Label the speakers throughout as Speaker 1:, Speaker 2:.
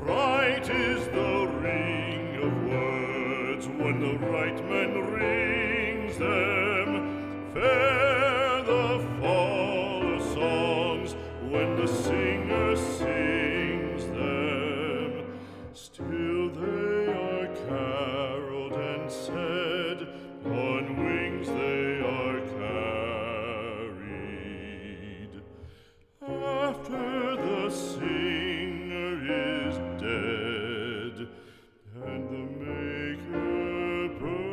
Speaker 1: Right is the ring of words when the right man rings them. Fair the fall of songs when the singer sings them. Still they are caroled and said, on wings they are carried. After the singer is dead, and the maker buried,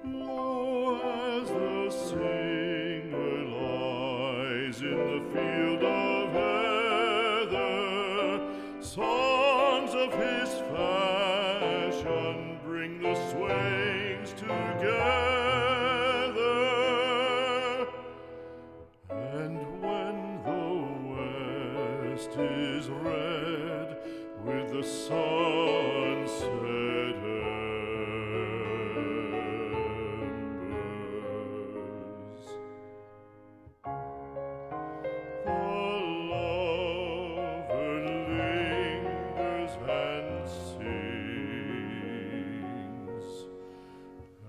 Speaker 1: lo, as the singer lies in the field of heather, songs of his fashion bring the swains together. And when the west is red with the sunset embers, the lover lingers and sings,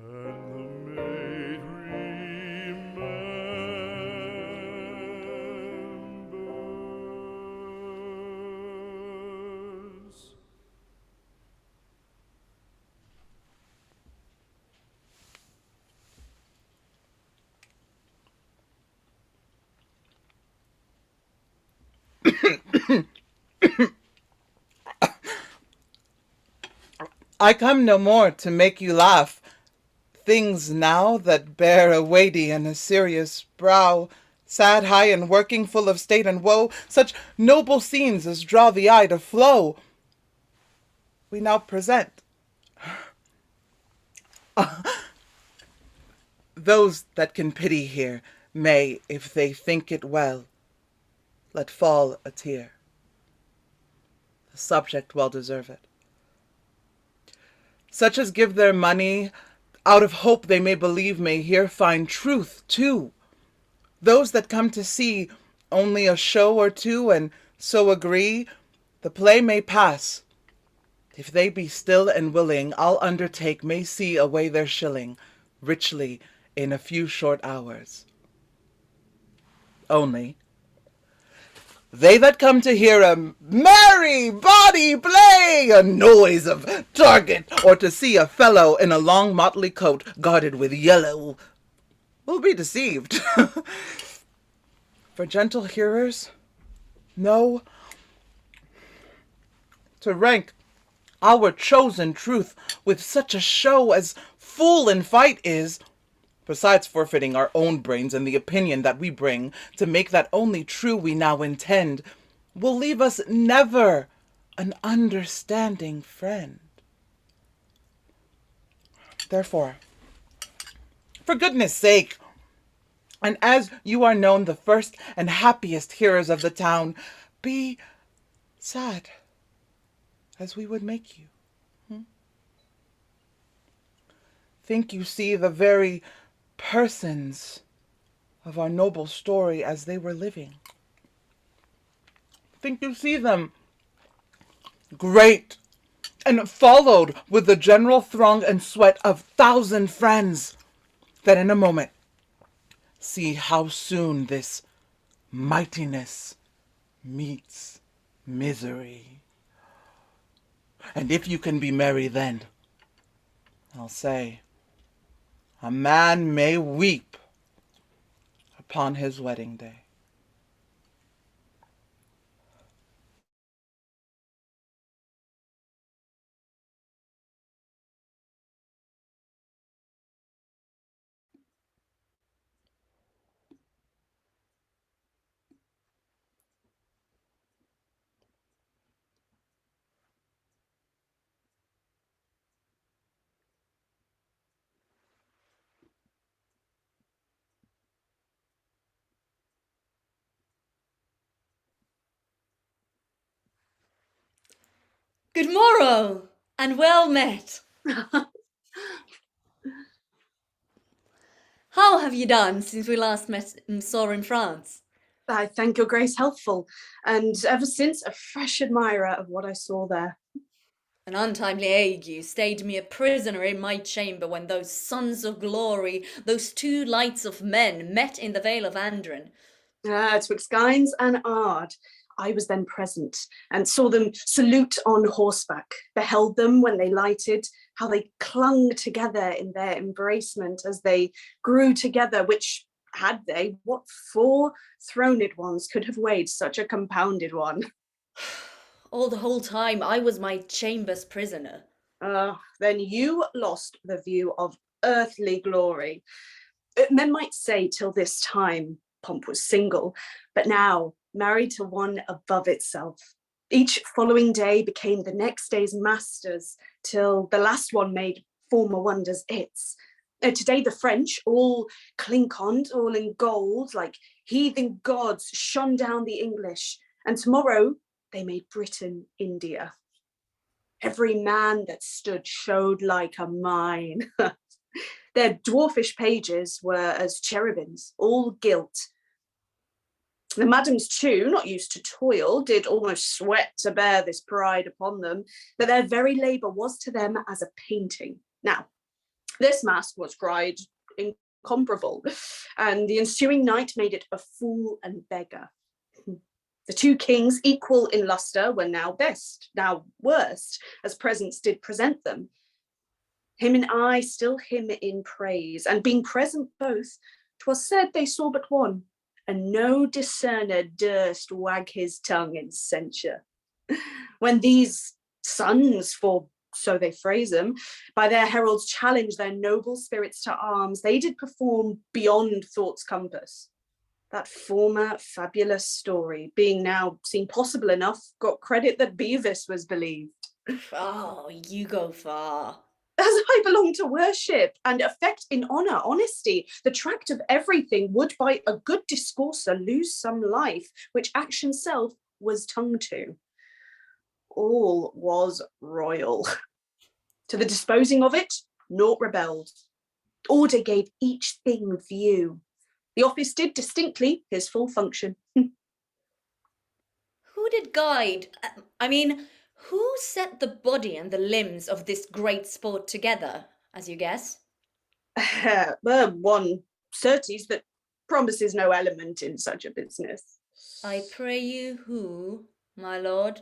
Speaker 1: and the maid remembers.
Speaker 2: I come no more to make you laugh. Things now that bear a weighty and a serious brow, sad, high, and working, full of state and woe, such noble scenes as draw the eye to flow, we now present. Those that can pity here may, if they think it well, let fall a tear. The subject well deserved. Such as give their money out of hope they may believe may here find truth too. Those that come to see only a show or two, and so agree, the play may pass. If they be still and willing, I'll undertake may see away their shilling richly in a few short hours. Only, they that come to hear a merry body play, a noise of target, or to see a fellow in a long motley coat guarded with yellow, will be deceived. For gentle hearers, know, to rank our chosen truth with such a show as fool in fight is, besides forfeiting our own brains and the opinion that we bring to make that only true we now intend, will leave us never an understanding friend. Therefore, for goodness sake, and as you are known the first and happiest hearers of the town, be sad as we would make you. Think you see the very persons of our noble story as they were living. Think you see them great and followed with the general throng and sweat of 1,000 friends, that in a moment see how soon this mightiness meets misery. And if you can be merry then, I'll say, a man may weep upon his wedding day.
Speaker 3: Good morrow, and well met. How have you done since we last met and saw in France?
Speaker 4: I thank your grace healthful, and ever since a fresh admirer of what I saw there.
Speaker 3: An untimely ague stayed me a prisoner in my chamber when those sons of glory, those two lights of men, met in the vale of Andren.
Speaker 4: Twixt Gines and Ard, I was then present, and saw them salute on horseback, beheld them when they lighted, how they clung together in their embracement as they grew together, which had they, what 4 throned ones could have weighed such a compounded one?
Speaker 3: All the whole time I was my chamber's prisoner.
Speaker 4: Then you lost the view of earthly glory. Men might say till this time pomp was single, but now married to one above itself. Each following day became the next day's masters, till the last one made former wonders its. Today the French, all clinquant, all in gold, like heathen gods, shone down the English, and tomorrow they made Britain India. Every man that stood showed like a mine. Their dwarfish pages were as cherubims, all gilt. The madams too, not used to toil, did almost sweat to bear this pride upon them, that their very labour was to them as a painting. Now, this mask was cried incomparable, and the ensuing night made it a fool and beggar. The two kings, equal in lustre, were now best, now worst, as presents did present them. Him in eye, still him in praise, and being present both, 'twas said they saw but one, and no discerner durst wag his tongue in censure. When these sons, for so they phrase them, by their heralds challenge their noble spirits to arms, they did perform beyond thought's compass. That former fabulous story, being now seen possible enough, got credit that Bevis was believed.
Speaker 3: Oh, you go far.
Speaker 4: As I belong to worship and affect in honour, honesty, the tract of everything would by a good discourser lose some life, which action self was tongue to. All was royal. To the disposing of it, naught rebelled. Order gave each thing view. The office did distinctly his full function.
Speaker 3: Who did guide? Who set the body and the limbs of this great sport together, as you guess?
Speaker 4: One certes that promises no element in such a business.
Speaker 3: I pray you, who, my lord?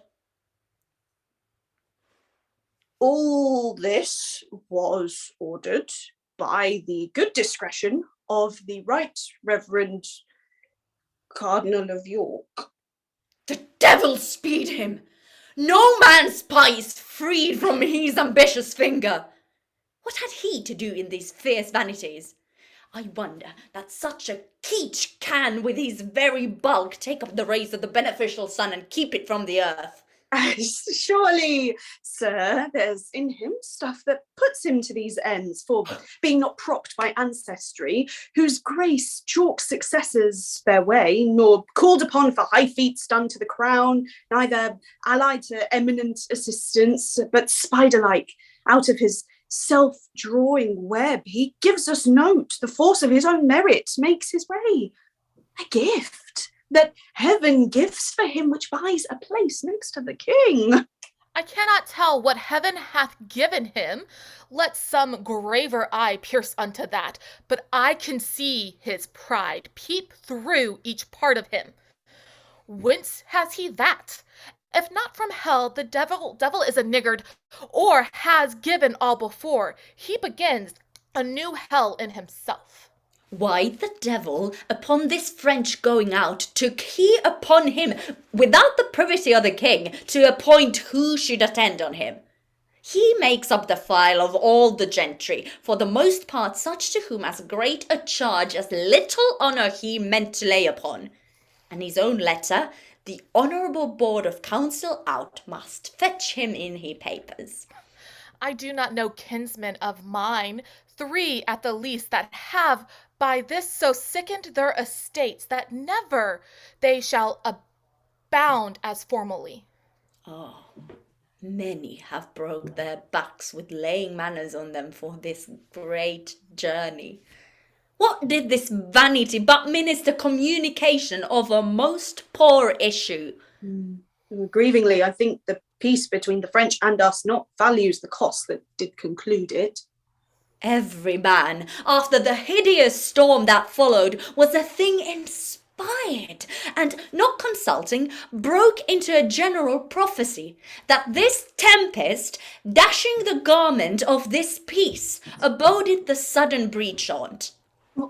Speaker 4: All this was ordered by the good discretion of the Right Reverend Cardinal of York.
Speaker 3: The devil speed him! No man's spice freed from his ambitious finger. What had he to do in these fierce vanities? I wonder that such a keech can with his very bulk take up the rays of the beneficial sun and keep it from the earth.
Speaker 4: Surely, sir, there's in him stuff that puts him to these ends, for being not propped by ancestry, whose grace chalks successors their way, nor called upon for high feats done to the crown, neither allied to eminent assistance, but spider-like, out of his self-drawing web, he gives us note, the force of his own merit makes his way. A gift that heaven gives for him, which buys a place next to the king.
Speaker 5: I cannot tell what heaven hath given him. Let some graver eye pierce unto that. But I can see his pride peep through each part of him. Whence has he that? If not from hell, the devil is a niggard, or has given all before. He begins a new hell in himself.
Speaker 3: Why, the devil, upon this French going out, took he upon him, without the privity of the king, to appoint who should attend on him. He makes up the file of all the gentry, for the most part such to whom as great a charge as little honour he meant to lay upon. And his own letter, the honourable board of council out must fetch him in he papers.
Speaker 5: I do not know kinsmen of mine, 3 at the least, that have by this so sickened their estates that never they shall abound as formerly.
Speaker 3: Oh, many have broke their backs with laying manners on them for this great journey. What did this vanity but minister communication of a most poor issue?
Speaker 4: Grievingly, I think the peace between the French and us not values the cost that did conclude it.
Speaker 3: Every man, after the hideous storm that followed, was a thing inspired, and, not consulting, broke into a general prophecy, that this tempest, dashing the garment of this peace, aboded the sudden breach on't.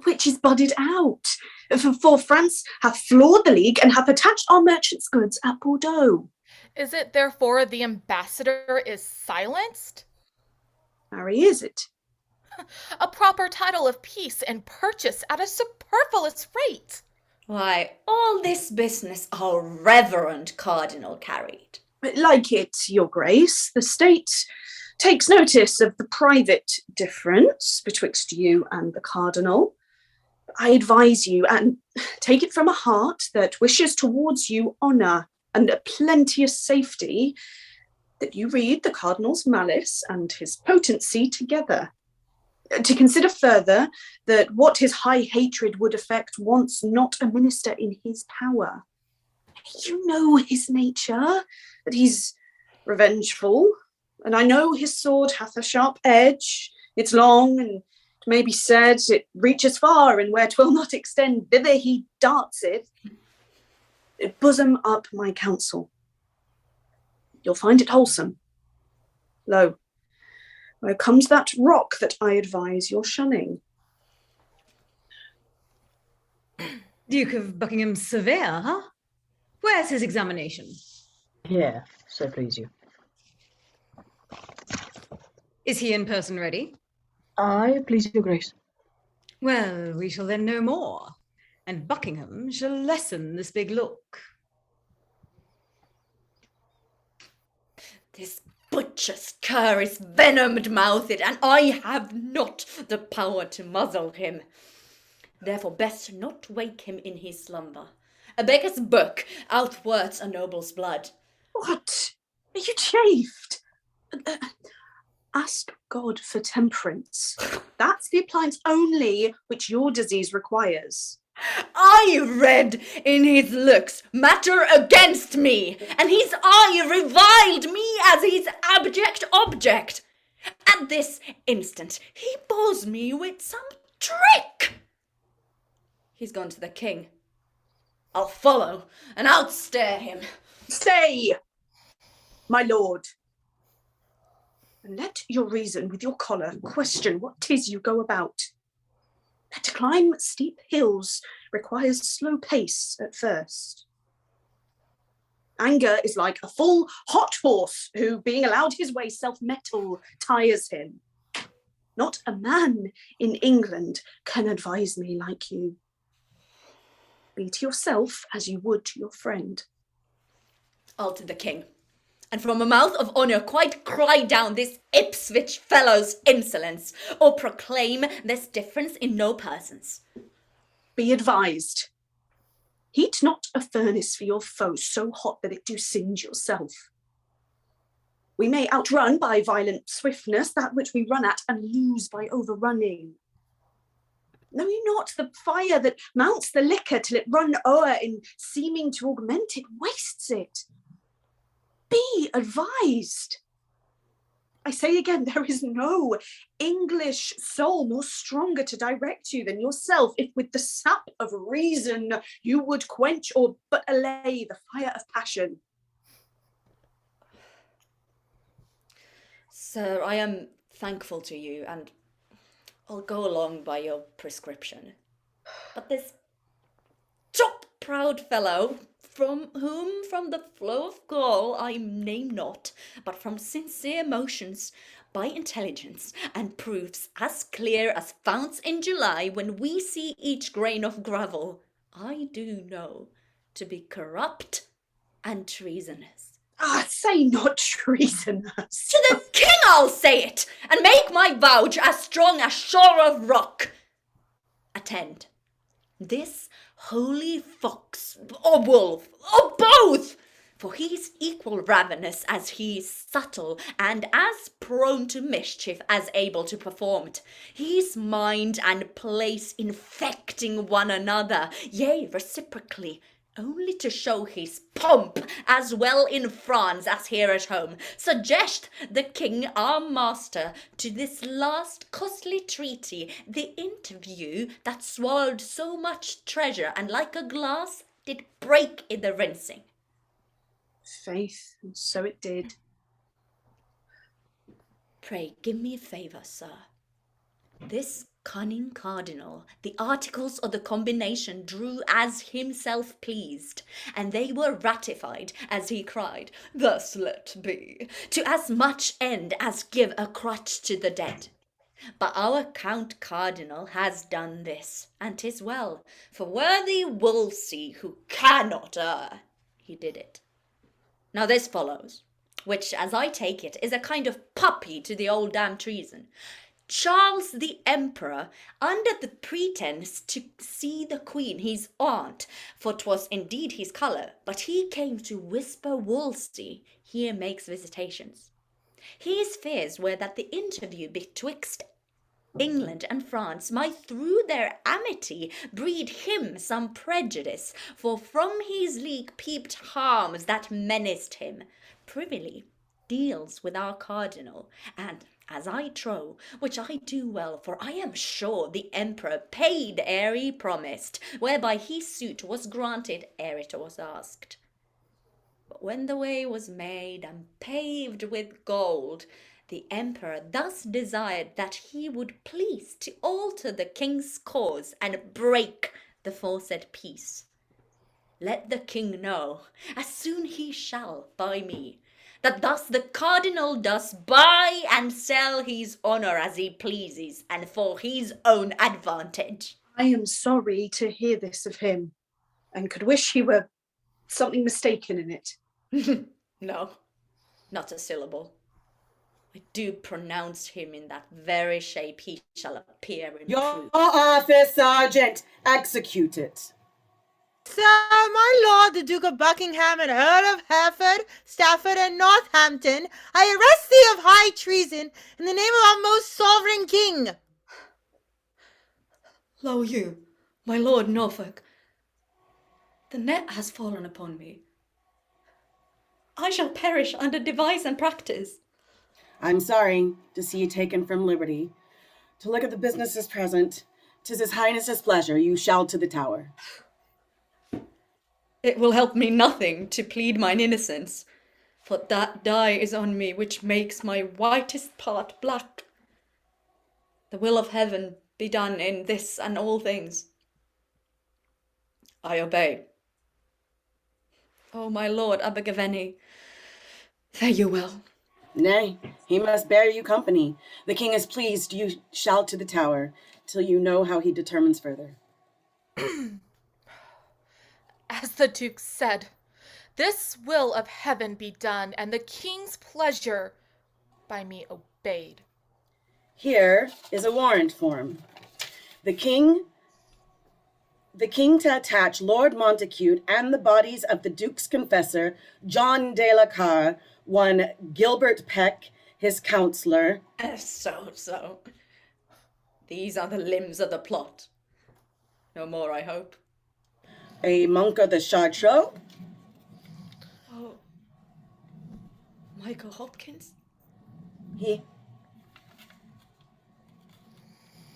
Speaker 4: Which is budded out. For France hath floored the league and hath attached our merchants' goods at Bordeaux.
Speaker 5: Is it therefore the ambassador is silenced?
Speaker 4: Marry, is it?
Speaker 5: A proper title of peace and purchase at a superfluous rate.
Speaker 3: Why, all this business our reverend Cardinal carried.
Speaker 4: Like it, your grace, the state takes notice of the private difference betwixt you and the Cardinal. I advise you, and take it from a heart that wishes towards you honour and a plenteous safety, that you read the Cardinal's malice and his potency together. To consider further that what his high hatred would effect wants not a minister in his power. You know his nature, that he's revengeful, and I know his sword hath a sharp edge. It's long, and it may be said it reaches far, and where 'twill not extend, thither he darts it. Bosom up my counsel. You'll find it wholesome. Lo, where comes that rock that I advise your shunning?
Speaker 6: Duke of Buckingham's surveyor, huh? Where's his examination?
Speaker 7: Here, so please you.
Speaker 6: Is he in person ready?
Speaker 7: Aye, please your grace.
Speaker 6: Well, we shall then know more, and Buckingham shall lessen this big look.
Speaker 3: This butcher's cur is venomed-mouthed, and I have not the power to muzzle him. Therefore best not wake him in his slumber. A beggar's book outwords a noble's blood.
Speaker 4: What? Are you chafed? Ask God for temperance. That's the appliance only which your disease requires.
Speaker 3: I read in his looks matter against me, and his eye reviled me as his abject object. At this instant he bores me with some trick. He's gone to the king. I'll follow and outstare him.
Speaker 4: Stay, my lord, and let your reason with your collar question what 'tis you go about. That to climb steep hills requires slow pace at first. Anger is like a full hot horse who, being allowed his way, self-mettle tires him. Not a man in England can advise me like you. Be to yourself as you would to your friend.
Speaker 3: I'll to the king, and from a mouth of honour quite cry down this Ipswich fellow's insolence, or proclaim this difference in no persons.
Speaker 4: Be advised. Heat not a furnace for your foe so hot that it do singe yourself. We may outrun by violent swiftness that which we run at, and lose by overrunning. Know ye not the fire that mounts the liquor till it run o'er in seeming to augment it wastes it? Be advised. I say again, there is no English soul more stronger to direct you than yourself, if with the sap of reason you would quench or but allay the fire of passion.
Speaker 3: Sir, I am thankful to you, and I'll go along by your prescription. But this chop-proud fellow, from the flow of gall I name not, but from sincere motions, by intelligence and proofs as clear as founts in July when we see each grain of gravel, I do know to be corrupt and treasonous.
Speaker 4: Say not treasonous.
Speaker 3: To the king I'll say it, and make my vouch as strong as shore of rock. Attend. This holy fox, or wolf, or both, for he's equal ravenous as he's subtle, and as prone to mischief as able to perform't. He's mind and place infecting one another, yea, reciprocally, only to show his pomp as well in France as here at home. Suggest the king our master to this last costly treaty, the interview that swallowed so much treasure, and like a glass did break in the rinsing.
Speaker 4: Faith, and so it did.
Speaker 3: Pray give me a favour, sir. This cunning cardinal the articles of the combination drew as himself pleased, and they were ratified, as he cried, thus let be, to as much end as give a crutch to the dead. But our Count Cardinal has done this, and 'tis well, for worthy Wolsey, who cannot err, he did it. Now this follows, which, as I take it, is a kind of puppy to the old damn treason. Charles the Emperor, under the pretence to see the Queen, his aunt, for 'twas indeed his colour, but he came to whisper Wolsey, here makes visitations. His fears were that the interview betwixt England and France might through their amity breed him some prejudice, for from his league peeped harms that menaced him. Privily deals with our cardinal, and as I trow, which I do well, for I am sure the emperor paid ere he promised, whereby his suit was granted ere it was asked. But when the way was made and paved with gold, the emperor thus desired that he would please to alter the king's cause and break the foresaid peace. Let the king know, as soon he shall by me, that thus the cardinal does buy and sell his honour as he pleases, and for his own advantage.
Speaker 4: I am sorry to hear this of him, and could wish he were something mistaken in it.
Speaker 3: No, not a syllable. I do pronounce him in that very shape he shall appear in
Speaker 8: Your
Speaker 3: truth.
Speaker 8: office, Sergeant, execute it. Sir, my lord, the Duke of Buckingham and Earl of Hereford, Stafford, and Northampton, I arrest thee of high treason in the name of our most sovereign king.
Speaker 3: Lo you, my lord Norfolk, the net has fallen upon me. I shall perish under device and practice.
Speaker 9: I'm sorry to see you taken from liberty. To look at the business as present, 'tis his highness's pleasure you shall to the Tower.
Speaker 3: It will help me nothing to plead mine innocence, for that dye is on me which makes my whitest part black. The will of heaven be done in this and all things. I obey. Oh, my lord Abergavenny, fare you well.
Speaker 9: Nay, he must bear you company. The king is pleased you shall to the Tower, till you know how he determines further.
Speaker 5: As the Duke said, this will of heaven be done, and the king's pleasure by me obeyed.
Speaker 9: Here is a warrant form. The king to attach Lord Montacute and the bodies of the Duke's confessor, John de la Carre, one Gilbert Peck, his councillor.
Speaker 3: So. These are the limbs of the plot. No more, I hope.
Speaker 9: A monk of the Chartreux.
Speaker 3: Oh. Michael Hopkins?
Speaker 9: He.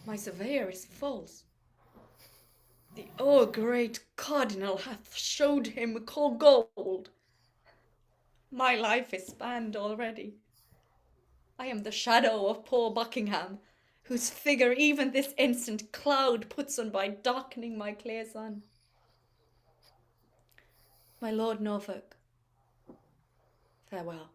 Speaker 3: My surveyor is false. The o'er-great Cardinal hath showed him cold gold. My life is spanned already. I am the shadow of poor Buckingham, whose figure even this instant cloud puts on by darkening my clear sun. My lord Norfolk, farewell.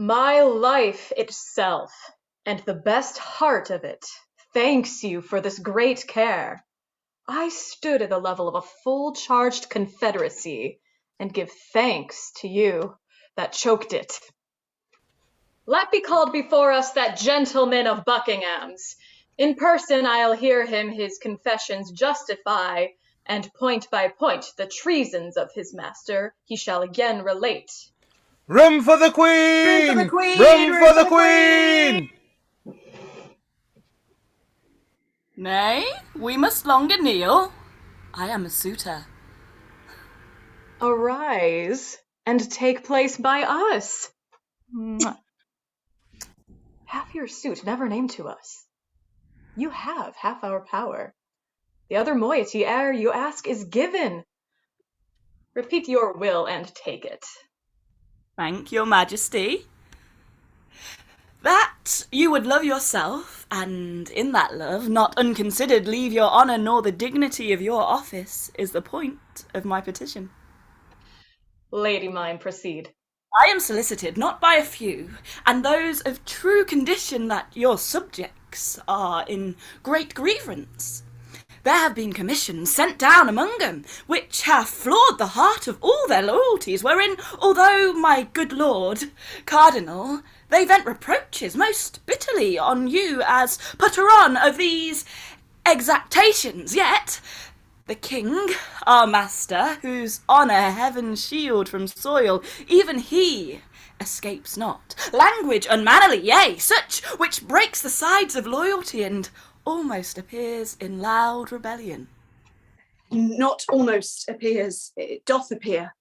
Speaker 10: My life itself, and the best heart of it, thanks you for this great care. I stood at the level of a full-charged confederacy, and give thanks to you that choked it. Let be called before us that gentleman of Buckingham's. In person I'll hear him his confessions justify, and point by point the treasons of his master he shall again relate.
Speaker 2: Room for the Queen!
Speaker 4: Room for the Queen!
Speaker 2: Room for the Queen!
Speaker 9: Nay, we must longer kneel. I am a suitor.
Speaker 10: Arise and take place by us. Half your suit never named to us. You have half our power. The other moiety ere you ask is given. Repeat your will and take it.
Speaker 9: Thank your majesty. That you would love yourself, and in that love, not unconsidered, leave your honour nor the dignity of your office, is the point of my petition.
Speaker 10: Lady mine, proceed.
Speaker 9: I am solicited not by a few, and those of true condition that your subjects are in great grievance. There have been commissions sent down among them, which have flawed the heart of all their loyalties, wherein, although my good lord Cardinal, they vent reproaches most bitterly on you as putter on of these exactations, yet the king, our master, whose honour heaven shield from soil, even he escapes not. Language unmannerly, yea, such which breaks the sides of loyalty and almost appears in loud rebellion.
Speaker 4: Not almost appears, it doth appear.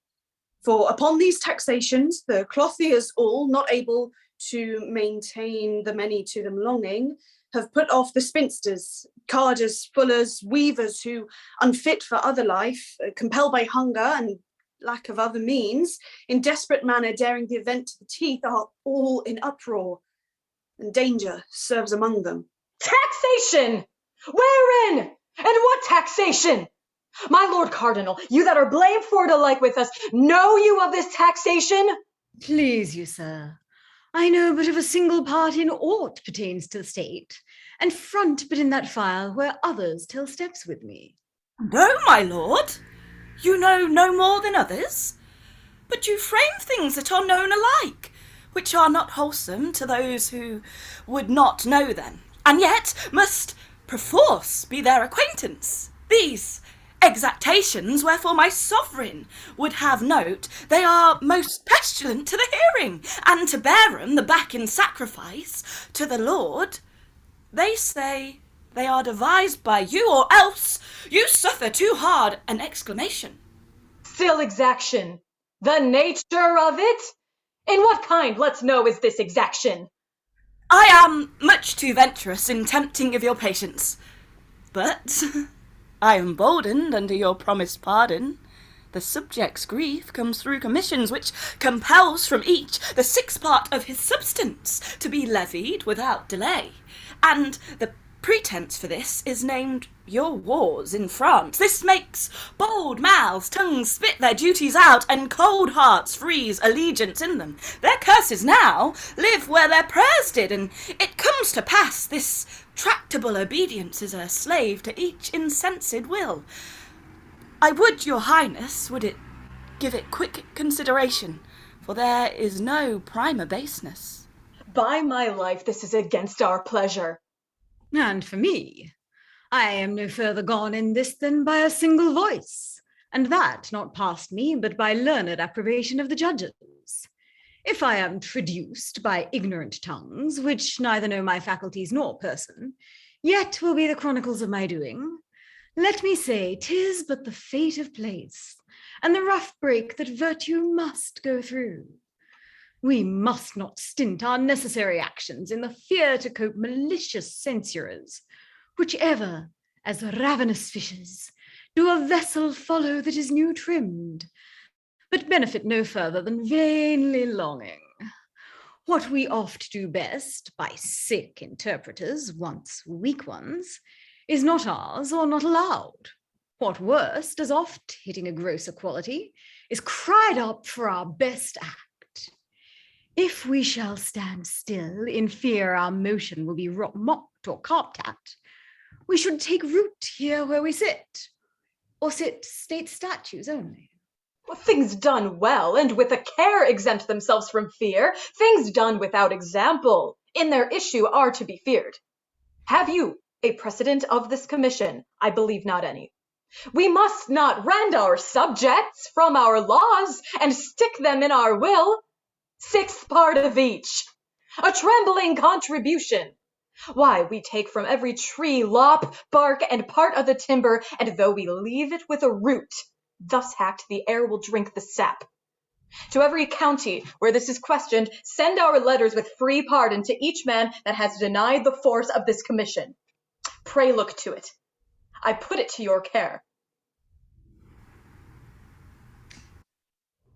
Speaker 4: For upon these taxations, the clothiers all, not able to maintain the many to them longing, have put off the spinsters, carders, fullers, weavers, who, unfit for other life, compelled by hunger and lack of other means, in desperate manner daring the event to the teeth, are all in uproar, and danger serves among them.
Speaker 10: Taxation! Wherein? And what taxation? My lord Cardinal, you that are blamed for it alike with us, know you of this taxation?
Speaker 6: Please you, sir, I know but of a single part in aught pertains to the state, and front but in that file where others tell steps with me.
Speaker 9: No, my lord, you know no more than others, but you frame things that are known alike, which are not wholesome to those who would not know them, and yet must perforce be their acquaintance. These exactations, wherefore my sovereign would have note, they are most pestilent to the hearing, and to bear 'em the back in sacrifice to the Lord, they say they are devised by you, or else you suffer too hard an exclamation.
Speaker 10: Still exaction, the nature of it? In what kind, let's know, is this exaction?
Speaker 9: I am much too venturous in tempting of your patience, but I am boldened under your promised pardon. The subject's grief comes through commissions, which compels from each the 6th part of his substance to be levied without delay, and the pretence for this is named your wars in France. This makes bold mouths, tongues spit their duties out, and cold hearts freeze allegiance in them. Their curses now live where their prayers did, and it comes to pass this tractable obedience is a slave to each insensed will. I would your highness would it give it quick consideration, for there is no primer baseness.
Speaker 10: By my life, this is against our pleasure.
Speaker 6: And for me, I am no further gone in this than by a single voice, and that not past me, but by learned approbation of the judges. If I am traduced by ignorant tongues, which neither know my faculties nor person, yet will be the chronicles of my doing. Let me say, 'tis but the fate of place, and the rough break that virtue must go through. We must not stint our necessary actions in the fear to cope malicious censurers, which ever, as ravenous fishes, do a vessel follow that is new trimmed, but benefit no further than vainly longing. What we oft do best, by sick interpreters, once weak ones, is not ours or not allowed. What worst, as oft hitting a grosser quality, is cried up for our best act. If we shall stand still in fear our motion will be mocked or carped at, we should take root here where we sit, or sit state statues only.
Speaker 10: Things done well and with a care exempt themselves from fear. Things done without example in their issue are to be feared. Have you a precedent of this commission? I believe not any. We must not rend our subjects from our laws and stick them in our will. 6th part of each, a trembling contribution. Why, we take from every tree lop, bark, and part of the timber, and though we leave it with a root, thus hacked, the air will drink the sap. To every county where this is questioned, send our letters with free pardon to each man that has denied the force of this commission. Pray look to it. I put it to your care.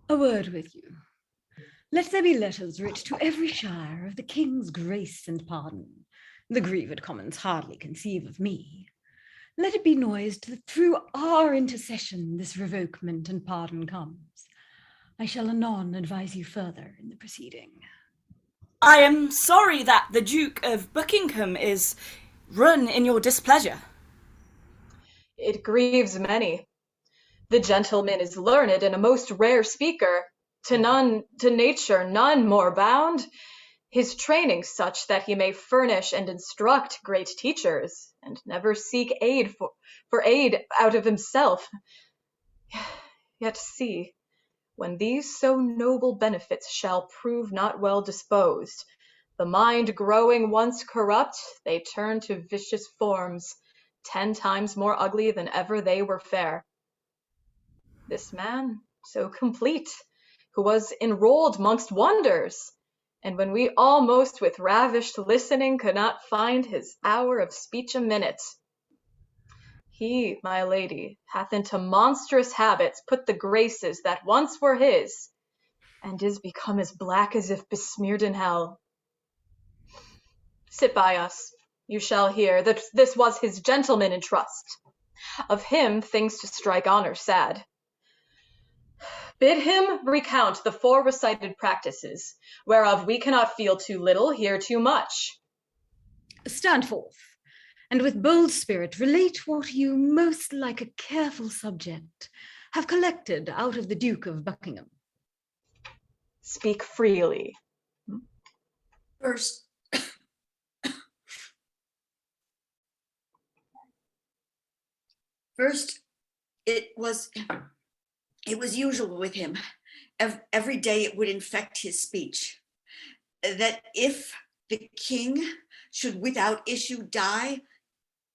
Speaker 6: A word with you. Let there be letters writ to every shire of the king's grace and pardon. The grieved commons hardly conceive of me. Let it be noised that through our intercession this revokement and pardon comes. I shall anon advise you further in the proceeding.
Speaker 9: I am sorry that the Duke of Buckingham is run in your displeasure.
Speaker 10: It grieves many. The gentleman is learned and a most rare speaker, to nature none more bound. His training such that he may furnish and instruct great teachers, and never seek aid for aid out of himself. Yet see, when these so noble benefits shall prove not well disposed, the mind growing once corrupt, they turn to vicious forms, 10 times more ugly than ever they were fair. This man, so complete, who was enrolled mongst wonders, and when we almost with ravished listening could not find his hour of speech a minute, he, my lady, hath into monstrous habits put the graces that once were his, and is become as black as if besmeared in hell. Sit by us. You shall hear that this was his gentleman in trust. Of him things to strike honour sad. Bid him recount the fore-recited practices, whereof we cannot feel too little, hear too much.
Speaker 6: Stand forth, and with bold spirit relate what you, most like a careful subject, have collected out of the Duke of Buckingham.
Speaker 10: Speak freely.
Speaker 11: First, it was usual with him. Every day it would infect his speech, that if the king should without issue die,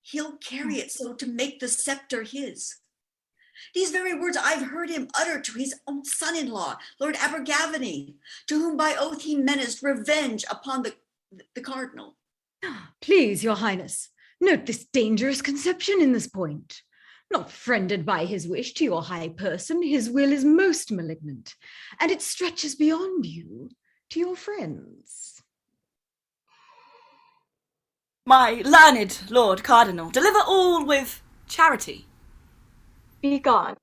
Speaker 11: he'll carry it so to make the scepter his. These very words I've heard him utter to his own son-in-law, Lord Abergavenny, to whom by oath he menaced revenge upon the Cardinal.
Speaker 6: Please, your highness, note this dangerous conception in this point. Not friended by his wish to your high person, his will is most malignant, and it stretches beyond you to your friends.
Speaker 9: My learned Lord Cardinal, deliver all with charity.
Speaker 10: Be gone.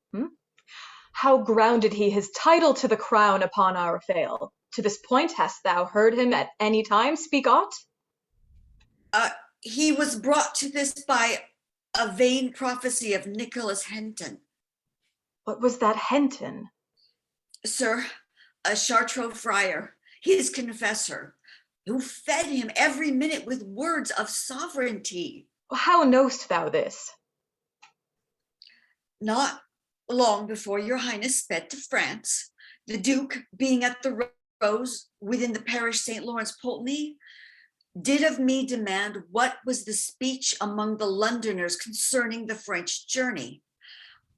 Speaker 10: How grounded he his title to the crown upon our fail? To this point hast thou heard him at any time speak aught?
Speaker 11: He was brought to this by a vain prophecy of Nicholas Henton.
Speaker 10: What was that Henton?
Speaker 11: Sir, a Chartreux friar, his confessor, who fed him every minute with words of sovereignty.
Speaker 10: How knowst thou this?
Speaker 11: Not long before your highness sped to France, the Duke, being at the Rose within the parish St. Lawrence Pulteney, did of me demand what was the speech among the Londoners concerning the French journey.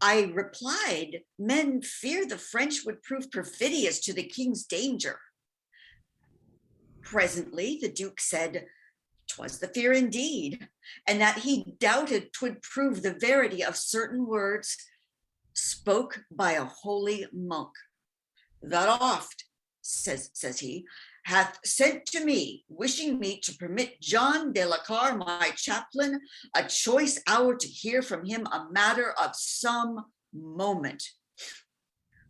Speaker 11: I replied, men fear the French would prove perfidious to the king's danger. Presently, the Duke said, 'twas the fear indeed, and that he doubted 'twould prove the verity of certain words spoke by a holy monk. That oft, says he, hath sent to me, wishing me to permit John de la Carre, my chaplain, a choice hour to hear from him a matter of some moment,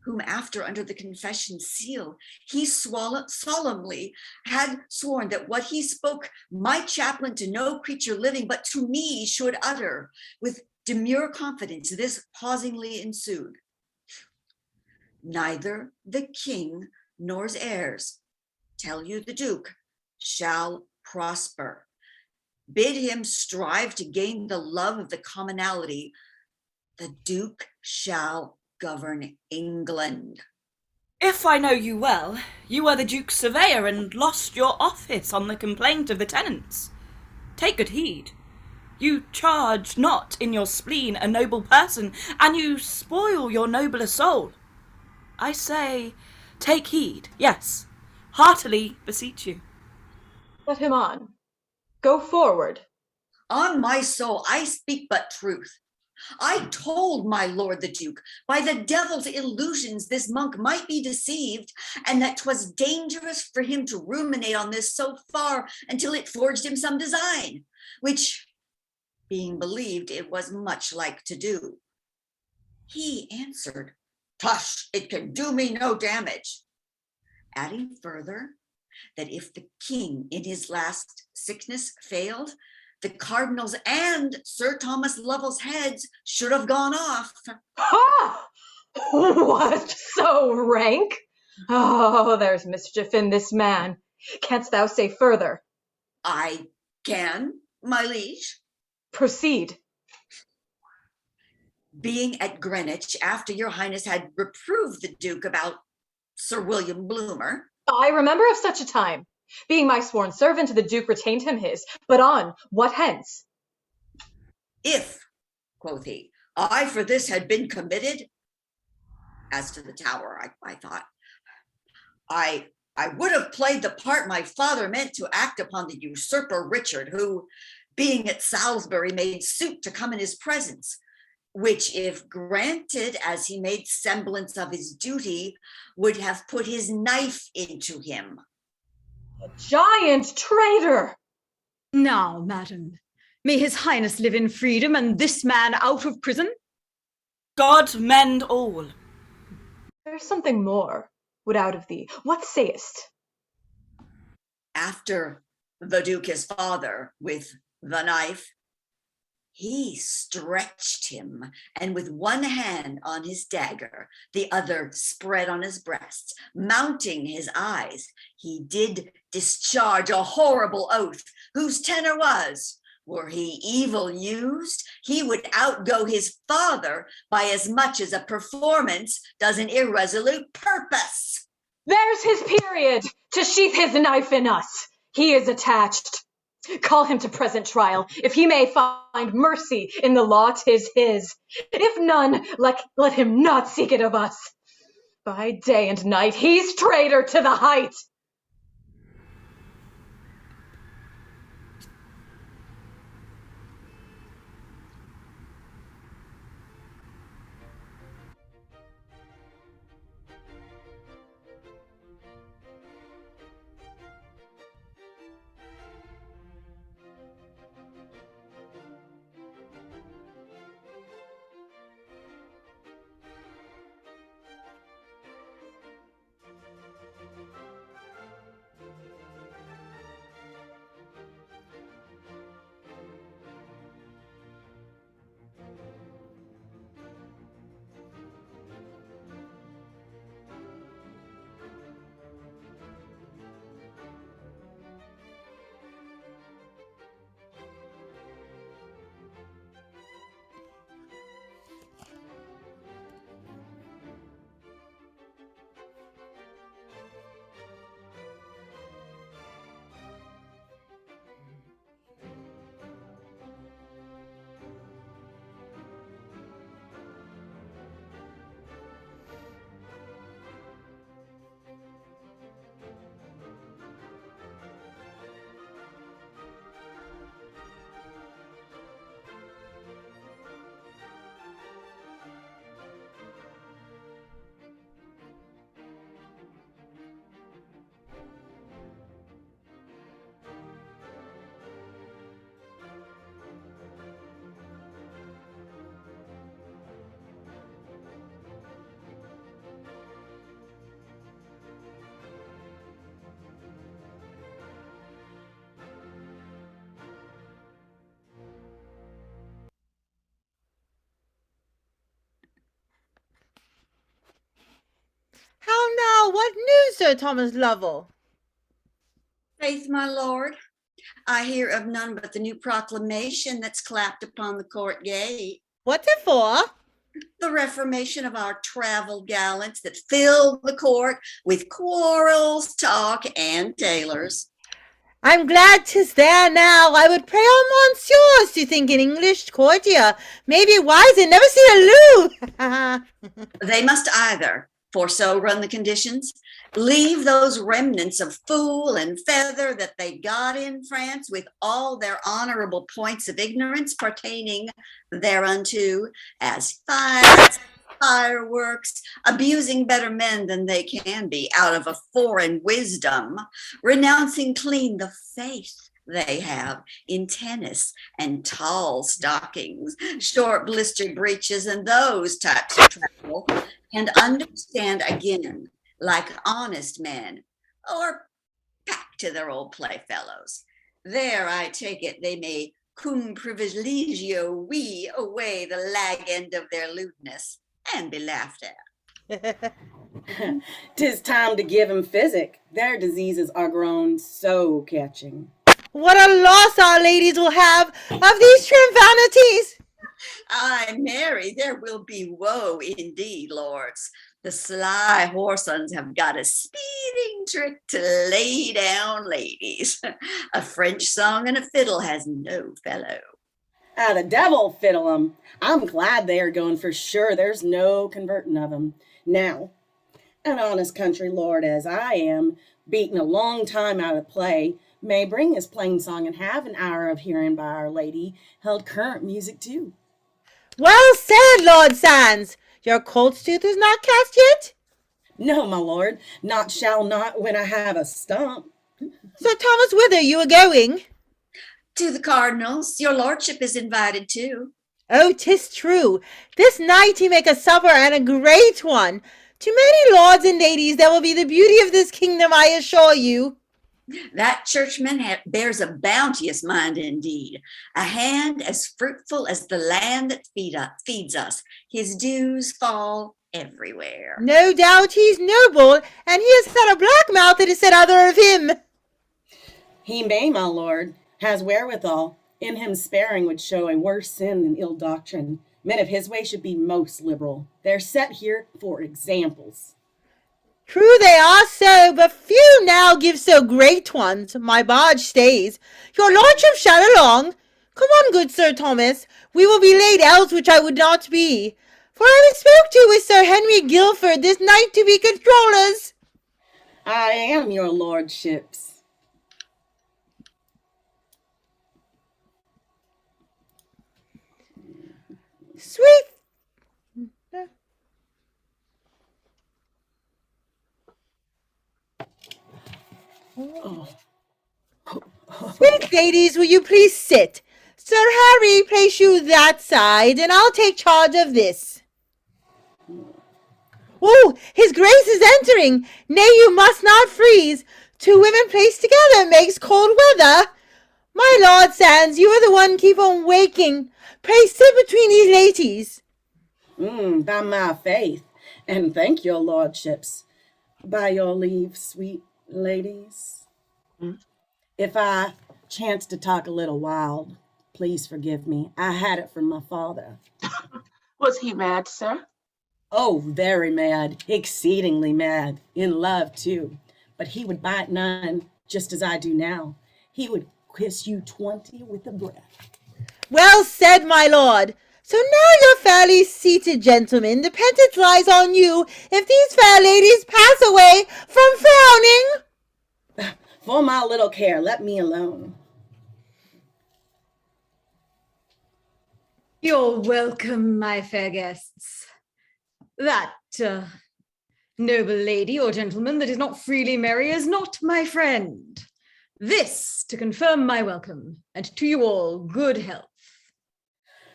Speaker 11: whom after under the confession seal, he solemnly had sworn that what he spoke, my chaplain to no creature living, but to me should utter. With demure confidence, this pausingly ensued. Neither the king nor his heirs, tell you the Duke, shall prosper. Bid him strive to gain the love of the commonalty. The Duke shall govern England.
Speaker 9: If I know you well, you are the Duke's surveyor and lost your office on the complaint of the tenants. Take good heed. You charge not in your spleen a noble person, and you spoil your nobler soul. I say, take heed, yes, heartily beseech you.
Speaker 10: Let him on. Go forward.
Speaker 11: On my soul, I speak but truth. I told my lord the Duke, by the devil's illusions this monk might be deceived, and that 'twas dangerous for him to ruminate on this so far until it forged him some design, which, being believed, it was much like to do. He answered, tush, it can do me no damage. Adding further, that if the king in his last sickness failed, the cardinal's and Sir Thomas Lovell's heads should have gone off.
Speaker 10: Ha! What, so rank? Oh, there's mischief in this man. Canst thou say further?
Speaker 11: I can, my liege.
Speaker 10: Proceed.
Speaker 11: Being at Greenwich after your highness had reproved the Duke about Sir William Bloomer.
Speaker 10: I remember of such a time. Being my sworn servant, the Duke retained him his. But on, what hence?
Speaker 11: If, quoth he, I for this had been committed, as to the Tower, I thought, I would have played the part my father meant to act upon the usurper Richard, who, being at Salisbury, made suit to come in his presence, which, if granted, as he made semblance of his duty, would have put his knife into him.
Speaker 10: A giant traitor!
Speaker 6: Now, madam, May his highness live in freedom, and this man out of prison?
Speaker 9: God mend all.
Speaker 10: There's something more would out of thee. What sayest?
Speaker 11: After the Duke his father with the knife, he stretched him, and with one hand on his dagger, the other spread on his breast, mounting his eyes, he did discharge a horrible oath, whose tenor was, were he evil used, he would outgo his father by as much as a performance does an irresolute purpose.
Speaker 10: There's his period to sheath his knife in us. He is attached. Call him to present trial. If he may find mercy in the law, 'tis his. If none, let him not seek it of us. By day and night, he's traitor to the height.
Speaker 8: How now, what news, Sir Thomas Lovell?
Speaker 11: Faith, my lord, I hear of none but the new proclamation that's clapped upon the court gate.
Speaker 8: What's it for?
Speaker 11: The reformation of our travel gallants that fill the court with quarrels, talk, and tailors.
Speaker 8: I'm glad 'tis there now. I would pray all monsieurs to think an English courtier may be wise and never see a loo.
Speaker 11: They must either, for so run the conditions, leave those remnants of fool and feather that they got in France with all their honorable points of ignorance pertaining thereunto, as fires, fireworks, abusing better men than they can be out of a foreign wisdom, renouncing clean the faith they have in tennis and tall stockings, short blistered breeches, and those types of travel, and understand again, like honest men, or back to their old playfellows. There, I take it, they may cum privilegio we away the lag end of their lewdness and be laughed at.
Speaker 12: 'Tis time to give 'em physic. Their diseases are grown so catching.
Speaker 8: What a loss our ladies will have of these trim vanities!
Speaker 11: Ay, Mary, there will be woe indeed, lords. The sly whoresons have got a speeding trick to lay down ladies. A French song and a fiddle has no fellow.
Speaker 12: The devil fiddle 'em. I'm glad they are going, for sure there's no converting of 'em. Now, an honest country lord as I am, beaten a long time out of play, may bring his plain song and have an hour of hearing by Our Lady, held current music too.
Speaker 8: Well said, Lord Sands. Your colt's tooth is not cast yet?
Speaker 12: No, my lord, not shall not when I have a stump.
Speaker 8: Sir Thomas, whither you are going?
Speaker 11: To the cardinals, your lordship is invited too.
Speaker 8: Oh, 'tis true. This night he make a supper, and a great one. To many lords and ladies there will be the beauty of this kingdom, I assure you.
Speaker 11: That churchman bears a bounteous mind indeed, a hand as fruitful as the land that feeds us. His dews fall everywhere.
Speaker 8: No doubt he's noble, and he has had a black mouth that has said other of him.
Speaker 12: He may, my lord, has wherewithal. In him sparing would show a worse sin than ill doctrine. Men of his way should be most liberal. They're set here for examples.
Speaker 8: True they are so, but few now give so great ones. My barge stays. Your lordship shall along. Come on, good Sir Thomas. We will be late else, which I would not be. For I was spoke to with Sir Henry Guilford this night to be controllers.
Speaker 12: I am your lordships.
Speaker 8: Sweet. Sweet ladies, will you please sit? Sir Harry, place you that side, and I'll take charge of this. Oh, his grace is entering. Nay, you must not freeze. Two women placed together makes cold weather. My lord Sands, you are the one keep on waking. Pray sit between these ladies.
Speaker 12: By my faith, and thank your lordships. By your leave, sweet ladies. If I chance to talk a little wild, please forgive me. I had it from my father.
Speaker 13: Was he mad, sir?
Speaker 12: Oh, very mad, exceedingly mad, in love too. But he would bite none, just as I do now. He would kiss you 20 with a breath.
Speaker 8: Well said, my lord. So now you're fairly seated, gentlemen. The penance lies on you if these fair ladies pass away from frowning.
Speaker 12: For my little care, let me alone.
Speaker 6: You're welcome, my fair guests. That noble lady or gentleman that is not freely merry is not my friend. This to confirm my welcome, and to you all good health.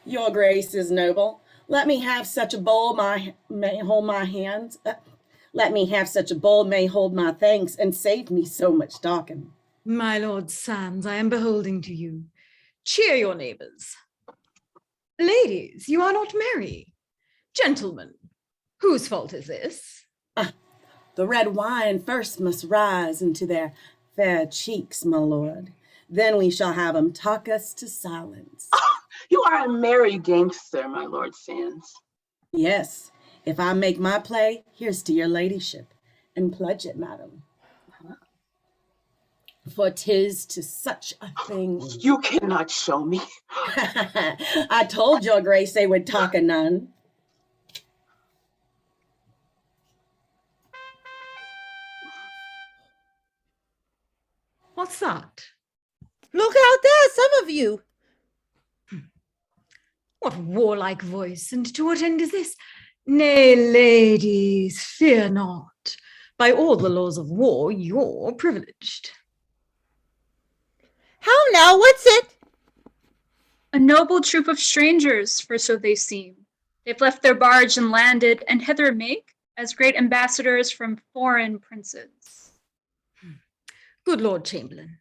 Speaker 12: Your grace is noble. Let me have such a bowl may hold my hands. Let me have such a bowl may hold my thanks, and save me so much talking.
Speaker 6: My lord Sands, I am beholding to you. Cheer your neighbours. Ladies, you are not merry. Gentlemen, whose fault is this?
Speaker 12: The red wine first must rise into their fair cheeks, my lord. Then we shall have 'em talk us to silence.
Speaker 13: Oh, you are a merry gangster, my lord Sands.
Speaker 12: Yes, if I make my play, here's to your ladyship, and pledge it, madam. For 'tis to such a thing.
Speaker 13: You cannot show me.
Speaker 12: I told your grace they would talk a none.
Speaker 6: What's that?
Speaker 8: Look out there, some of you.
Speaker 6: What warlike voice, and to what end is this? Nay, ladies, fear not. By all the laws of war, you're privileged.
Speaker 8: How now, what's it?
Speaker 14: A noble troop of strangers, for so they seem. They've left their barge and landed, and hither make as great ambassadors from foreign princes.
Speaker 6: Good Lord Chamberlain,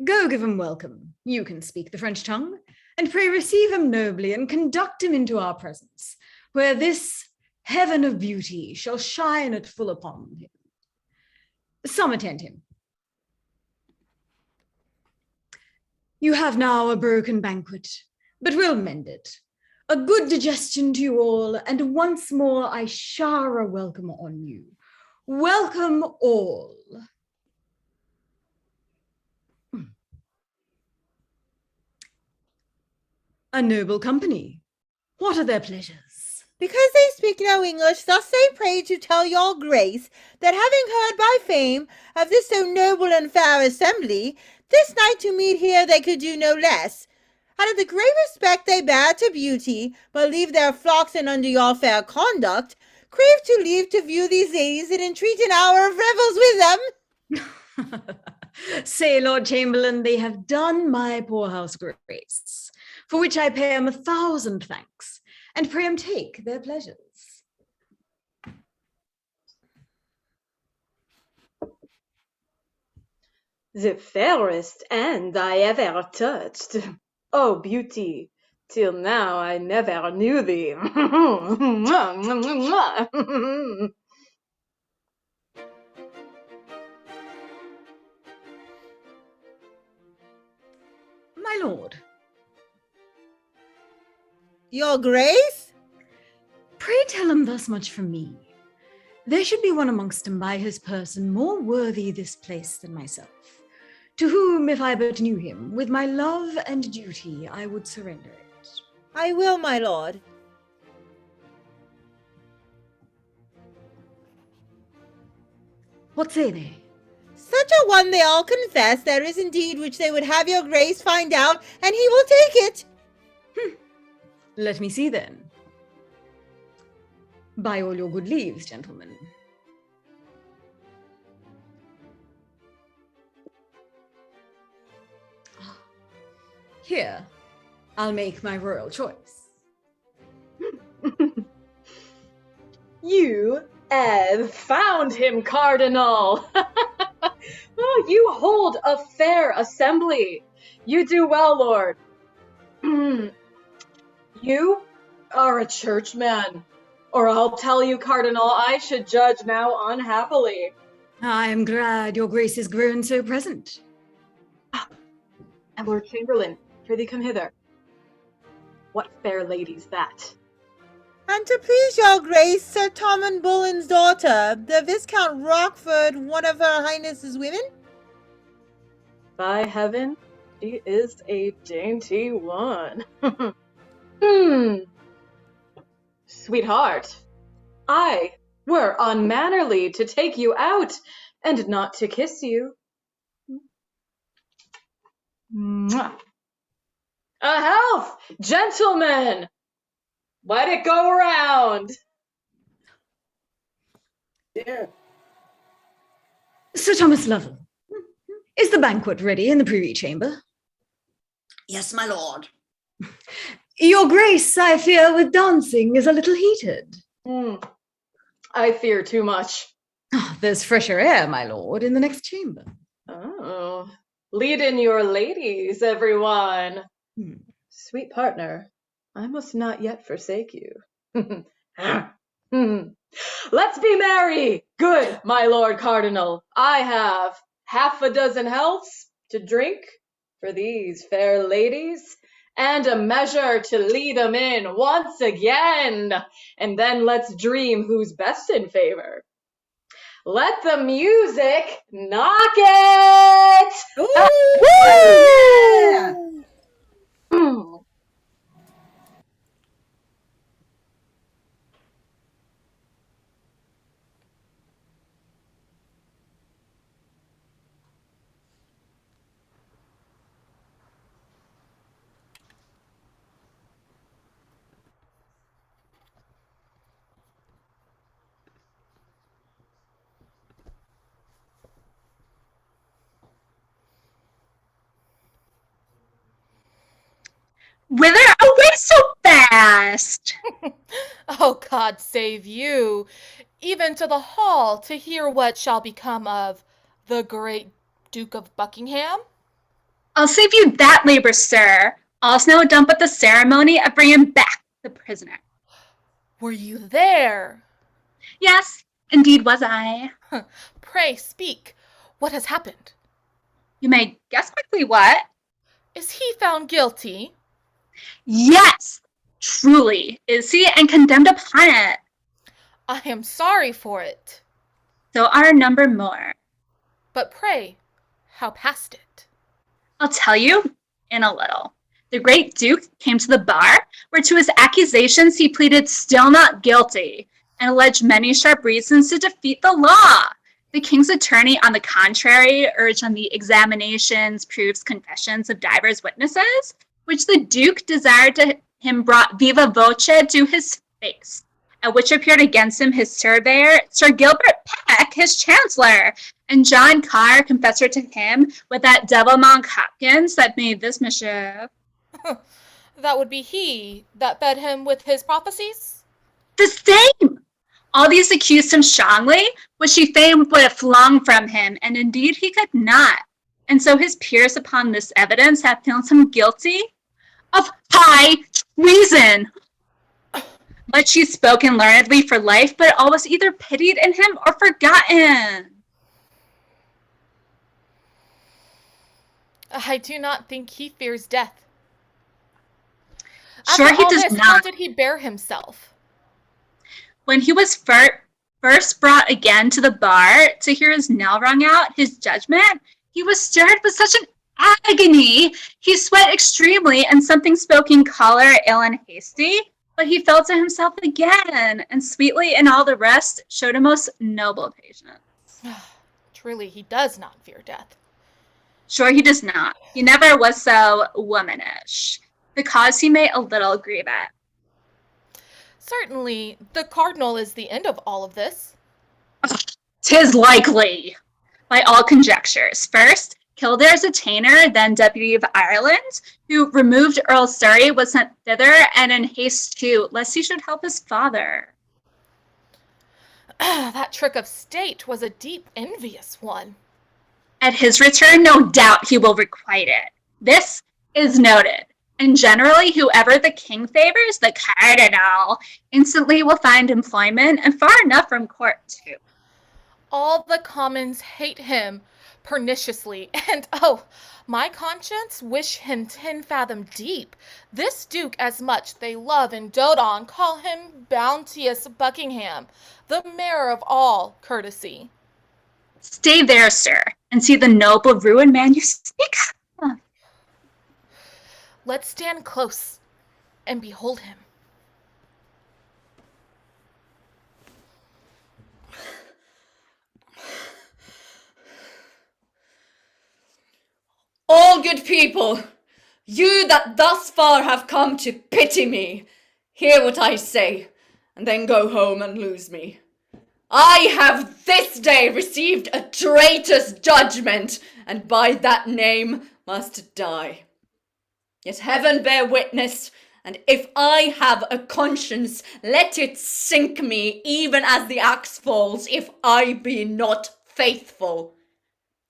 Speaker 6: go give him welcome. You can speak the French tongue, and pray receive him nobly and conduct him into our presence, where this heaven of beauty shall shine at full upon him. Some attend him. You have now a broken banquet, but we'll mend it. A good digestion to you all, and once more I shower a welcome on you. Welcome all. A noble company. What are their pleasures?
Speaker 8: Because they speak no English, thus they pray to tell your grace that having heard by fame of this so noble and fair assembly, this night to meet here they could do no less. Out of the great respect they bear to beauty, but leave their flocks and under your fair conduct, crave to leave to view these ladies and entreat an hour of revels with them.
Speaker 6: Say, Lord Chamberlain, they have done my poor house grace, for which I pay 1,000 thanks, and pray 'em take their pleasures.
Speaker 10: The fairest hand I ever touched. Oh, beauty, till now I never knew thee.
Speaker 6: My lord.
Speaker 8: Your grace?
Speaker 6: Pray tell him thus much from me. There should be one amongst 'em by his person more worthy this place than myself, to whom, if I but knew him, with my love and duty, I would surrender it.
Speaker 8: I will, my lord.
Speaker 6: What say they?
Speaker 8: Such a one they all confess there is indeed which they would have your grace find out, and he will take it.
Speaker 6: Let me see then. By all your good leaves, gentlemen. Here, I'll make my royal choice.
Speaker 10: You have found him, Cardinal. Oh, you hold a fair assembly. You do well, Lord. You are a churchman, or I'll tell you, Cardinal, I should judge now unhappily.
Speaker 6: I am glad your grace is grown so present.
Speaker 10: And Lord Chamberlain, prithee come hither. What fair lady's that?
Speaker 8: And to please your grace, Sir Tommen Bullen's daughter, the Viscount Rockford, one of her highness's women?
Speaker 10: By heaven, she is a dainty one. Sweetheart, I were unmannerly to take you out and not to kiss you. Mwah. A health, gentlemen! Let it go around.
Speaker 12: Yeah.
Speaker 6: Sir Thomas Lovell, is the banquet ready in the privy chamber?
Speaker 11: Yes, my lord.
Speaker 6: Your grace, I fear, with dancing is a little heated.
Speaker 10: I fear too much.
Speaker 6: There's fresher air, my lord, in the next chamber.
Speaker 10: Oh, lead in your ladies, everyone. Sweet partner, I must not yet forsake you. Let's be merry. Good, my lord cardinal. I have half a dozen healths to drink for these fair ladies, and a measure to lead them in once again. And then let's dream who's best in favor. Let the music knock it!
Speaker 14: Whither away so fast?
Speaker 5: Oh, God save you! Even to the hall to hear what shall become of the great Duke of Buckingham?
Speaker 14: I'll save you that labor, sir. All's now done but the ceremony of bringing back the prisoner.
Speaker 5: Were you there?
Speaker 14: Yes, indeed was I.
Speaker 5: Pray speak. What has happened?
Speaker 14: You may guess quickly what?
Speaker 5: Is he found guilty?
Speaker 14: Yes, truly is he, and condemned upon it.
Speaker 5: I am sorry for it.
Speaker 14: So are a number more.
Speaker 5: But pray, how passed it?
Speaker 14: I'll tell you in a little. The great Duke came to the bar, where to his accusations he pleaded still not guilty, and alleged many sharp reasons to defeat the law. The king's attorney, on the contrary, urged on the examinations, proofs, confessions of divers witnesses, which the Duke desired to him brought viva voce to his face, at which appeared against him his surveyor, Sir Gilbert Peck, his chancellor, and John Carr, confessor to him, with that devil Monk Hopkins that made this mischief.
Speaker 5: That would be he that fed him with his prophecies?
Speaker 14: The same! All these accused him strongly, which he fain would have flung from him, and indeed he could not. And so his peers upon this evidence have found him guilty of high treason. Much he spoken learnedly for life, but all was either pitied in him or forgotten.
Speaker 5: I do not think he fears death.
Speaker 14: Sure
Speaker 5: After
Speaker 14: he
Speaker 5: all
Speaker 14: does
Speaker 5: this,
Speaker 14: not.
Speaker 5: how did he bear himself?
Speaker 14: When he was first brought again to the bar to hear his knell rung out, his judgment, he was stirred with such an agony. He sweat extremely, and something spoke in choler, ill, and hasty. But he fell to himself again, and sweetly and all the rest showed a most noble patience.
Speaker 5: Truly, he does not fear death.
Speaker 14: Sure he does not. He never was so womanish. The cause he may a little grieve at.
Speaker 5: Certainly, the Cardinal is the end of all of this.
Speaker 14: 'Tis likely, by all conjectures. First, Kildare's attainder, then Deputy of Ireland, who removed Earl Surrey, was sent thither, and in haste too, lest he should help his father.
Speaker 5: That trick of state was a deep envious one.
Speaker 14: At his return, no doubt he will requite it. This is noted. And generally, whoever the king favors, the Cardinal, instantly will find employment, and far enough from court too.
Speaker 5: All the commons hate him perniciously, and oh, my conscience wish him 10 fathom deep. This duke as much they love and dote on, call him bounteous Buckingham, the mayor of all courtesy.
Speaker 14: Stay there, sir, and see the noble ruined man you speak of.
Speaker 5: Let's stand close and behold him.
Speaker 3: All good people, you that thus far have come to pity me, hear what I say, and then go home and lose me. I have this day received a traitor's judgment, and by that name must die. Yet heaven bear witness, and if I have a conscience, let it sink me even as the axe falls, if I be not faithful.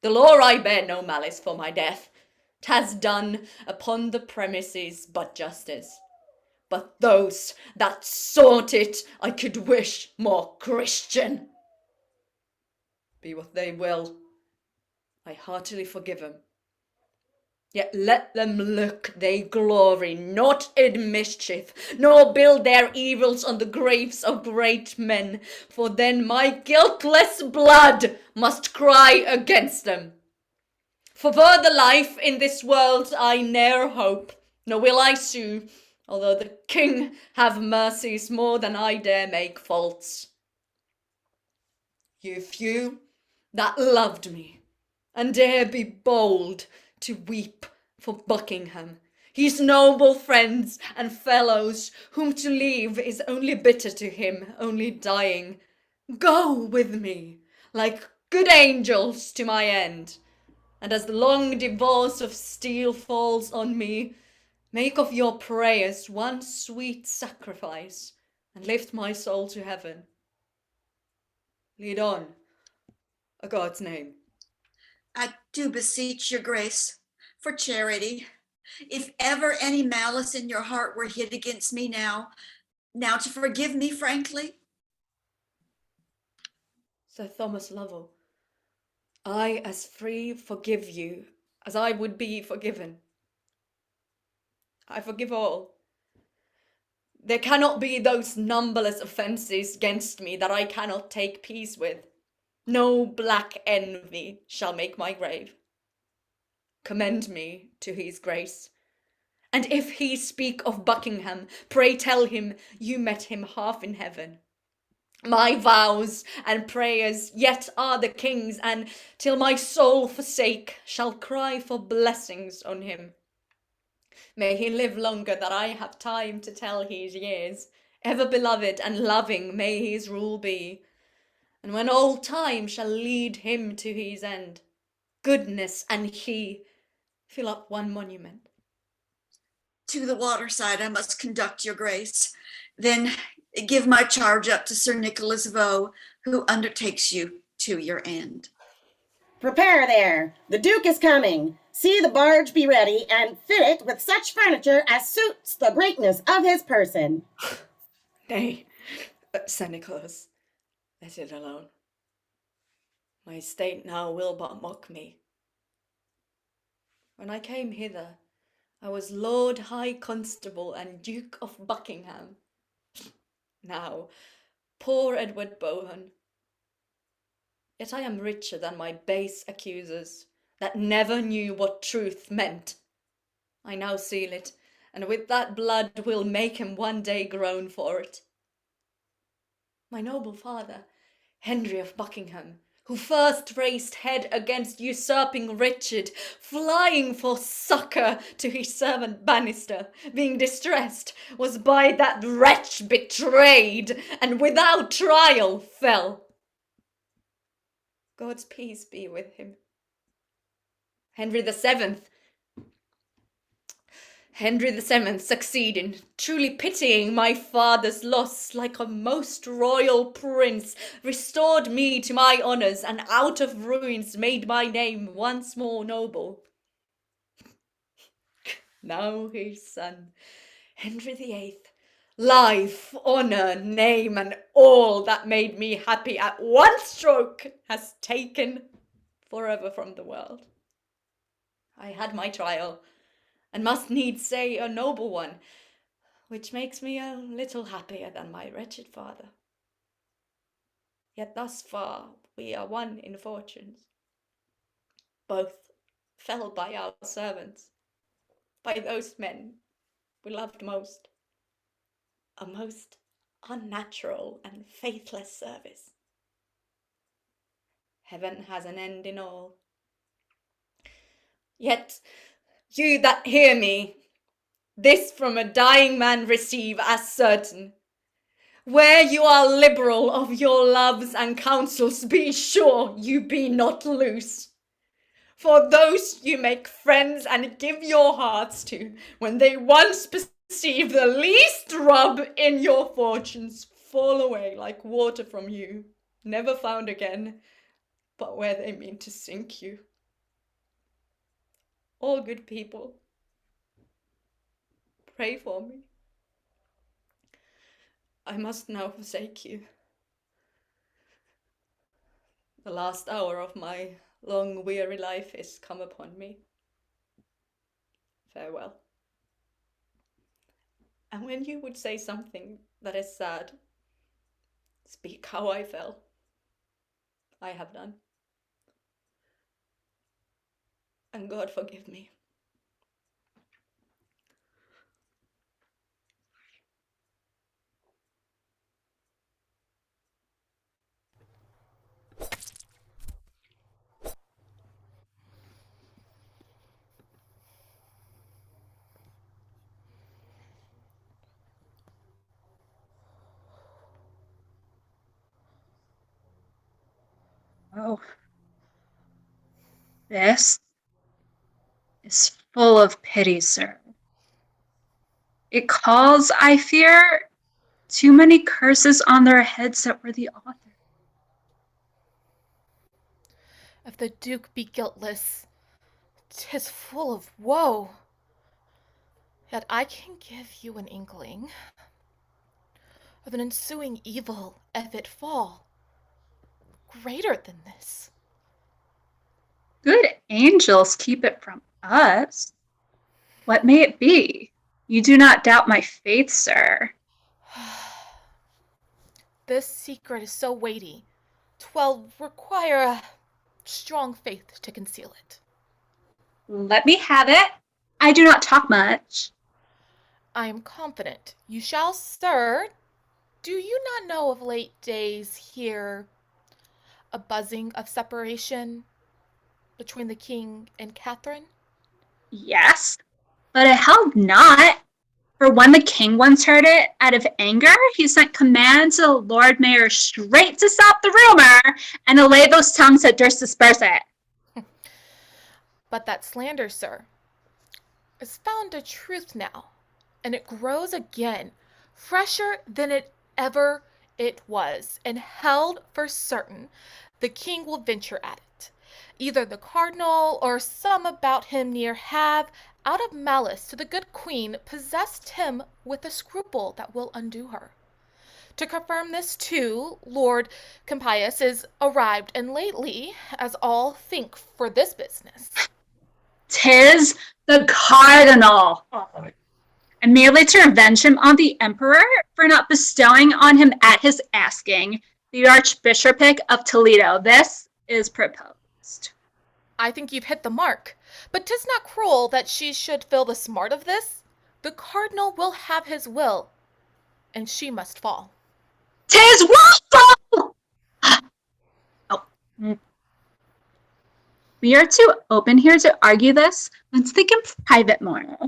Speaker 3: The law I bear no malice for my death. 'T'has done upon the premises but justice. But those that sought it I could wish more Christian. Be what they will, I heartily forgive 'em. Yet let them look they glory not in mischief, nor build their evils on the graves of great men, for then my guiltless blood must cry against them. For further life in this world I ne'er hope, nor will I sue, although the king have mercies more than I dare make faults. You few that loved me, and dare be bold to weep for Buckingham, his noble friends and fellows, whom to leave is only bitter to him, only dying. Go with me, like good angels, to my end, and as the long divorce of steel falls on me, make of your prayers one sweet sacrifice, and lift my soul to heaven. Lead on, a God's name.
Speaker 11: I do beseech your grace, for charity, if ever any malice in your heart were hid against me now to forgive me frankly.
Speaker 3: Sir Thomas Lovell, I as free forgive you as I would be forgiven. I forgive all. There cannot be those numberless offences against me that I cannot take peace with. No black envy shall make my grave. Commend me to his grace. And if he speak of Buckingham, pray tell him you met him half in heaven. My vows and prayers yet are the king's, and till my soul forsake, shall cry for blessings on him. May he live longer that I have time to tell his years, Ever beloved and loving may his rule be, and when all time shall lead him to his end, goodness and he fill up one monument.
Speaker 11: To the waterside I must conduct your grace. Then give my charge up to Sir Nicholas Vaux, who undertakes you to your end.
Speaker 12: Prepare there. The Duke is coming. See the barge be ready, and fit it with such furniture as suits the greatness of his person.
Speaker 3: Nay, Sir Nicholas, let it alone. My state now will but mock me. When I came hither, I was Lord High Constable and Duke of Buckingham. Now, poor Edward Bohun. Yet I am richer than my base accusers, that never knew what truth meant. I now seal it, and with that blood will make him one day groan for it. My noble father, Henry of Buckingham, who first raised head against usurping Richard, flying for succour to his servant Bannister, being distressed, was by that wretch betrayed, and without trial fell. God's peace be with him. Henry the Seventh succeeding, truly pitying my father's loss, like a most royal prince, restored me to my honours, and out of ruins made my name once more noble. Now his son, Henry the Eighth, life, honour, name, and all that made me happy at one stroke, has taken forever from the world. I had my trial, and must needs say a noble one, which makes me a little happier than my wretched father. Yet thus far we are one in fortunes. Both fell by our servants, by those men we loved most. A most unnatural and faithless service. Heaven has an end in all. Yet you that hear me, this from a dying man receive as certain. Where you are liberal of your loves and counsels, be sure you be not loose. For those you make friends and give your hearts to, when they once perceive the least rub in your fortunes, fall away like water from you, never found again, but where they mean to sink you. All good people, pray for me. I must now forsake you. The last hour of my long weary life is come upon me. Farewell. And when you would say something that is sad, speak how I fell. I have done. And God forgive me.
Speaker 14: Oh, this is full of pity, sir. It calls, I fear, too many curses on their heads that were the author.
Speaker 5: If the Duke be guiltless, 'tis full of woe. Yet I can give you an inkling of an ensuing evil if it fall, greater than this.
Speaker 14: Good angels keep it from us. What may it be? You do not doubt my faith, sir.
Speaker 5: This secret is so weighty, 'twill require a strong faith to conceal it.
Speaker 14: Let me have it. I do not talk much.
Speaker 5: I am confident you shall, sir. Do you not know of late days here a buzzing of separation between the king and Catherine?
Speaker 14: Yes, but I held not, For when the king once heard it, out of anger, he sent command to the Lord Mayor straight to stop the rumor and allay those tongues that durst disperse it.
Speaker 5: But that slander, sir, is found a truth now, and it grows again, fresher than it was, and held for certain the king will venture at it. Either the cardinal or some about him near have, out of malice to the good queen, possessed him with a scruple that will undo her. To confirm this too, Lord Campeius is arrived, and lately, as all think for this business.
Speaker 14: 'Tis the Cardinal, and merely to revenge him on the Emperor for not bestowing on him at his asking the Archbishopric of Toledo. This is proposed.
Speaker 5: I think you've hit the mark, but 'tis not cruel that she should feel the smart of this. The Cardinal will have his will, and she must fall.
Speaker 14: 'Tis lawful! We are too open here to argue this. Let's think in private more.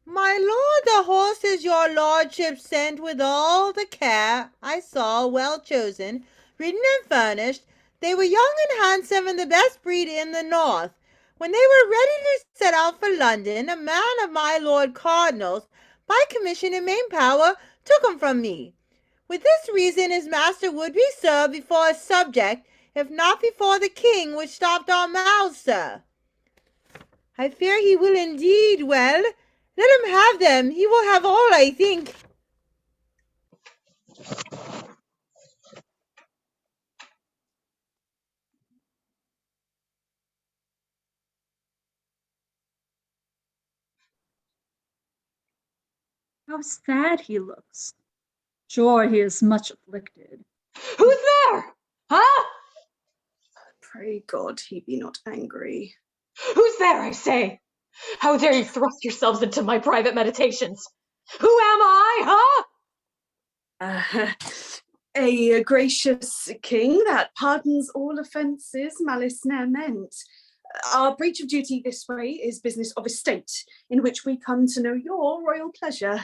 Speaker 8: My lord, the horses your lordship sent with all the care I saw, well chosen, ridden and furnished. They were young and handsome, and the best breed in the north. When they were ready to set out for London, a man of my lord Cardinal's, by commission and main power, took 'em from me. With this reason his master would be served before a subject, if not before the king, which stopped our mouths, sir. I fear he will indeed. Well, let him have them. He will have all, I think.
Speaker 14: How sad he looks. Sure, he is much afflicted.
Speaker 10: Who's there? Huh?
Speaker 4: Pray God he be not angry.
Speaker 10: Who's there, I say? How dare you thrust yourselves into my private meditations? Who am I, huh?
Speaker 4: A gracious king that pardons all offences, malice ne'er meant. Our breach of duty this way is business of estate, in which we come to know your royal pleasure.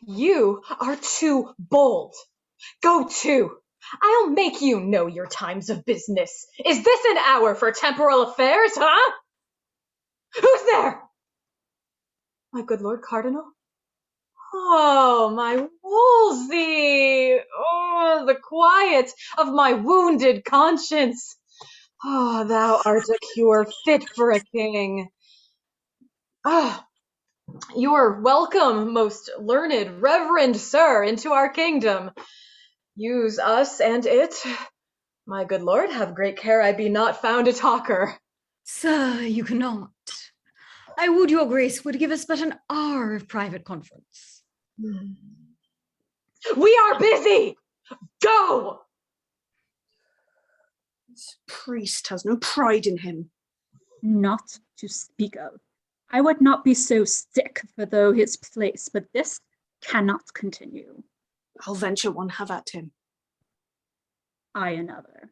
Speaker 10: You are too bold. Go to. I'll make you know your times of business. Is this an hour for temporal affairs, huh? Who's there? My good Lord Cardinal? Oh, my Wolsey! Oh, the quiet of my wounded conscience. Oh, thou art a cure fit for a king. Ah, you are welcome, most learned, reverend sir, into our kingdom. Use us and it. My good lord, have great care I be not found a talker.
Speaker 6: Sir, you cannot. I would your grace would give us but an hour of private conference.
Speaker 10: We are busy! Go!
Speaker 4: This priest has no pride in him.
Speaker 14: Not to speak of. I would not be so sick for though his place, but this cannot continue.
Speaker 4: I'll venture one, have at him.
Speaker 14: I another.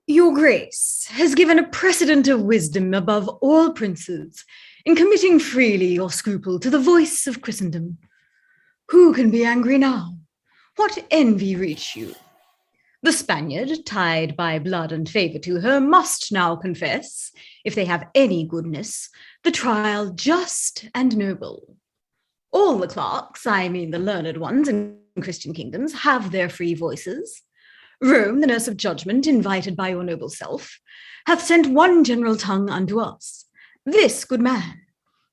Speaker 6: Your grace has given a precedent of wisdom above all princes in committing freely your scruple to the voice of Christendom. Who can be angry now? What envy reach you? The Spaniard, tied by blood and favour to her, must now confess, if they have any goodness, the trial just and noble. All the clerks, I mean the learned ones in Christian kingdoms, have their free voices. Rome, the nurse of judgment, invited by your noble self, hath sent one general tongue unto us. This good man,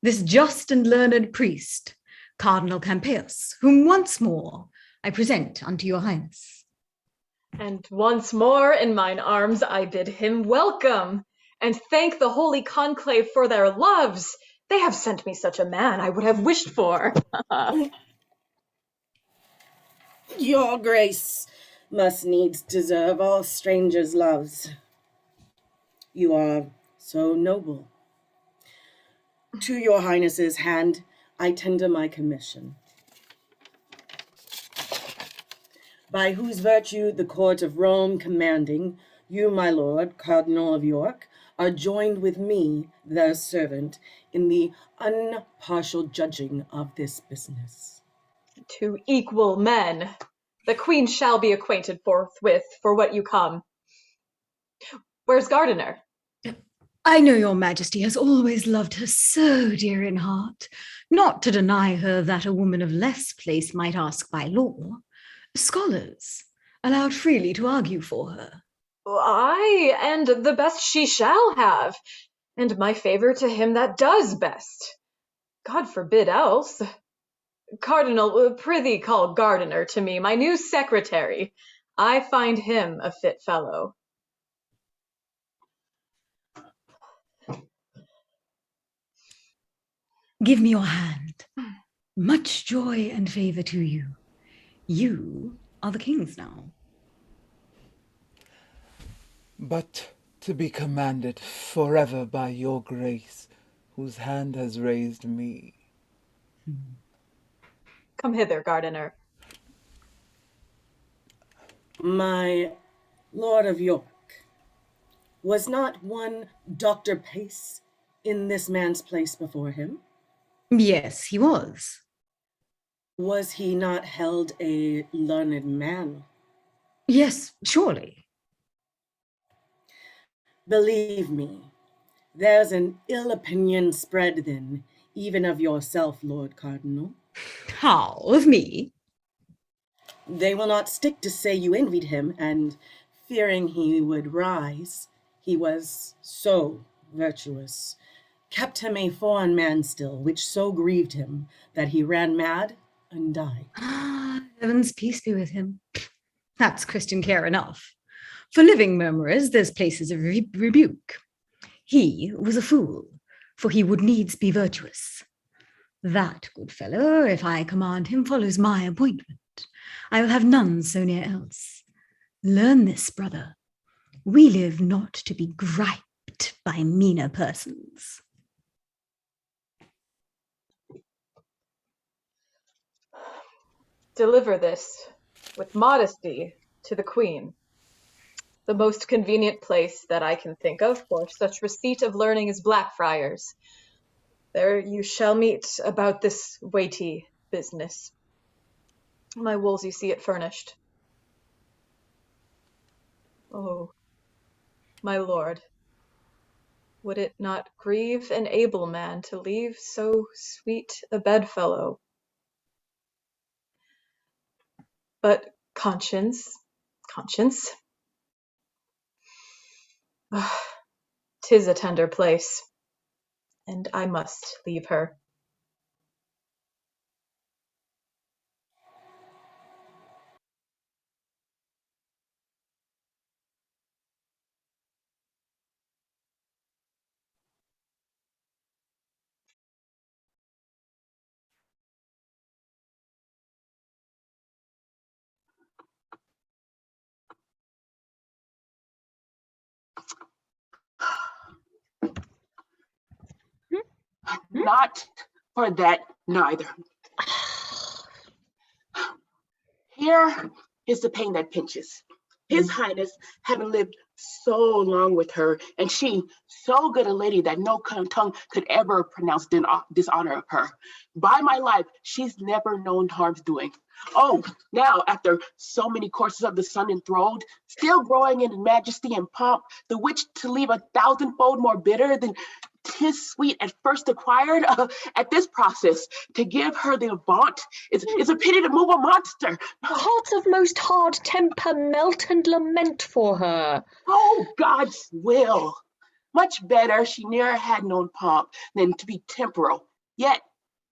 Speaker 6: this just and learned priest, Cardinal Campeius, whom once more I present unto your highness.
Speaker 10: And once more in mine arms I bid him welcome, and thank the holy conclave for their loves. They have sent me such a man I would have wished for.
Speaker 12: Your grace must needs deserve all strangers' loves. You are so noble. To your highness's hand I tender my commission, by whose virtue the court of Rome commanding, you, my lord, Cardinal of York, are joined with me, their servant, in the unpartial judging of this business.
Speaker 10: To equal men. The queen shall be acquainted forthwith for what you come. Where's Gardiner?
Speaker 6: I know your majesty has always loved her so dear in heart, not to deny her that a woman of less place might ask by law. Scholars allowed freely to argue for her.
Speaker 10: Aye, and the best she shall have, and my favour to him that does best. God forbid else. Cardinal, prithee call Gardiner to me, my new secretary. I find him a fit fellow.
Speaker 6: Give me your hand. Much joy and favour to you. You are the king's now.
Speaker 2: But to be commanded forever by your grace, whose hand has raised me.
Speaker 10: Come hither, Gardiner.
Speaker 12: My lord of York, was not one Dr. Pace in this man's place before him?
Speaker 6: Yes, he was.
Speaker 12: Was he not held a learned man?
Speaker 6: Yes, surely.
Speaker 12: Believe me, there's an ill opinion spread then, even of yourself, Lord Cardinal.
Speaker 6: How, of me?
Speaker 12: They will not stick to say you envied him, and fearing he would rise, he was so virtuous, kept him a foreign man still, which so grieved him that he ran mad and died.
Speaker 6: Heaven's peace be with him. That's Christian care enough. For living murmurers, there's places of rebuke. He was a fool, for he would needs be virtuous. That good fellow, if I command him, follows my appointment. I will have none so near else. Learn this, brother. We live not to be griped by meaner persons.
Speaker 10: Deliver this with modesty to the queen. The most convenient place that I can think of for such receipt of learning is Blackfriars. There you shall meet about this weighty business. My Wolsey see it furnished. Oh, my lord, would it not grieve an able man to leave so sweet a bedfellow? But conscience, 'tis a tender place, and I must leave her.
Speaker 13: Not for that neither. Here is the pain that pinches. His Highness having lived so long with her, and she so good a lady that no tongue could ever pronounce dishonor of her. By my life, she's never known harm's doing. Oh, now after so many courses of the sun enthralled, still growing in majesty and pomp, the which to leave 1,000-fold more bitter than 'tis sweet at first acquired, at this process, to give her the avaunt is a pity to move a monster.
Speaker 7: Hearts of most hard temper melt and lament for her.
Speaker 13: Oh, God's will. Much better she ne'er had known pomp than to be temporal. Yet,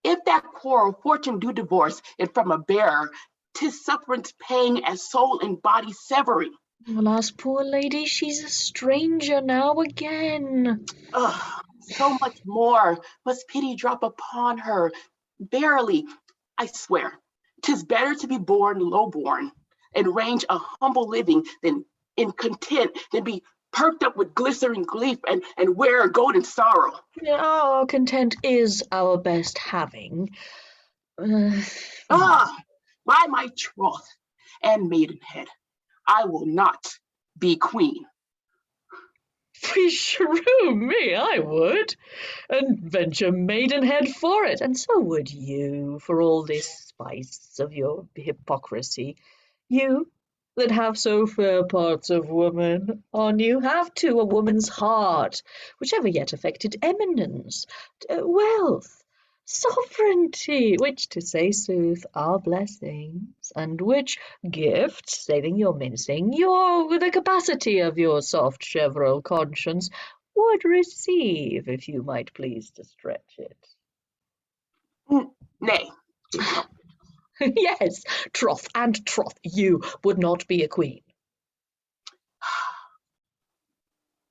Speaker 13: if that quarrel fortune do divorce it from a bearer, 'tis sufferance paying as soul and body severing.
Speaker 7: Alas, poor lady, she's a stranger now again.
Speaker 13: So much more must pity drop upon her. Verily, I swear, 'tis better to be born low-born and range a humble living than in content than be perked up with glistering grief and wear a golden sorrow.
Speaker 7: Our content is our best having.
Speaker 13: By my troth and maidenhead, I will not be queen.
Speaker 7: Beshrew me, I would, and venture maidenhead for it, and so would you, for all this spice of your hypocrisy. You, that have so fair parts of woman, on you have too a woman's heart, which ever yet affected eminence, wealth, sovereignty, which, to say sooth, are blessings, and which gifts, saving your mincing, your the capacity of your soft cheverel conscience would receive, if you might please to stretch it.
Speaker 13: Nay.
Speaker 7: Yes, troth and troth, you would not be a queen.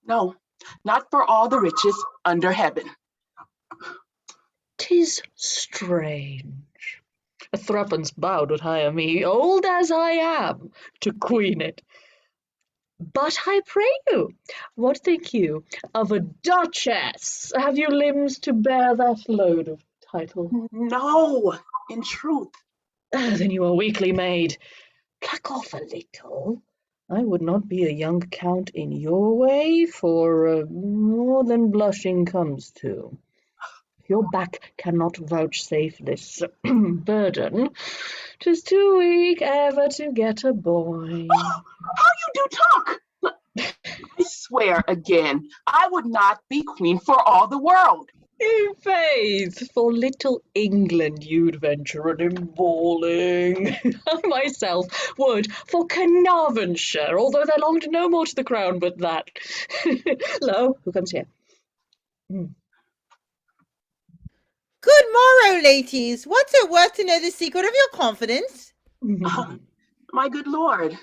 Speaker 13: No, not for all the riches under heaven.
Speaker 7: 'Tis strange. A threepence bound would hire me, old as I am, to queen it. But I pray you, what think you of a duchess? Have you limbs to bear that load of title?
Speaker 13: No, in truth.
Speaker 7: Then you are weakly made. Pluck off a little. I would not be a young count in your way, for more than blushing comes to. Your back cannot vouchsafe this burden. 'Tis too weak ever to get a boy.
Speaker 13: How you do talk! I swear again, I would not be queen for all the world.
Speaker 7: In faith, for little England you'd venture an emballing. I myself would for Carnarvonshire, although there longed no more to the crown but that. Lo, who comes here?
Speaker 8: Good morrow, ladies. What's it worth to know the secret of your confidence?
Speaker 13: My good lord,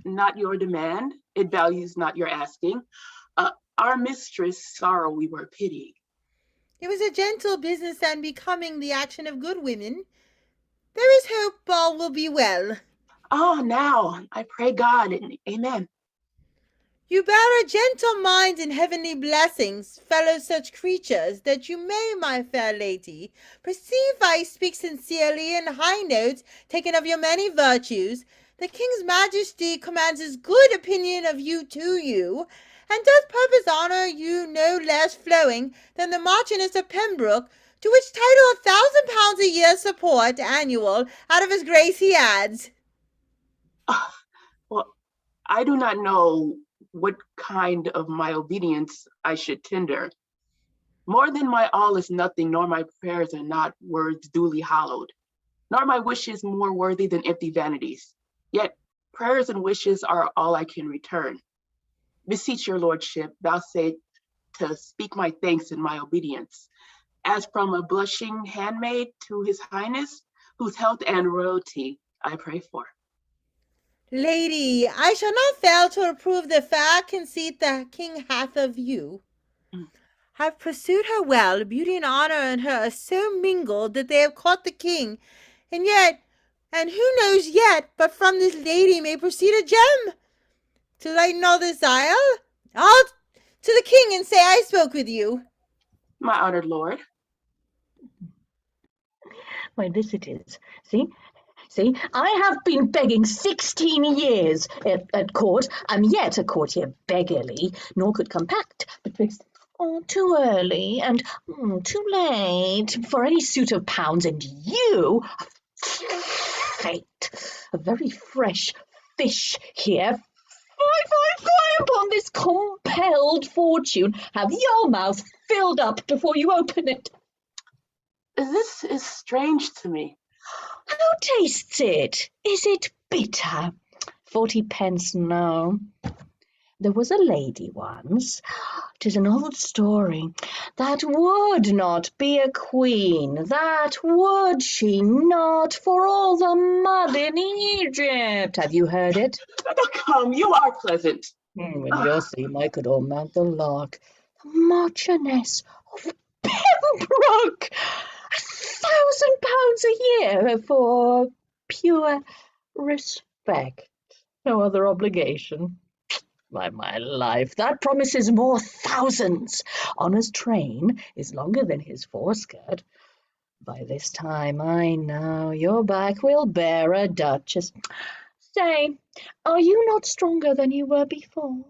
Speaker 13: not your demand. It values not your asking. Our mistress sorrow we were pitying.
Speaker 8: It was a gentle business and becoming the action of good women. There is hope all will be well.
Speaker 13: Now, I pray God, and amen.
Speaker 8: You bear a gentle mind and heavenly blessings, fellow such creatures, that you may, my fair lady, perceive I speak sincerely in high notes, taken of your many virtues. The King's Majesty commands his good opinion of you to you, and does purpose honour you no less flowing than the Marchioness of Pembroke, to which title £1,000 a year support annual out of his grace he adds.
Speaker 13: Well, I do not know what kind of my obedience I should tender. More than my all is nothing, nor my prayers are not words duly hallowed, nor my wishes more worthy than empty vanities. Yet prayers and wishes are all I can return. Beseech your lordship, vouchsafe to speak my thanks and my obedience, as from a blushing handmaid to his highness, whose health and royalty I pray for.
Speaker 8: Lady, I shall not fail to approve the fair conceit the king hath of you. I've pursued her well, beauty and honour in her are so mingled that they have caught the king, and who knows yet, but from this lady may proceed a gem. To lighten all this isle, I'll to the king and say I spoke with you.
Speaker 13: My honoured lord.
Speaker 7: Why, this it is. See, I have been begging 16 years at court, am yet a courtier beggarly, nor could compact betwixt too early and too late for any suit of pounds, and you, fate, a very fresh fish here, 555 upon this compelled fortune, have your mouth filled up before you open it.
Speaker 13: This is strange to me.
Speaker 7: How tastes it? Is it bitter? 40 pence now. There was a lady once, 'tis an old story, that would not be a queen, that would she not, for all the mud in Egypt. Have you heard it?
Speaker 13: Come, you are pleasant.
Speaker 7: When you're seen, I could all mount the lark. The Marchioness of Pembroke! £1,000 a year for pure respect. No other obligation. By my life, that promises more thousands. Honour's train is longer than his foreskirt. By this time, I know, your back will bear a duchess. Say, are you not stronger than you were before?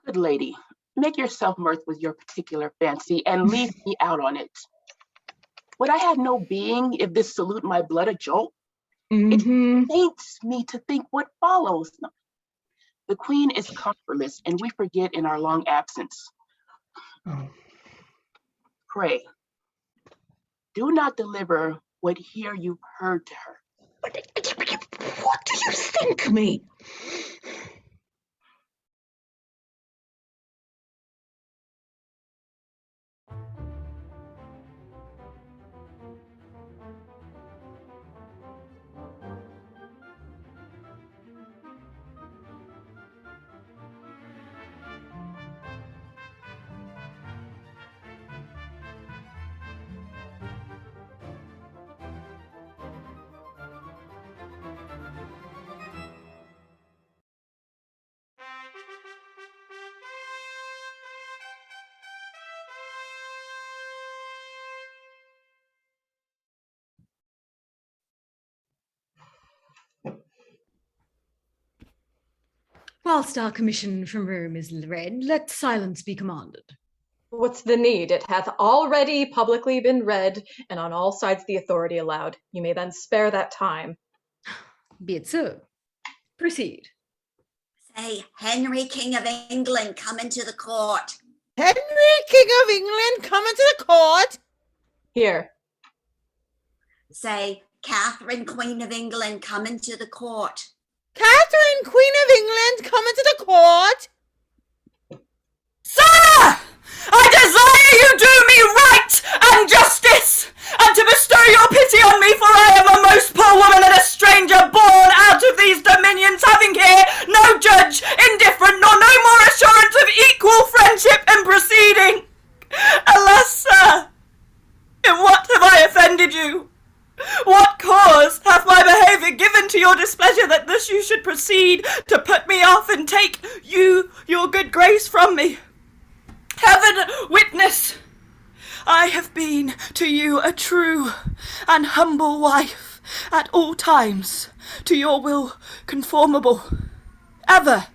Speaker 13: Good lady, make yourself mirth with your particular fancy and leave me out on it. Would I have no being if this salute my blood a jolt? It faints me to think what follows. The queen is comfortless, and we forget in our long absence. Pray, do not deliver what here you've heard to her.
Speaker 7: What do you think me?
Speaker 6: Whilst our commission from Rome is read, let silence be commanded.
Speaker 10: What's the need? It hath already publicly been read, and on all sides the authority allowed. You may then spare that time.
Speaker 6: Be it so. Proceed.
Speaker 11: Say, Henry, King of England, come into the court.
Speaker 8: Henry, King of England, come into the court.
Speaker 10: Here.
Speaker 11: Say, Katherine, Queen of England, come into the court.
Speaker 8: Katherine, Queen of England, come into the court.
Speaker 9: Sir! I desire you do me right and justice, and to bestow your pity on me, for I am a most poor woman and a stranger born out of these dominions, having here no judge, indifferent, nor no more assurance of equal friendship and proceeding. Alas, sir, in what have I offended you? What cause hath my behaviour given to your displeasure that thus you should proceed to put me off and take you your good grace from me? Heaven witness, I have been to you a true and humble wife, at all times to your will conformable, ever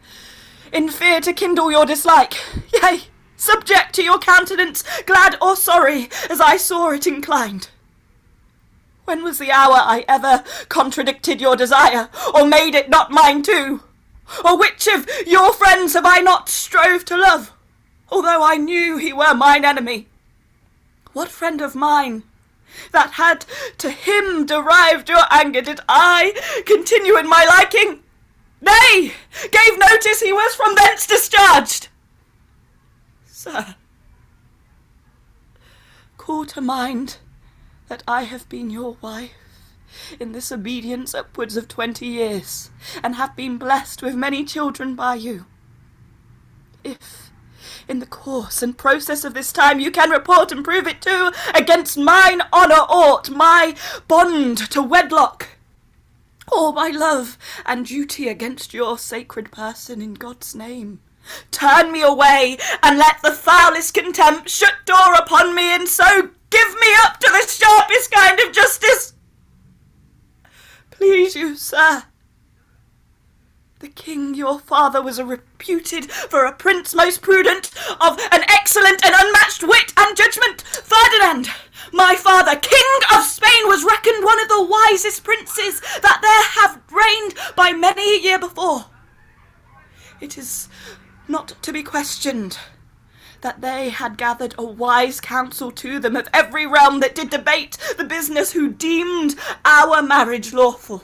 Speaker 9: in fear to kindle your dislike, yea, subject to your countenance, glad or sorry, as I saw it inclined. When was the hour I ever contradicted your desire, or made it not mine too? Or which of your friends have I not strove to love, although I knew he were mine enemy? What friend of mine that had to him derived your anger did I continue in my liking? Nay, gave notice he was from thence discharged. Sir, call to mind that I have been your wife in this obedience upwards of 20 years, and have been blessed with many children by you. If, in the course and process of this time, you can report and prove it too, against mine honour aught, my bond to wedlock, or my love and duty against your sacred person, in God's name, turn me away, and let the foulest contempt shut door upon me, and so give me up to the sharpest kind of justice. Please you, sir, the king your father was reputed for a prince most prudent, of an excellent and unmatched wit and judgment. Ferdinand, my father, king of Spain, was reckoned one of the wisest princes that there have reigned by many a year before. It is not to be questioned that they had gathered a wise council to them of every realm that did debate the business, who deemed our marriage lawful.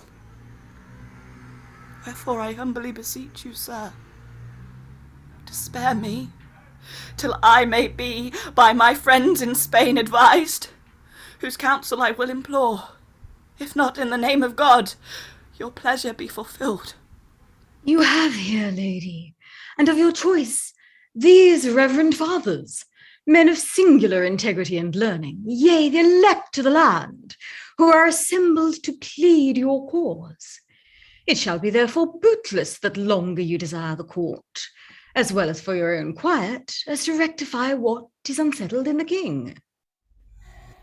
Speaker 9: Wherefore I humbly beseech you, sir, to spare me, till I may be by my friends in Spain advised, whose counsel I will implore, if not in the name of God, your pleasure be fulfilled.
Speaker 6: You have here, lady, and of your choice, these reverend fathers, men of singular integrity and learning, yea, the elect of the land, who are assembled to plead your cause. It shall be therefore bootless that longer you desire the court, as well as for your own quiet, as to rectify what is unsettled in the king.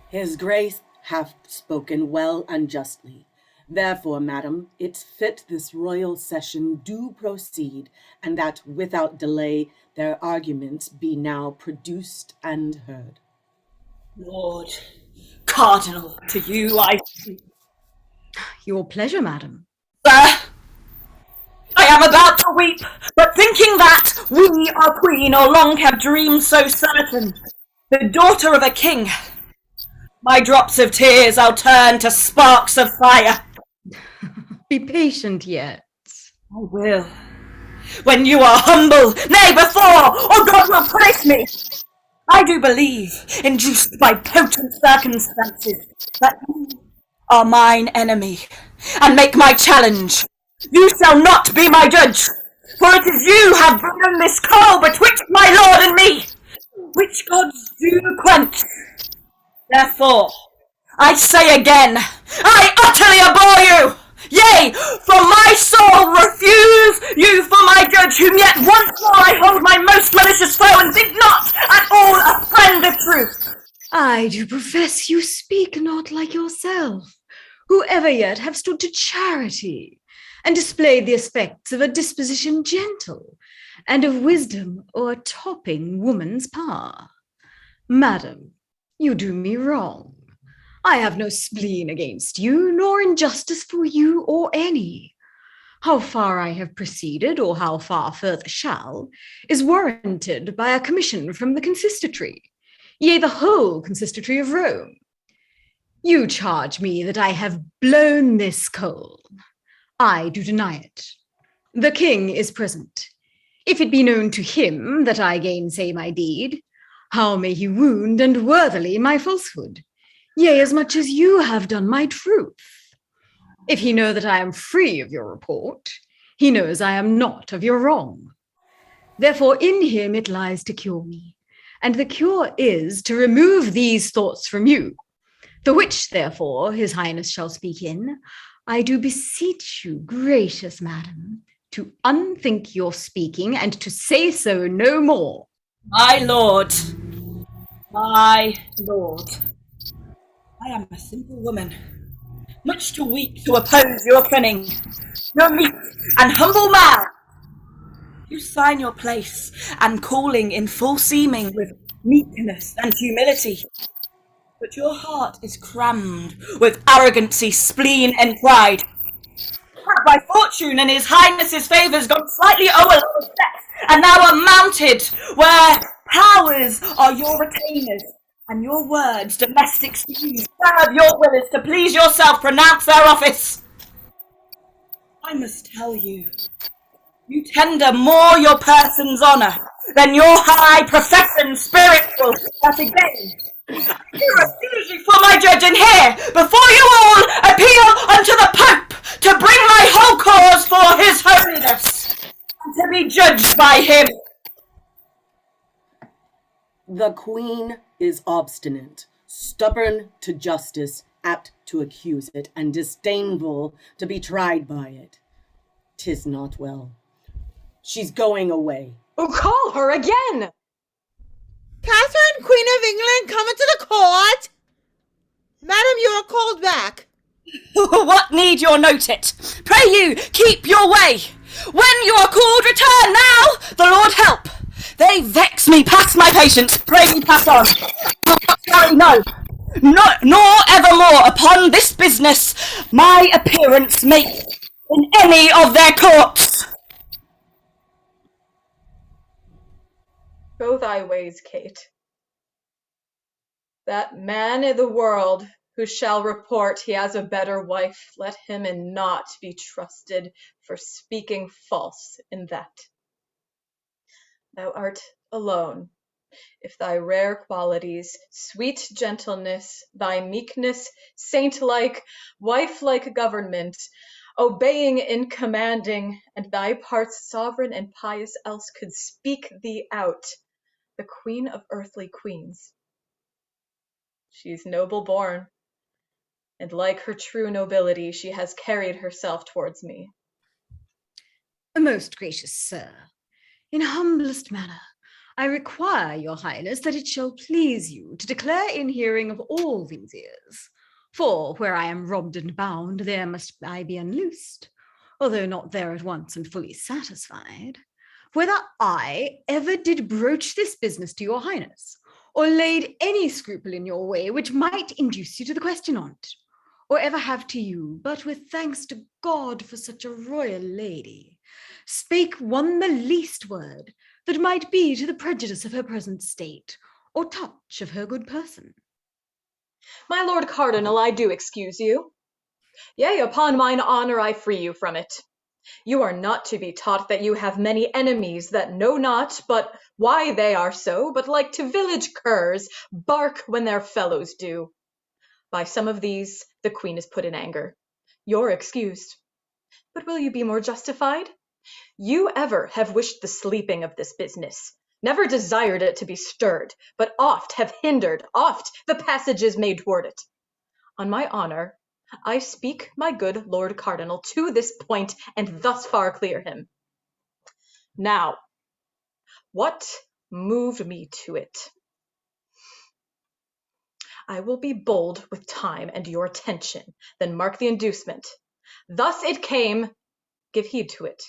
Speaker 12: His grace hath spoken well and justly. Therefore, madam, it's fit this royal session do proceed, and that without delay their arguments be now produced and heard.
Speaker 9: Lord Cardinal, to you I speak.
Speaker 6: Your pleasure, madam.
Speaker 9: Sir, I am about to weep, but thinking that we, our queen, or long have dreamed so certain, the daughter of a king, my drops of tears I'll turn to sparks of fire.
Speaker 6: Be patient yet.
Speaker 9: I will. When you are humble, nay, before, or God will punish me. I do believe, induced by potent circumstances, that you are mine enemy, and make my challenge. You shall not be my judge, for it is you have broken this coal betwixt my lord and me, which gods do quench. Therefore, I say again, I utterly abhor you. Yea, from my soul refuse you for my judge, whom yet once more I hold my most malicious foe, and think not at all a friend of truth.
Speaker 6: I do profess you speak not like yourself, who ever yet have stood to charity, and displayed the aspects of a disposition gentle, and of wisdom o'ertopping woman's power. Madam, you do me wrong. I have no spleen against you, nor injustice for you or any. How far I have proceeded, or how far further shall, is warranted by a commission from the consistory, yea, the whole consistory of Rome. You charge me that I have blown this coal. I do deny it. The king is present. If it be known to him that I gainsay my deed, how may he wound and worthily my falsehood? Yea, as much as you have done my truth. If he know that I am free of your report, he knows I am not of your wrong. Therefore in him it lies to cure me, and the cure is to remove these thoughts from you, the which therefore his highness shall speak in. I do beseech you, gracious madam, to unthink your speaking, and to say so no more.
Speaker 9: My lord, I am a simple woman, much too weak to oppose your cunning. Your meek and humble man, you sign your place and calling in full seeming with meekness and humility. But your heart is crammed with arrogancy, spleen, and pride. Had by fortune and his highness's favours gone slightly over little steps, and now are mounted where powers are your retainers, and your words, domestic steeds, serve your will is to please yourself, pronounce their office. I must tell you, you tender more your person's honour than your high profession spiritual, that again, you refuse you for my judge, and here, before you all, appeal unto the Pope to bring my whole cause for his holiness, and to be judged by him.
Speaker 12: The queen is obstinate, stubborn to justice, apt to accuse it, and disdainful to be tried by it. 'Tis not well. She's going away.
Speaker 10: Oh, call her again!
Speaker 8: Catherine, Queen of England, come into the court. Madam, you are called back.
Speaker 9: What need your note it? Pray you, keep your way. When you are called, return now, the Lord help. They vex me past my patience, pray you pass on. Shelley, no, nor evermore upon this business my appearance make in any of their courts.
Speaker 10: Go thy ways, Kate. That man i' the world who shall report he has a better wife, let him in naught be trusted for speaking false in that. Thou art alone, if thy rare qualities, sweet gentleness, thy meekness, saint-like, wife-like government, obeying in commanding, and thy parts sovereign and pious else could speak thee out, the queen of earthly queens. She's noble born, and like her true nobility, she has carried herself towards me.
Speaker 6: Most gracious sir, in humblest manner, I require your highness that it shall please you to declare in hearing of all these ears, for where I am robbed and bound, there must I be unloosed, although not there at once and fully satisfied, whether I ever did broach this business to your highness, or laid any scruple in your way which might induce you to the question on't, or ever have to you, but with thanks to God for such a royal lady, spake one the least word that might be to the prejudice of her present state, or touch of her good person.
Speaker 10: My lord Cardinal, I do excuse you. Yea, upon mine honour I free you from it. You are not to be taught that you have many enemies that know not but why they are so, but like to village curs, bark when their fellows do. By some of these the queen is put in anger. You're excused. But will you be more justified? You ever have wished the sleeping of this business, never desired it to be stirred, but oft have hindered, oft the passages made toward it. On my honour, I speak my good Lord Cardinal to this point, and thus far clear him. Now, what moved me to it? I will be bold with time and your attention, then mark the inducement. Thus it came, give heed to it.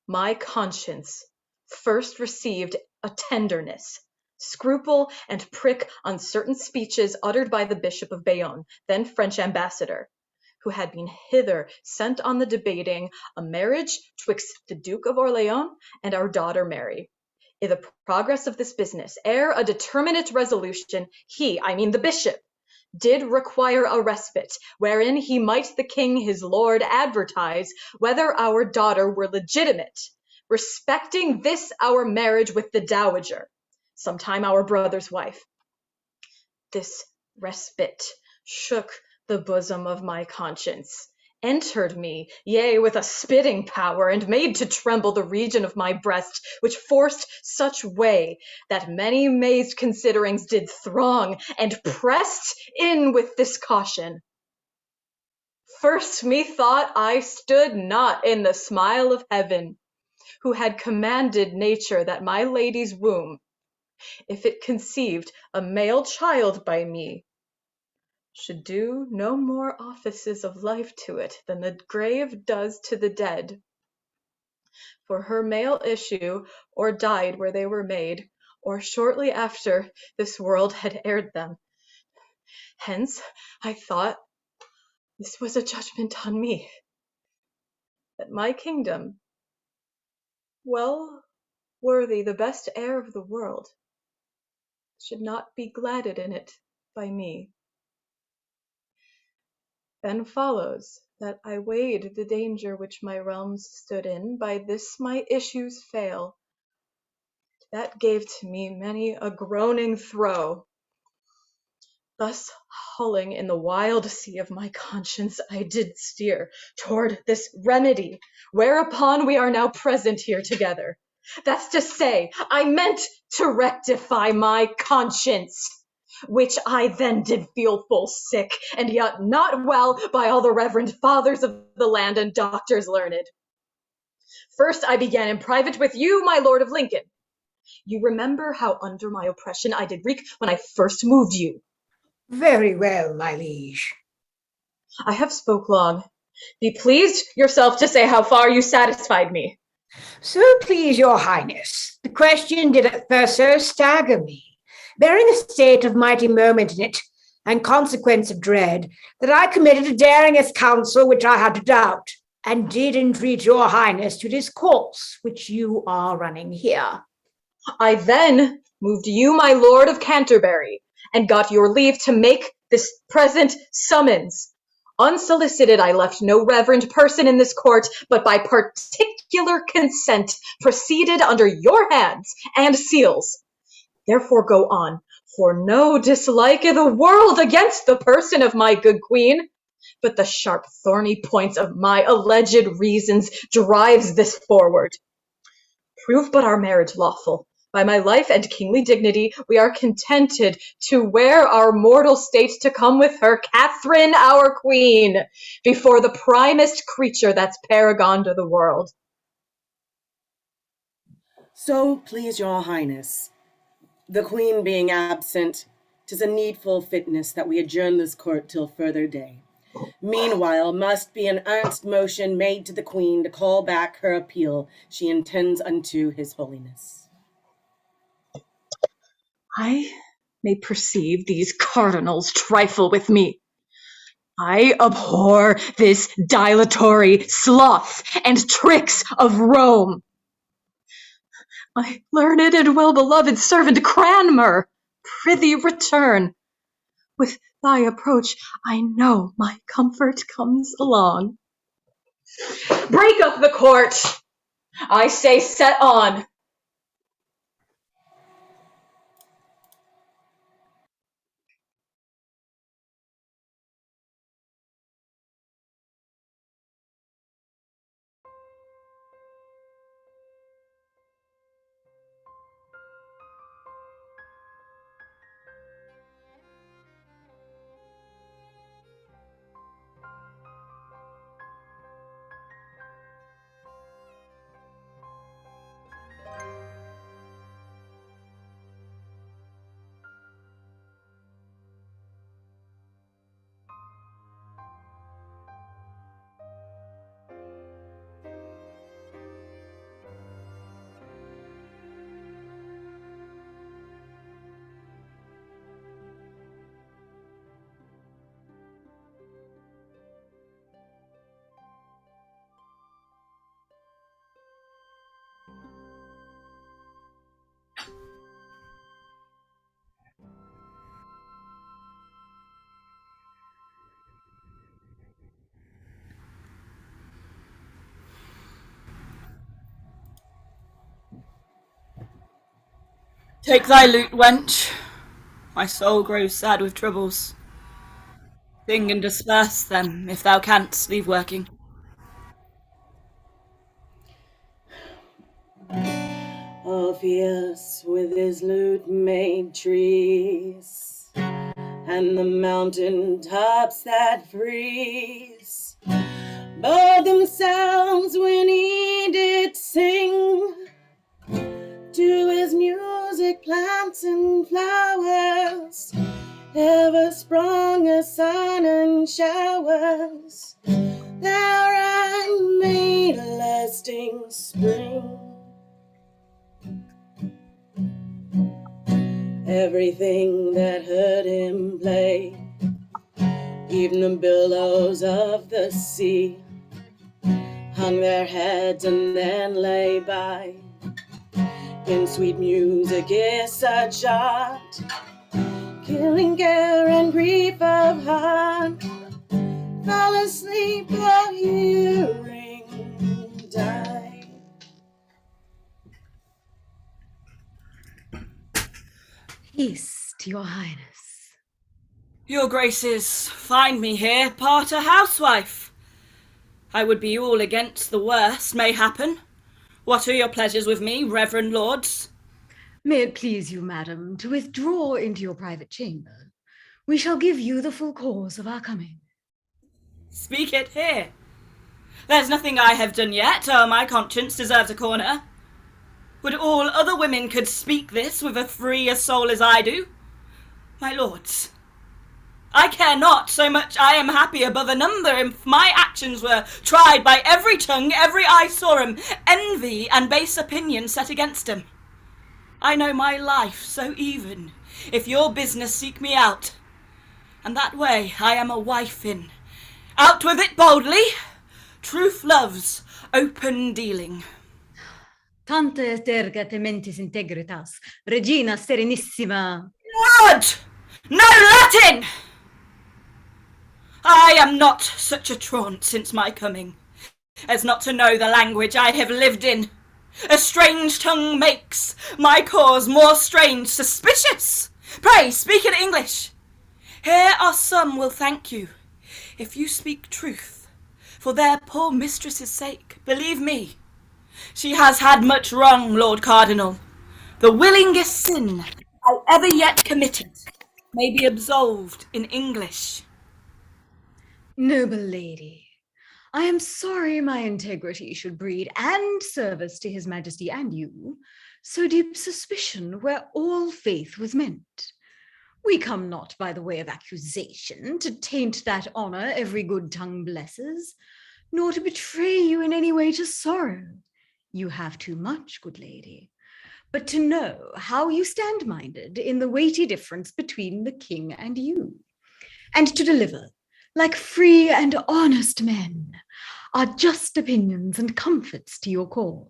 Speaker 10: My conscience first received a tenderness, scruple, and prick on certain speeches uttered by the Bishop of Bayonne, then French ambassador, who had been hither sent on the debating a marriage twixt the Duke of Orleans and our daughter Mary. In the progress of this business, ere a determinate resolution, he, I mean the bishop, did require a respite, wherein he might the king his lord advertise whether our daughter were legitimate, respecting this our marriage with the dowager, sometime our brother's wife. This respite shook the bosom of my conscience, entered me, yea, with a spitting power, and made to tremble the region of my breast, which forced such way that many mazed considerings did throng, and pressed in with this caution. First methought I stood not in the smile of heaven, who had commanded nature that my lady's womb, if it conceived a male child by me, should do no more offices of life to it than the grave does to the dead. For her male issue or died where they were made, or shortly after this world had aired them. Hence I thought this was a judgment on me, that my kingdom, well worthy the best heir of the world, should not be gladded in it by me. Then follows that I weighed the danger which my realms stood in, by this my issues fail. That gave to me many a groaning throe. Thus hulling in the wild sea of my conscience, I did steer toward this remedy, whereupon we are now present here together. That's to say, I meant to rectify my conscience, which I then did feel full sick, and yet not well by all the reverend fathers of the land and doctors learned. First I began in private with you, my lord of Lincoln. You remember how under my oppression I did wreak when I first moved you.
Speaker 15: Very well, my liege.
Speaker 10: I have spoke long. Be pleased yourself to say how far you satisfied me.
Speaker 15: So please your highness, the question did at first so stagger me, bearing a state of mighty moment in it, and consequence of dread, that I committed a daringest counsel which I had to doubt, and did entreat your highness to discourse which you are running here.
Speaker 10: I then moved you, my lord of Canterbury, and got your leave to make this present summons. Unsolicited, I left no reverend person in this court, but by particular consent proceeded under your hands and seals. Therefore go on, for no dislike i' the world against the person of my good queen, but the sharp thorny points of my alleged reasons drives this forward. Prove but our marriage lawful. By my life and kingly dignity, we are contented to wear our mortal state to come with her, Katherine our queen, before the primest creature that's paragoned of the world.
Speaker 12: So please your highness, the queen being absent, 'tis a needful fitness that we adjourn this court till further day. Meanwhile must be an earnest motion made to the queen to call back her appeal she intends unto his holiness.
Speaker 10: I may perceive these cardinals trifle with me. I abhor this dilatory sloth and tricks of Rome. My learned and well-beloved servant Cranmer, prithee return. With thy approach, I know my comfort comes along. Break up the court! I say set on.
Speaker 9: Take thy lute, wench. My soul grows sad with troubles. Sing and disperse them, if thou canst leave working.
Speaker 12: Orpheus with his lute made trees, and the mountain tops that freeze, bowed themselves when he did sing. To his music plants and flowers ever sprung a sun and showers. There I made a lasting spring. Everything that heard him play, even the billows of the sea, hung their heads and then lay by. In sweet music is such art, killing care and grief of heart. Fall asleep while hearing die.
Speaker 6: Peace to your highness.
Speaker 9: Your graces, find me here, part a housewife. I would be all against the worst may happen. What are your pleasures with me, reverend lords?
Speaker 6: May it please you, madam, to withdraw into your private chamber. We shall give you the full cause of our coming.
Speaker 9: Speak it here. There's nothing I have done yet, or my conscience deserves a corner. Would all other women could speak this with a freer soul as I do? My lords, I care not so much I am happy above a number if my actions were tried by every tongue, every eye saw 'em, envy and base opinion set against 'em. I know my life so even, if your business seek me out, and that way I am a wife in. Out with it boldly. Truth loves open dealing.
Speaker 6: Tanta est erga tementis integritas, regina serenissima.
Speaker 9: What? No Latin! I am not such a truant since my coming, as not to know the language I have lived in. A strange tongue makes my cause more strange, suspicious. Pray, speak in English. Here are some will thank you, if you speak truth, for their poor mistress's sake. Believe me, she has had much wrong, Lord Cardinal. The willingest sin I ever yet committed may be absolved in English.
Speaker 6: Noble lady, I am sorry my integrity should breed, and service to his majesty and you, so deep suspicion where all faith was meant. We come not by the way of accusation to taint that honour every good tongue blesses, nor to betray you in any way to sorrow. You have too much, good lady, but to know how you stand minded in the weighty difference between the king and you, and to deliver, like free and honest men, our just opinions and comforts to your cause.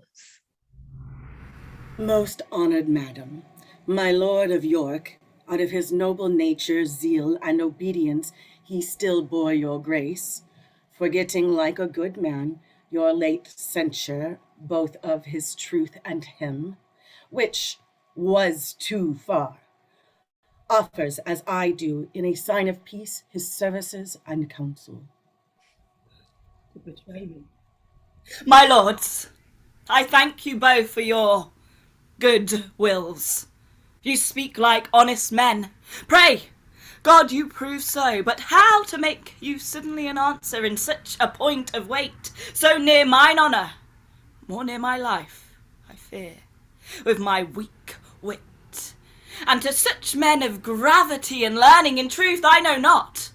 Speaker 12: Most honoured madam, my lord of York, out of his noble nature, zeal, and obedience, he still bore your grace, forgetting like a good man your late censure, both of his truth and him, which was too far, offers, as I do, in a sign of peace, his services and counsel.
Speaker 9: To betray me. My lords, I thank you both for your good wills. You speak like honest men. Pray, God, you prove so, but how to make you suddenly an answer in such a point of weight, so near mine honour, more near my life, I fear, with my weak wit, and to such men of gravity and learning, in truth, I know not.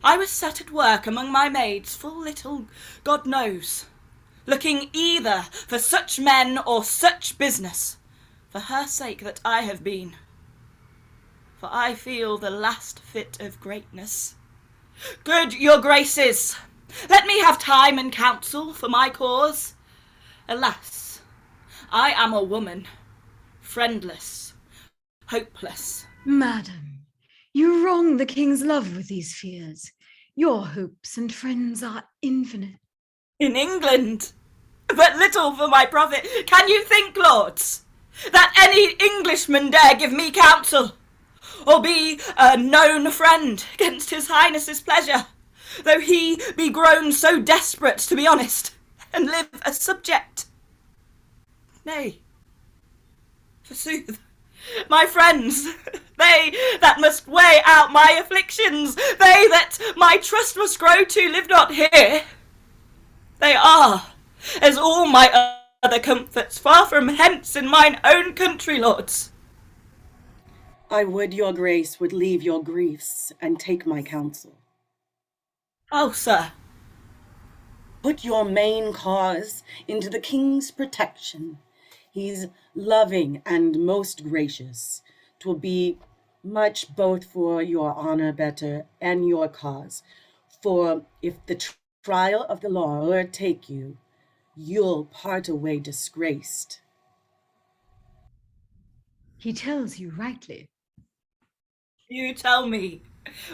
Speaker 9: I was set at work among my maids, full little, God knows, looking either for such men or such business, for her sake that I have been. For I feel the last fit of greatness. Good your graces, let me have time and counsel for my cause. Alas, I am a woman, friendless, hopeless.
Speaker 6: Madam, you wrong the king's love with these fears. Your hopes and friends are infinite.
Speaker 9: In England, but little for my profit. Can you think, lords, that any Englishman dare give me counsel, or be a known friend against his highness's pleasure, though he be grown so desperate to be honest, and live a subject? Nay, forsooth, my friends, they that must weigh out my afflictions, they that my trust must grow to, live not here. They are, as all my other comforts, far from hence in mine own country, lords.
Speaker 12: I would your grace would leave your griefs and take my counsel.
Speaker 9: Oh, sir.
Speaker 12: Put your main cause into the king's protection. He's loving and most gracious. 'Twill be much both for your honour better and your cause. For if the trial of the law o'ertake you, you'll part away disgraced.
Speaker 6: He tells you rightly.
Speaker 9: You tell me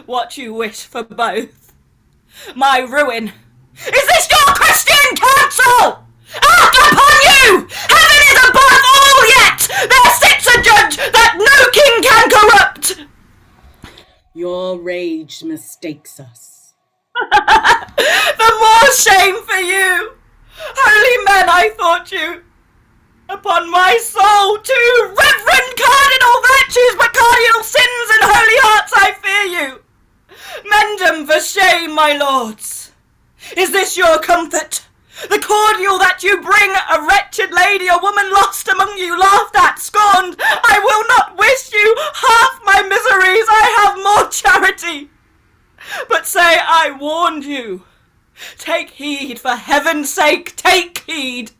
Speaker 9: what you wish for both. My ruin. Is this your Christian counsel? Out upon you! Heaven is above all yet! There sits a judge that no king can corrupt!
Speaker 12: Your rage mistakes us.
Speaker 9: The more shame for you! Holy men, I thought you. Upon my soul, too reverend cardinal virtues, but cardinal sins and holy hearts, I fear you. Mend 'em for shame, my lords. Is this your comfort? The cordial that you bring, a wretched lady, a woman lost among you, laughed at, scorned. I will not wish you half my miseries. I have more charity. But say I warned you. Take heed, for heaven's sake, take heed,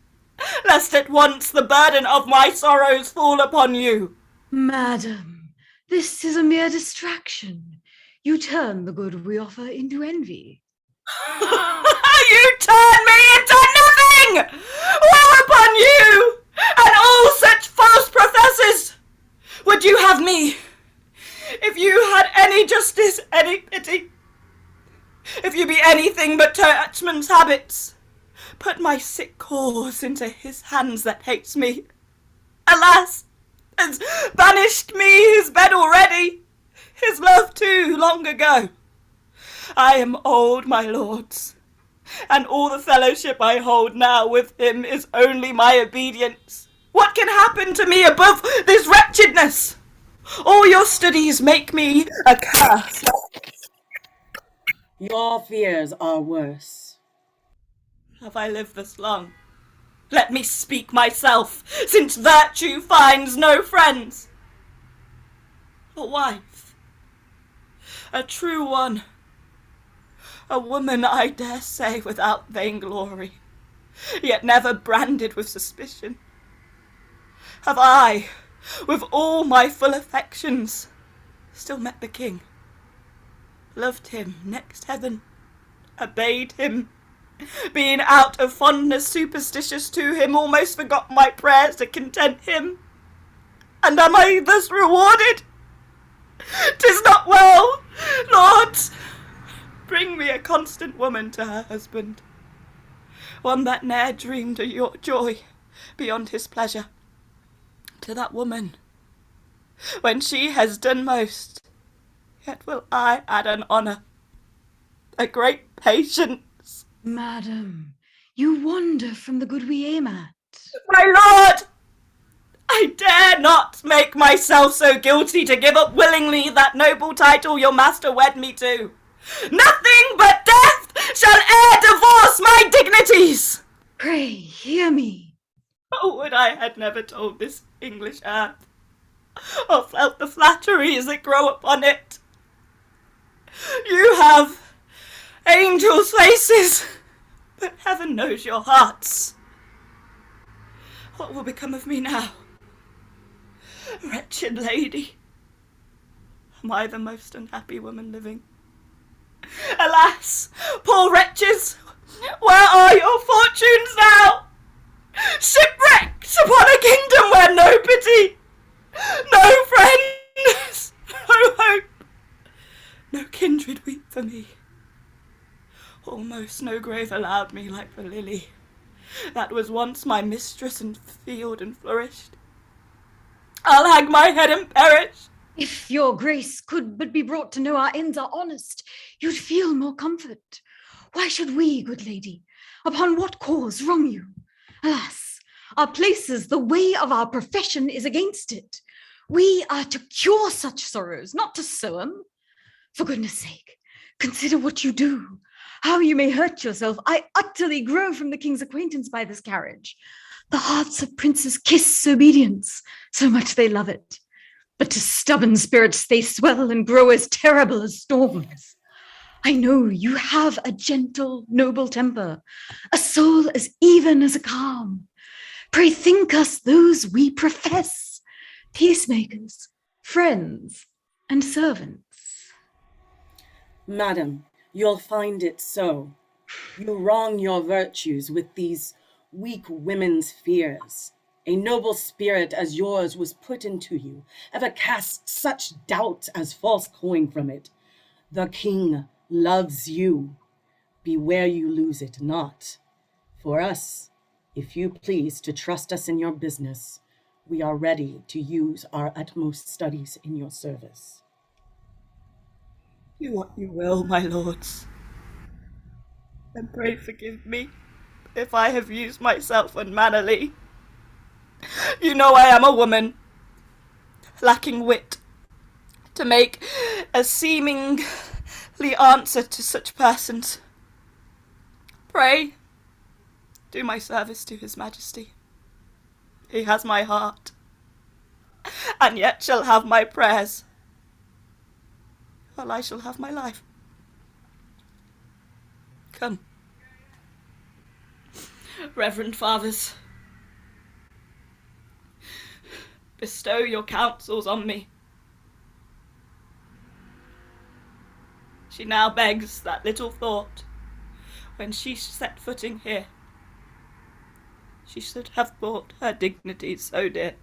Speaker 9: lest at once the burden of my sorrows fall upon you.
Speaker 6: Madam, this is a mere distraction. You turn the good we offer into envy.
Speaker 9: You turn me into nothing! Woe upon you! you have me? If you had any justice, any pity, if you be anything but churchman's habits, put my sick cause into his hands that hates me. Alas, has banished me his bed already, his love too long ago. I am old, my lords, and all the fellowship I hold now with him is only my obedience. What can happen to me above this wretchedness? All your studies make me a curse.
Speaker 12: Your fears are worse.
Speaker 9: Have I lived this long? Let me speak myself, since virtue finds no friends. A wife, a true one, a woman, I dare say, without vainglory, yet never branded with suspicion. Have I, with all my full affections, still met the king, loved him next heaven, obeyed him, being out of fondness superstitious to him, almost forgot my prayers to content him? And am I thus rewarded? 'Tis not well, lords. Bring me a constant woman to her husband, one that ne'er dreamed of your joy beyond his pleasure. To that woman, when she has done most, yet will I add an honour, a great patience.
Speaker 6: Madam, you wander from the good we aim at.
Speaker 9: My lord, I dare not make myself so guilty to give up willingly that noble title your master wed me to. Nothing but death shall e'er divorce my dignities.
Speaker 6: Pray, hear me.
Speaker 9: Oh, would I had never told this English earth, or felt the flatteries that grow upon it. You have angels' faces, but heaven knows your hearts. What will become of me now? Wretched lady, am I the most unhappy woman living? Alas, poor wretches, where are your fortunes now? Shipwrecked upon a kingdom where no pity, no friends, no hope, no kindred weep for me. Almost no grave allowed me like the lily that was once my mistress in field and flourished. I'll hang my head and perish.
Speaker 6: If your grace could but be brought to know our ends are honest, you'd feel more comfort. Why should we, good lady, upon what cause wrong you? Alas, our places, the way of our profession is against it. We are to cure such sorrows, not to sow them. For goodness sake, consider what you do, how you may hurt yourself. I utterly grow from the king's acquaintance by this carriage. The hearts of princes kiss obedience, so much they love it. But to stubborn spirits they swell and grow as terrible as storms. I know you have a gentle, noble temper, a soul as even as a calm. Pray think us those we profess, peacemakers, friends, and servants.
Speaker 12: Madam, you'll find it so. You wrong your virtues with these weak women's fears. A noble spirit as yours was put into you, ever cast such doubt as false coin from it. The king loves you. Beware you lose it not. For us, if you please to trust us in your business, we are ready to use our utmost studies in your service.
Speaker 9: Do what you will, my lords, and pray forgive me if I have used myself unmannerly. You know I am a woman, lacking wit, to make a seemingly answer to such persons. Pray, do my service to his majesty. He has my heart, and yet shall have my prayers, while I shall have my life. Come, reverend fathers, bestow your counsels on me. She now begs that little thought, when she set footing here, she should have thought her dignity so dear.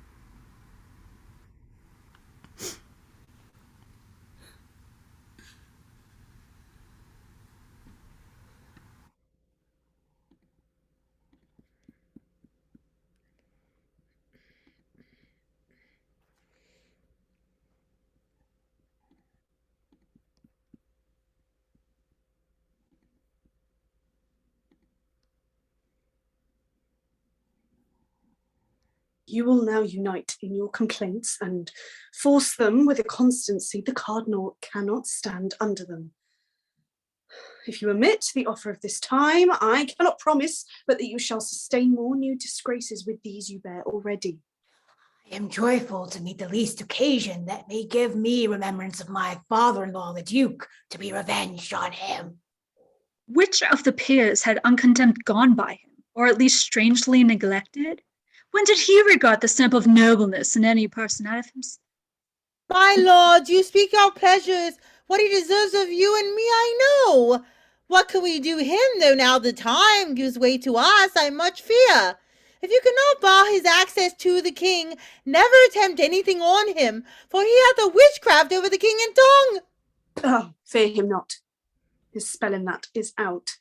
Speaker 4: You will now unite in your complaints and force them with a constancy the cardinal cannot stand under them. If you omit the offer of this time, I cannot promise but that you shall sustain more new disgraces with these you bear already.
Speaker 15: I am joyful to meet the least occasion that may give me remembrance of my father-in-law, the Duke, to be revenged on him.
Speaker 14: Which of the peers had uncondemned gone by him, or at least strangely neglected? When did he regard the stamp of nobleness in any person out of himself?
Speaker 8: My lord, you speak our pleasures. What he deserves of you and me I know. What can we do him, though now the time gives way to us, I much fear. If you cannot bar his access to the king, never attempt anything on him, for he hath a witchcraft over the king and tongue.
Speaker 4: Oh, fear him not. His spell in that is out.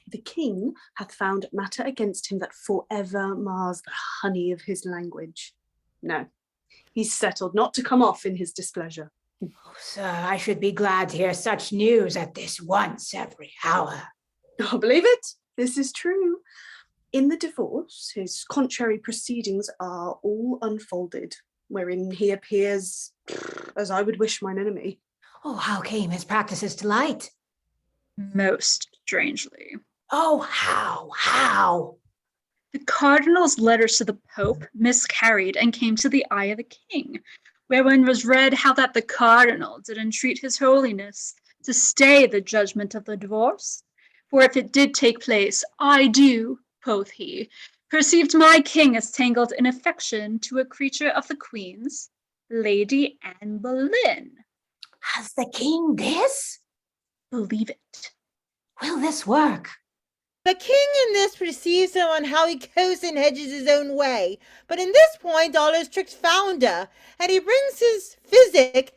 Speaker 4: The king hath found matter against him that forever mars the honey of his language. No, he's settled not to come off in his displeasure.
Speaker 15: Oh, sir, I should be glad to hear such news at this once every hour.
Speaker 4: Oh, believe it, this is true. In the divorce, his contrary proceedings are all unfolded, wherein he appears as I would wish mine enemy.
Speaker 15: Oh, how came his practices to light?
Speaker 14: Most strangely.
Speaker 15: Oh, how?
Speaker 14: The cardinal's letters to the Pope miscarried and came to the eye of the king, wherein was read how that the cardinal did entreat his holiness to stay the judgment of the divorce. For if it did take place, I do, quoth he, perceived my king as tangled in affection to a creature of the queen's, Lady Anne Boleyn.
Speaker 15: Has the king this?
Speaker 14: Believe it.
Speaker 15: Will this work?
Speaker 8: The king in this perceives him on how he coasts and hedges his own way, but in this point all his tricks founder, and he brings his physic.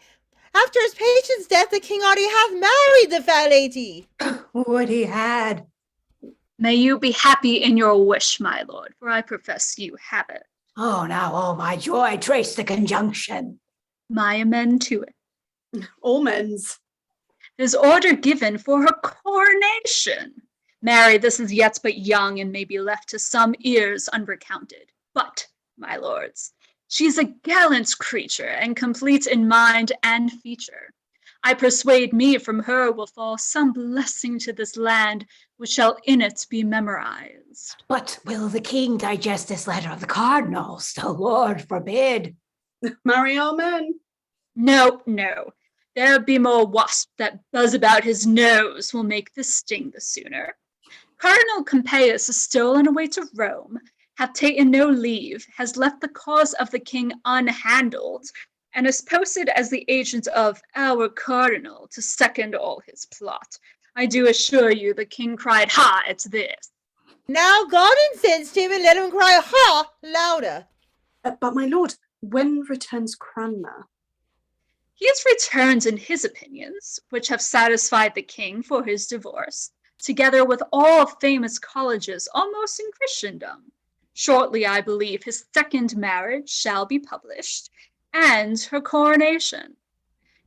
Speaker 8: After his patient's death, the king already hath married the fair lady.
Speaker 15: Would he had.
Speaker 14: May you be happy in your wish, my lord, for I profess you have it.
Speaker 15: Oh, now all my joy trace the conjunction.
Speaker 14: My amend to it.
Speaker 4: All men's.
Speaker 14: His order given for her coronation. Marry, this is yet but young, and may be left to some ears unrecounted. But, my lords, she's a gallant creature, and complete in mind and feature. I persuade me from her will fall some blessing to this land, which shall in it be memorized.
Speaker 15: But will the king digest this letter of the cardinal's? The Lord forbid.
Speaker 4: Marry our men.
Speaker 14: No. There be more wasp that buzz about his nose will make this sting the sooner. Cardinal Campeius is stolen away to Rome, hath taken no leave, has left the cause of the king unhandled, and is posted as the agent of our cardinal to second all his plot. I do assure you the king cried ha at this.
Speaker 8: Now God incensed him and let him cry ha louder.
Speaker 4: But my lord, when returns Cranmer?
Speaker 14: He has returned in his opinions, which have satisfied the king for his divorce, together with all famous colleges almost in Christendom. Shortly, I believe, his second marriage shall be published, and her coronation.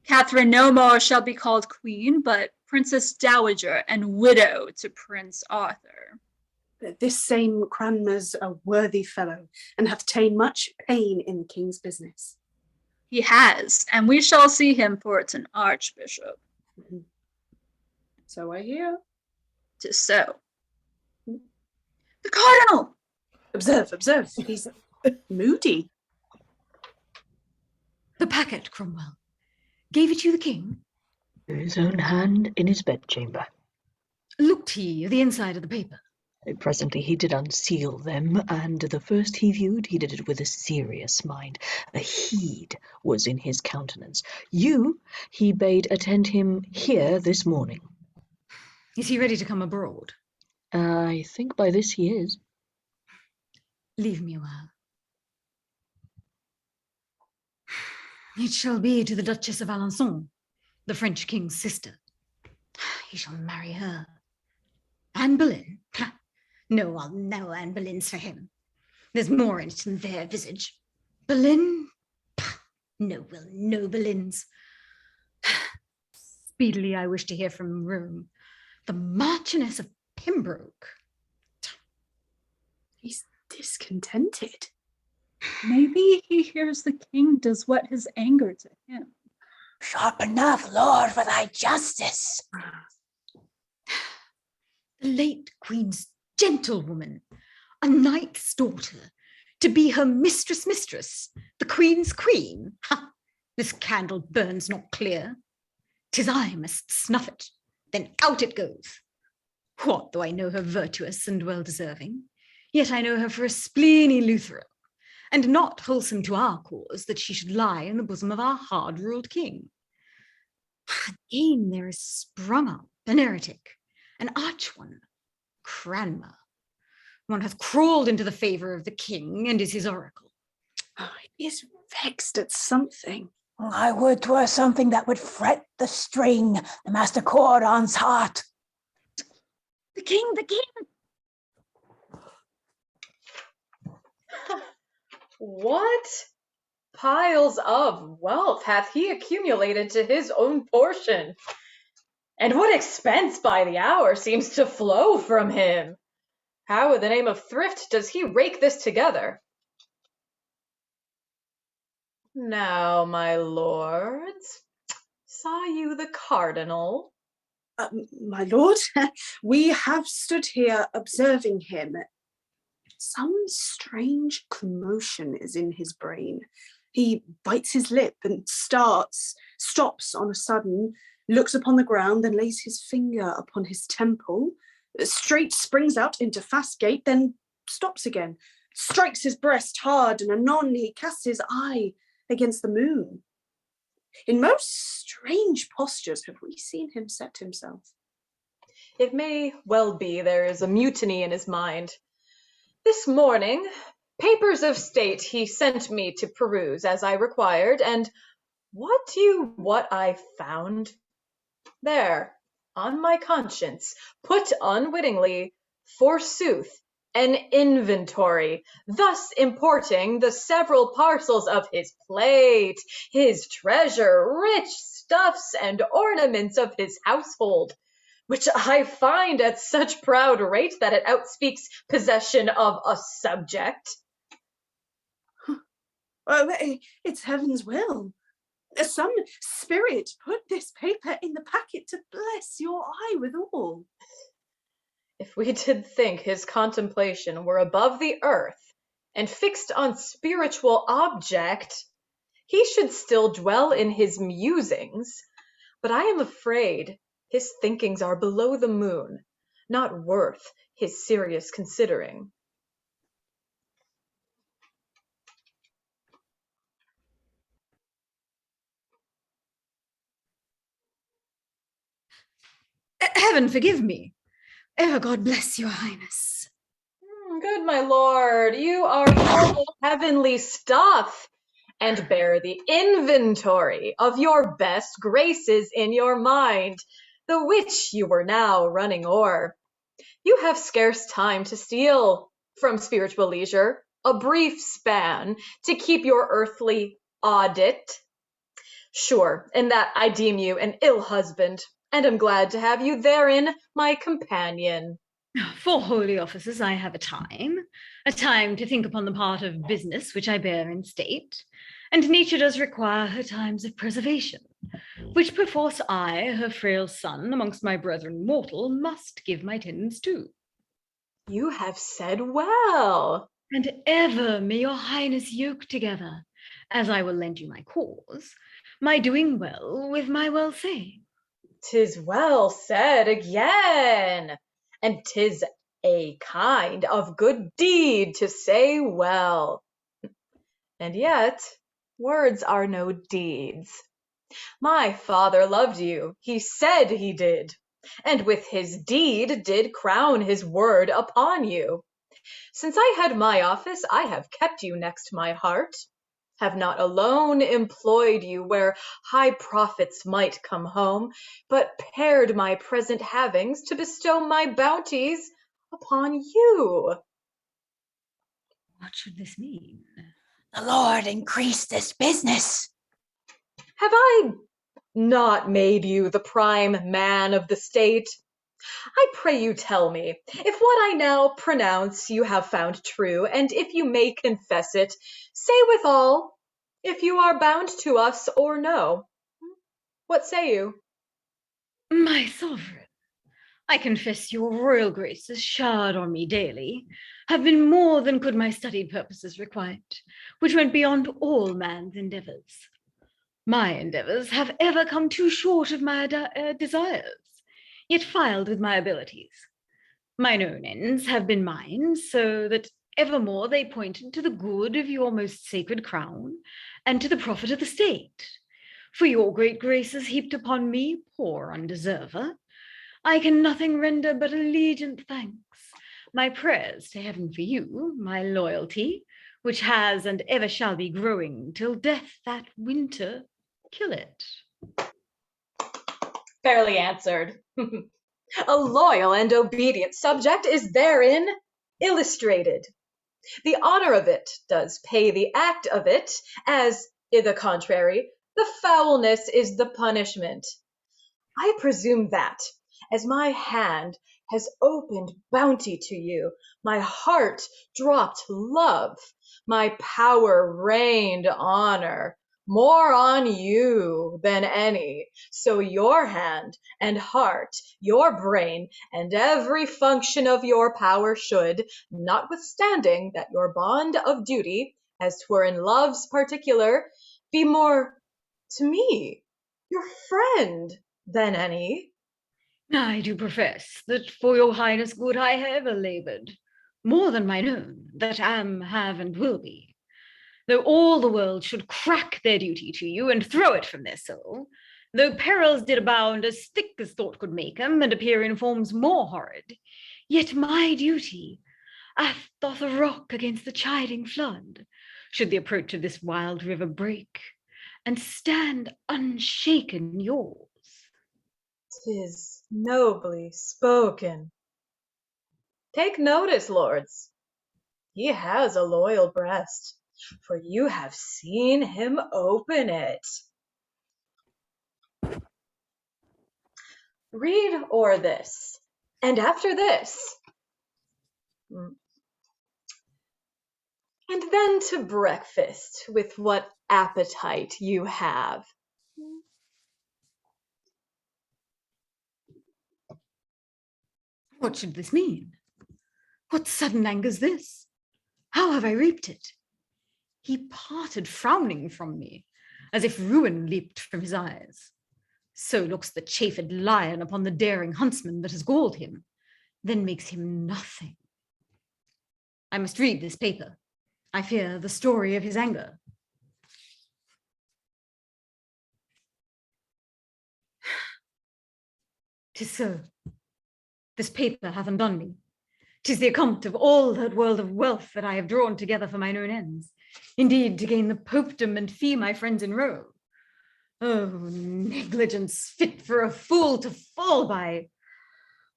Speaker 14: Katherine no more shall be called queen, but Princess Dowager and widow to Prince Arthur.
Speaker 4: This same Cranmer's a worthy fellow, and hath ta'en much pain in the king's business.
Speaker 14: He has, and we shall see him for it's an archbishop.
Speaker 4: So I hear.
Speaker 14: 'Tis so. The cardinal!
Speaker 4: Observe, he's moody.
Speaker 6: The packet, Cromwell. Gave it you the king?
Speaker 7: His own hand in his bedchamber.
Speaker 6: Looked he the inside of the paper?
Speaker 7: Presently he did unseal them, and the first he viewed, he did it with a serious mind. A heed was in his countenance. You he bade attend him here this morning.
Speaker 6: Is he ready to come abroad?
Speaker 7: I think by this he is.
Speaker 6: Leave me a while. It shall be to the Duchess of Alençon, the French king's sister. He shall marry her. Anne Boleyn? No, I'll know Anne Boleyn's for him. There's more in it than their visage. Boleyn? No, Will, no Boleyns. Speedily I wish to hear from Rome. The Marchioness of Pembroke.
Speaker 4: He's discontented.
Speaker 14: Maybe he hears the king does what his anger to him.
Speaker 15: Sharp enough, Lord, for thy justice.
Speaker 6: The late queen's gentlewoman, a knight's daughter, to be her mistress, the queen's queen. Ha! This candle burns not clear. 'Tis I must snuff it, then out it goes. What though I know her virtuous and well-deserving? Yet I know her for a spleeny Lutheran, and not wholesome to our cause that she should lie in the bosom of our hard-ruled king. Again there is sprung up an heretic, an arch one, Cranmer. One hath crawled into the favour of the king and is his oracle.
Speaker 4: He is vexed at something.
Speaker 15: I would 'twere something that would fret the string, the Master Cordon's heart.
Speaker 6: The king!
Speaker 10: What piles of wealth hath he accumulated to his own portion? And what expense by the hour seems to flow from him? How in the name of thrift does he rake this together? Now, my lords, saw you the Cardinal?
Speaker 4: My lord, we have stood here observing him. Some strange commotion is in his brain. He bites his lip and stops on a sudden, looks upon the ground, then lays his finger upon his temple, straight springs out into fast gait, then stops again, strikes his breast hard, and anon he casts his eye against the moon. In most strange postures have we seen him set himself.
Speaker 10: It may well be there is a mutiny in his mind. This morning, papers of state he sent me to peruse as I required, and what I found? There, on my conscience, put unwittingly, forsooth, an inventory, thus importing the several parcels of his plate, his treasure, rich stuffs and ornaments of his household, which I find at such proud rate that it outspeaks possession of a subject.
Speaker 4: Well, it's heaven's will. Some spirit put this paper in the packet to bless your eye withal.
Speaker 10: If we did think his contemplation were above the earth and fixed on spiritual object, he should still dwell in his musings, but I am afraid his thinkings are below the moon, not worth his serious considering.
Speaker 6: Heaven forgive me. Ever God bless your highness.
Speaker 10: Good my lord, you are full of heavenly stuff, and bear the inventory of your best graces in your mind, the which you were now running o'er. You have scarce time to steal from spiritual leisure a brief span to keep your earthly audit. Sure, in that I deem you an ill husband, and am glad to have you therein my companion.
Speaker 6: For holy offices I have a time to think upon the part of business which I bear in state, and nature does require her times of preservation, which perforce I, her frail son, amongst my brethren mortal, must give my tendance to.
Speaker 10: You have said well.
Speaker 6: And ever may your highness yoke together, as I will lend you my cause, my doing well with my well saying.
Speaker 10: 'Tis well said again, and 'tis a kind of good deed to say well. And yet, words are no deeds. My father loved you, he said he did, and with his deed did crown his word upon you. Since I had my office, I have kept you next my heart, have not alone employed you where high profits might come home, but pared my present havings to bestow my bounties upon you.
Speaker 6: What should this mean?
Speaker 15: The Lord increase this business.
Speaker 10: Have I not made you the prime man of the state? I pray you tell me, if what I now pronounce you have found true, and if you may confess it, say withal, if you are bound to us or no. What say you?
Speaker 6: My sovereign, I confess your royal graces showered on me daily have been more than could my studied purposes required, which went beyond all man's endeavours. My endeavours have ever come too short of my desires, yet filed with my abilities. Mine own ends have been mine, so that evermore they pointed to the good of your most sacred crown, and to the profit of the state. For your great graces heaped upon me, poor undeserver, I can nothing render but allegiant thanks, my prayers to heaven for you, my loyalty, which has and ever shall be growing till death that winter kill it.
Speaker 10: Fairly answered. A loyal and obedient subject is therein illustrated. The honor of it does pay the act of it, as, i' the contrary, the foulness is the punishment. I presume that, as my hand has opened bounty to you, my heart dropped love, my power rained honor, more on you than any, so your hand and heart, your brain, and every function of your power should, notwithstanding that your bond of duty, as 'twere in love's particular, be more to me, your friend, than any.
Speaker 6: I do profess that for your highness' good I have ever laboured, more than mine own, that am, have, and will be. Though all the world should crack their duty to you and throw it from their soul, though perils did abound as thick as thought could make 'em, and appear in forms more horrid, yet my duty doth a rock against the chiding flood, should the approach of this wild river break, and stand unshaken yours.
Speaker 10: 'Tis nobly spoken. Take notice, lords, he has a loyal breast, for you have seen him open it. Read o'er this, and after this, and then to breakfast with what appetite you have.
Speaker 6: What should this mean? What sudden anger's this? How have I reaped it? He parted frowning from me, as if ruin leaped from his eyes. So looks the chafed lion upon the daring huntsman that has galled him, then makes him nothing. I must read this paper. I fear the story of his anger. 'Tis so. This paper hath undone me. 'Tis the account of all that world of wealth that I have drawn together for mine own ends, indeed to gain the popedom and fee my friends in Rome. Oh, negligence fit for a fool to fall by!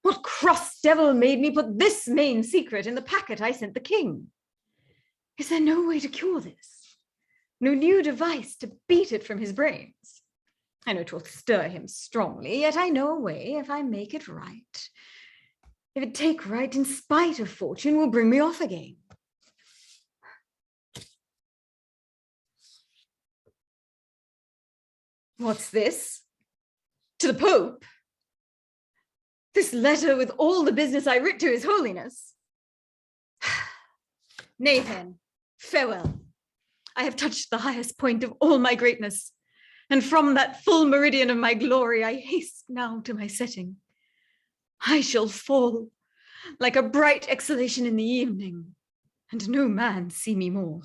Speaker 6: What cross devil made me put this main secret in the packet I sent the king? Is there no way to cure this? No new device to beat it from his brains? I know 'twill stir him strongly, yet I know a way if I make it right. If it take right in spite of fortune, will bring me off again. What's this? To the Pope? This letter with all the business I writ to his holiness? Nay then, farewell. I have touched the highest point of all my greatness, and from that full meridian of my glory I haste now to my setting. I shall fall like a bright exhalation in the evening, and no man see me more.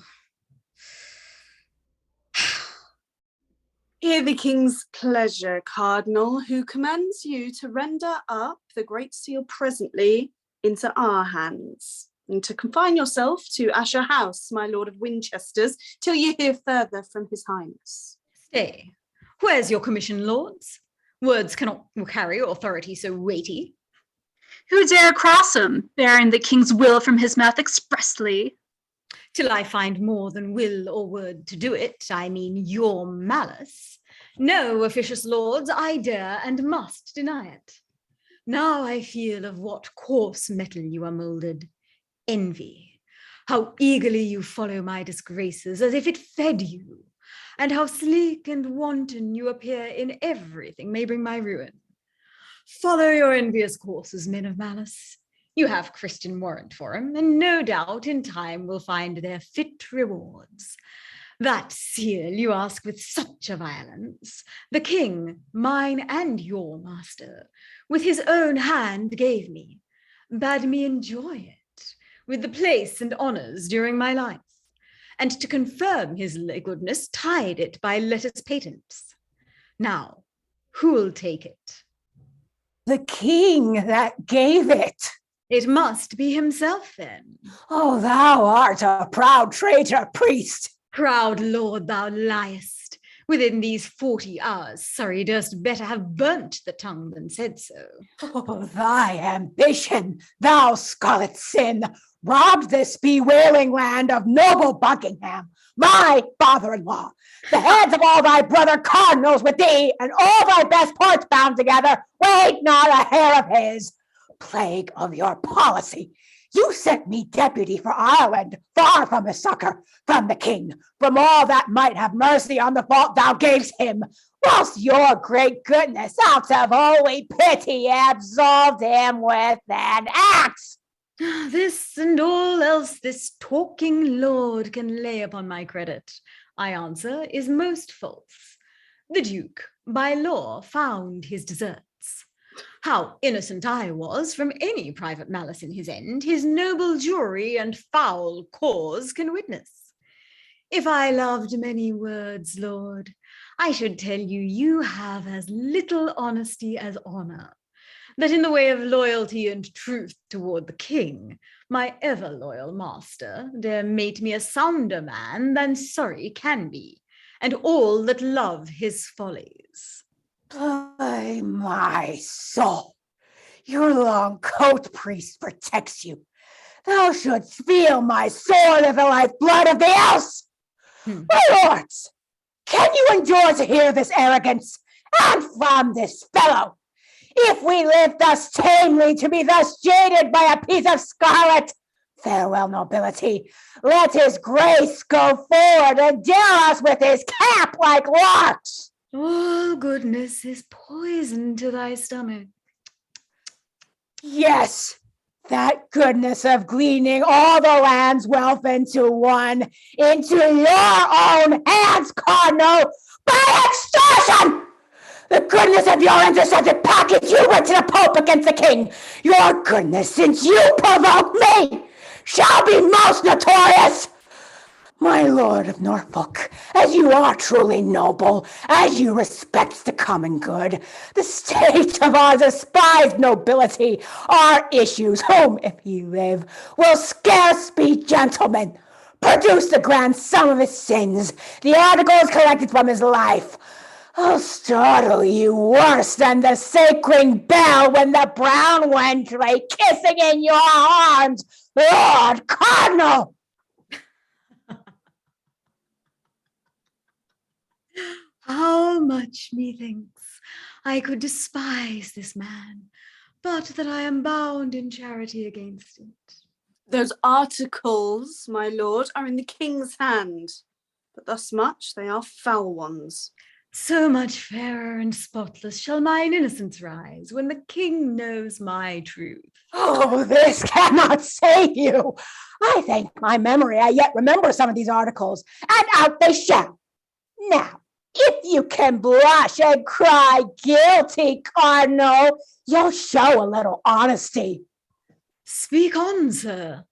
Speaker 4: Hear the king's pleasure, Cardinal, who commands you to render up the Great Seal presently into our hands, and to confine yourself to Usher House, my Lord of Winchester's, till you hear further from his highness.
Speaker 6: Stay, where's your commission, lords? Words cannot carry authority so weighty.
Speaker 14: Who dare cross him, bearing the king's will from his mouth expressly?
Speaker 6: Till I find more than will or word to do it, I mean your malice. No, officious lords, I dare and must deny it. Now I feel of what coarse metal you are moulded. Envy. How eagerly you follow my disgraces as if it fed you, and how sleek and wanton you appear in everything may bring my ruin. Follow your envious courses, men of malice. You have Christian warrant for 'em, and no doubt in time will find their fit rewards. That seal you ask with such a violence, the king, mine and your master, with his own hand gave me, bade me enjoy it, with the place and honours during my life, and to confirm his goodness tied it by letters patents. Now, who'll take it?
Speaker 15: The king that gave it.
Speaker 6: It must be himself, then.
Speaker 15: Oh, thou art a proud traitor, priest.
Speaker 6: Proud lord, thou liest. Within these 40 hours, Surrey durst better have burnt the tongue than said so.
Speaker 15: Oh, thy ambition, thou scarlet sin, robbed this bewailing land of noble Buckingham, my father-in-law, the heads of all thy brother cardinals with thee, and all thy best parts bound together, weighed not a hair of his. Plague of your policy! You sent me deputy for Ireland, far from the succor, from the king, from all that might have mercy on the fault thou gavest him, whilst your great goodness out of holy pity absolved him with an axe.
Speaker 6: This and all else this talking lord can lay upon my credit, I answer, is most false. The duke, by law, found his deserts. How innocent I was from any private malice in his end, his noble jury and foul cause can witness. If I loved many words, Lord, I should tell you you have as little honesty as honour, that in the way of loyalty and truth toward the king, my ever loyal master dare mate me a sounder man than Surrey can be, and all that love his follies.
Speaker 15: By my soul, your long coat, priest, protects you. Thou shouldst feel my sword of the lifeblood of the house. My lords, can you endure to hear this arrogance, and from this fellow? If we live thus tamely to be thus jaded by a piece of scarlet, farewell, nobility. Let his grace go forward and deal us with his cap like larks.
Speaker 6: All goodness is poison to thy stomach.
Speaker 15: Yes, that goodness of gleaning all the land's wealth into your own hands, Cardinal, by extortion! The goodness of your intercepted package you went to the Pope against the king, your goodness, since you provoked me, shall be most notorious. My lord of Norfolk, as you are truly noble, as you respect the common good, the state of our despised nobility, our issues, whom, if he live, will scarce be gentlemen, produce the grand sum of his sins, the articles collected from his life. I'll startle you worse than the sacring bell when the brown wench lay kissing in your arms, Lord Cardinal.
Speaker 6: How much, methinks, I could despise this man, but that I am bound in charity against it.
Speaker 4: Those articles, my lord, are in the king's hand, but thus much they are foul ones.
Speaker 6: So much fairer and spotless shall mine innocence rise when the king knows my truth.
Speaker 15: Oh, this cannot save you. I thank my memory I yet remember some of these articles, and out they shall. Now, if you can blush and cry guilty, Cardinal, you'll show a little honesty.
Speaker 6: Speak on, sir.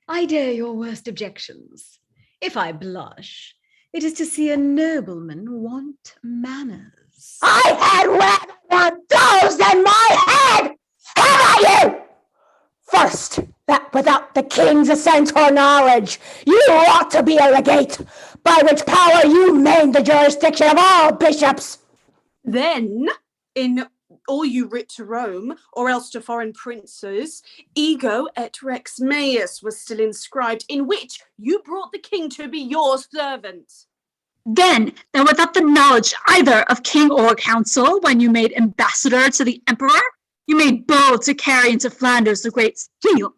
Speaker 6: I dare your worst objections. If I blush, it is to see a nobleman want manners.
Speaker 15: I had rather want those than my head! Have I you? First, that without the king's assent or knowledge, you ought to be a legate, by which power you main the jurisdiction of all bishops.
Speaker 4: Then, in all you writ to Rome, or else to foreign princes, ego et rex meus was still inscribed, in which you brought the king to be your servant.
Speaker 14: Then, without the knowledge either of king or council, when you made ambassador to the emperor? You made bold to carry into Flanders the great seal.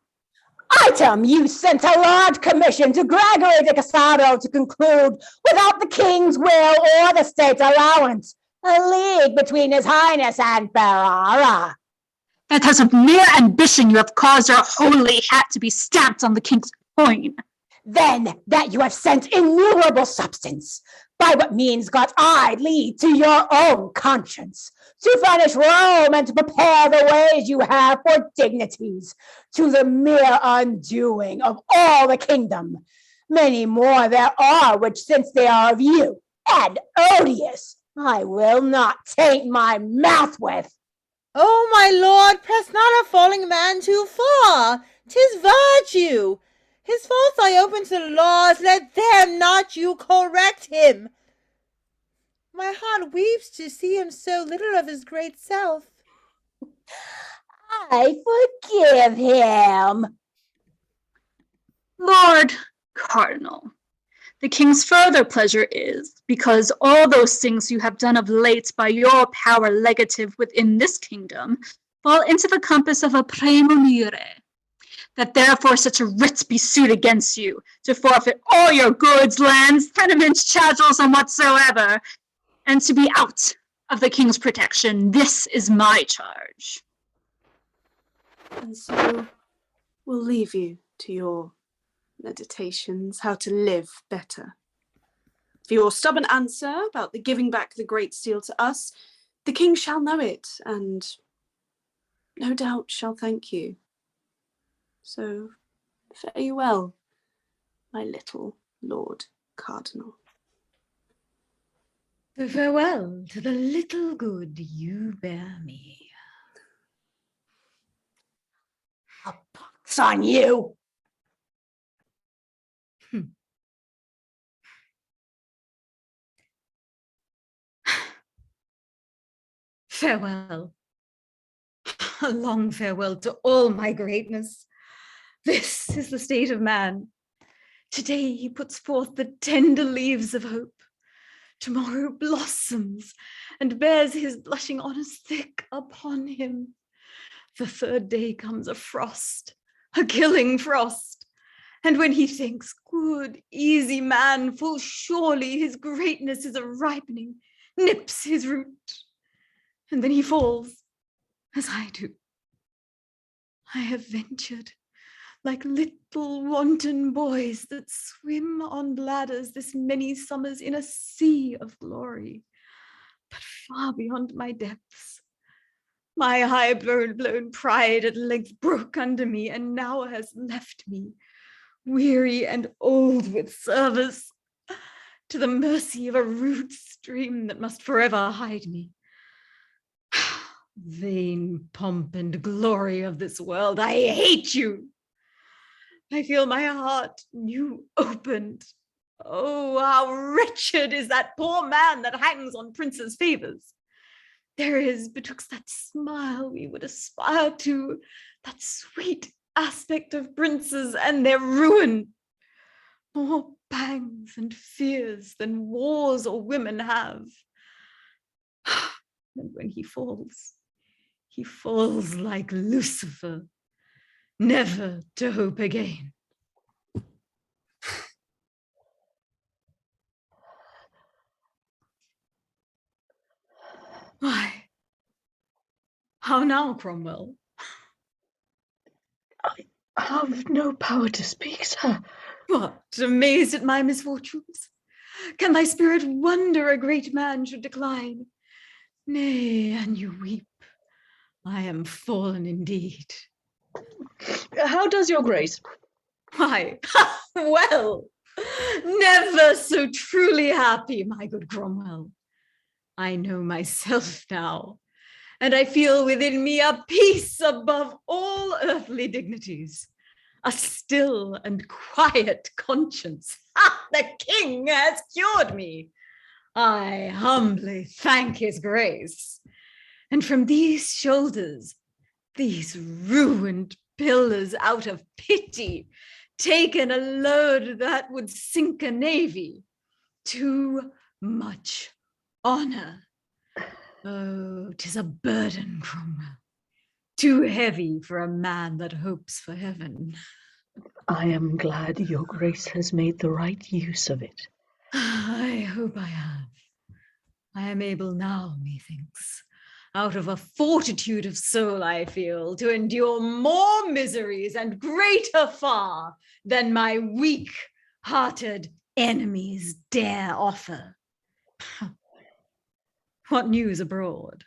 Speaker 15: Item, you sent a large commission to Gregory de Casado to conclude, without the king's will or the state's allowance, a league between his highness and Pisarra.
Speaker 14: That out of mere ambition you have caused your holy hat to be stamped on the king's coin.
Speaker 15: Then that you have sent innumerable substance, by what means got I lead to your own conscience, to furnish Rome and to prepare the ways you have for dignities, to the mere undoing of all the kingdom. Many more there are which, since they are of you, and odious, I will not taint my mouth with.
Speaker 8: Oh, my lord, press not a falling man too far. 'Tis virtue. His faults I open to the laws, let them not you correct him. My heart weeps to see him so little of his great self.
Speaker 15: I forgive him.
Speaker 14: Lord Cardinal, the king's further pleasure is, because all those things you have done of late by your power legative within this kingdom fall into the compass of a praemunire, that therefore such a writ be sued against you, to forfeit all your goods, lands, tenements, chattels, and whatsoever, and to be out of the king's protection. This is my charge.
Speaker 4: And so we'll leave you to your meditations, how to live better. For your stubborn answer about the giving back the Great Seal to us, the king shall know it, and no doubt shall thank you. So fare you well, my little Lord Cardinal.
Speaker 6: So farewell to the little good you bear me.
Speaker 15: A pox on you!
Speaker 6: Farewell. A long farewell to all my greatness. This is the state of man. Today he puts forth the tender leaves of hope. Tomorrow blossoms and bears his blushing honours thick upon him. The third day comes a frost, a killing frost. And when he thinks, good, easy man, full surely his greatness is a ripening, nips his root. And then he falls, as I do. I have ventured, like little wanton boys that swim on bladders this many summers in a sea of glory, but far beyond my depths. My high-blown pride at length broke under me, and now has left me, weary and old with service, to the mercy of a rude stream that must forever hide me. Vain pomp and glory of this world, I hate you. I feel my heart new opened. Oh, how wretched is that poor man that hangs on princes' favours. There is betwixt that smile we would aspire to, that sweet aspect of princes and their ruin, more pangs and fears than wars or women have. And when he falls like Lucifer, never to hope again. Why? How now, Cromwell?
Speaker 7: I have no power to speak, sir.
Speaker 6: What, amazed at my misfortunes? Can thy spirit wonder a great man should decline? Nay, and you weep. I am fallen indeed.
Speaker 7: How does your grace?
Speaker 6: Why, well, never so truly happy, my good Cromwell. I know myself now, and I feel within me a peace above all earthly dignities, a still and quiet conscience. The king has cured me. I humbly thank his grace. And from these shoulders, these ruined pillars, out of pity, taken a load that would sink a navy. Too much honor. Oh, 'tis a burden, Cromwell. too heavy for a man that hopes for heaven.
Speaker 7: I am glad your grace has made the right use of it.
Speaker 6: I hope I have. I am able now, methinks, out of a fortitude of soul I feel, to endure more miseries and greater far than my weak-hearted enemies dare offer. What news abroad?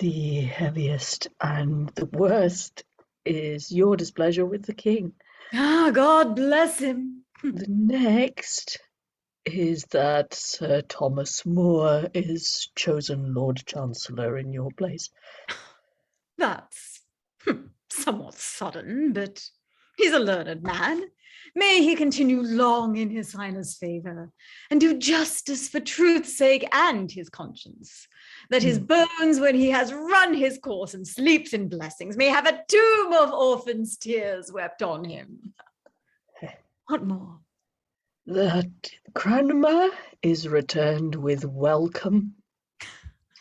Speaker 7: The heaviest and the worst is your displeasure with the king.
Speaker 6: Ah, God bless him.
Speaker 7: The next is that Sir Thomas More is chosen Lord Chancellor in your place.
Speaker 6: That's somewhat sudden, but he's a learned man. May he continue long in his highness' favour, and do justice for truth's sake and his conscience, that his bones, when he has run his course and sleeps in blessings, may have a tomb of orphans' tears wept on him. What more?
Speaker 7: That Cranmer is returned with welcome,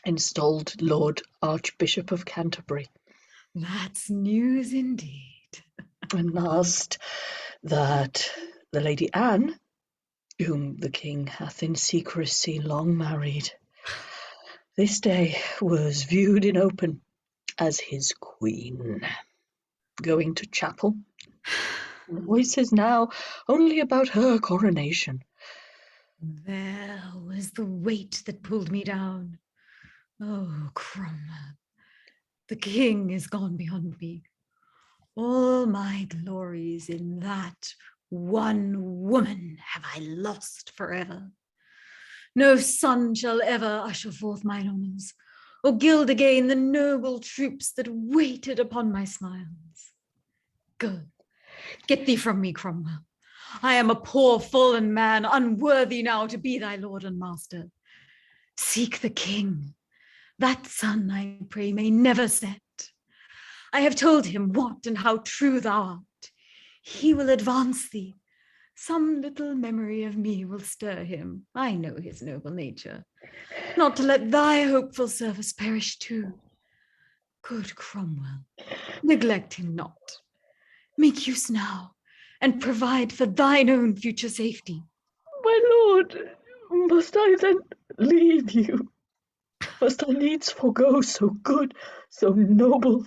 Speaker 7: installed Lord Archbishop of Canterbury.
Speaker 6: That's news indeed.
Speaker 7: And last, that the Lady Anne, whom the king hath in secrecy long married, this day was viewed in open as his queen, going to chapel. The voice is now only about her coronation.
Speaker 6: There was the weight that pulled me down. Oh, Cromwell, the king is gone beyond me. All my glories in that one woman have I lost forever. No son shall ever usher forth mine honours, or gild again the noble troops that waited upon my smiles. Go, get thee from me, Cromwell. I am a poor fallen man, unworthy now to be thy lord and master. Seek the king. That sun, I pray, may never set. I have told him what and how true thou art. He will advance thee. Some little memory of me will stir him. I know his noble nature. Not to let thy hopeful service perish too. Good Cromwell, neglect him not. Make use now, and provide for thine own future safety.
Speaker 7: My lord, must I then leave you? Must I needs forego so good, so noble,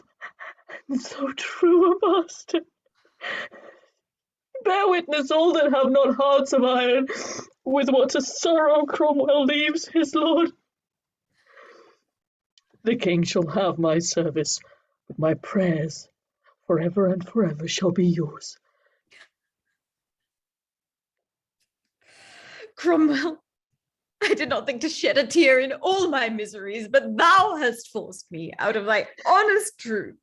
Speaker 7: and so true a master? Bear witness all that have not hearts of iron, with what a sorrow Cromwell leaves his lord. The king shall have my service, but my prayers forever and forever shall be yours.
Speaker 6: Cromwell, I did not think to shed a tear in all my miseries, but thou hast forced me, out of thy honest truth,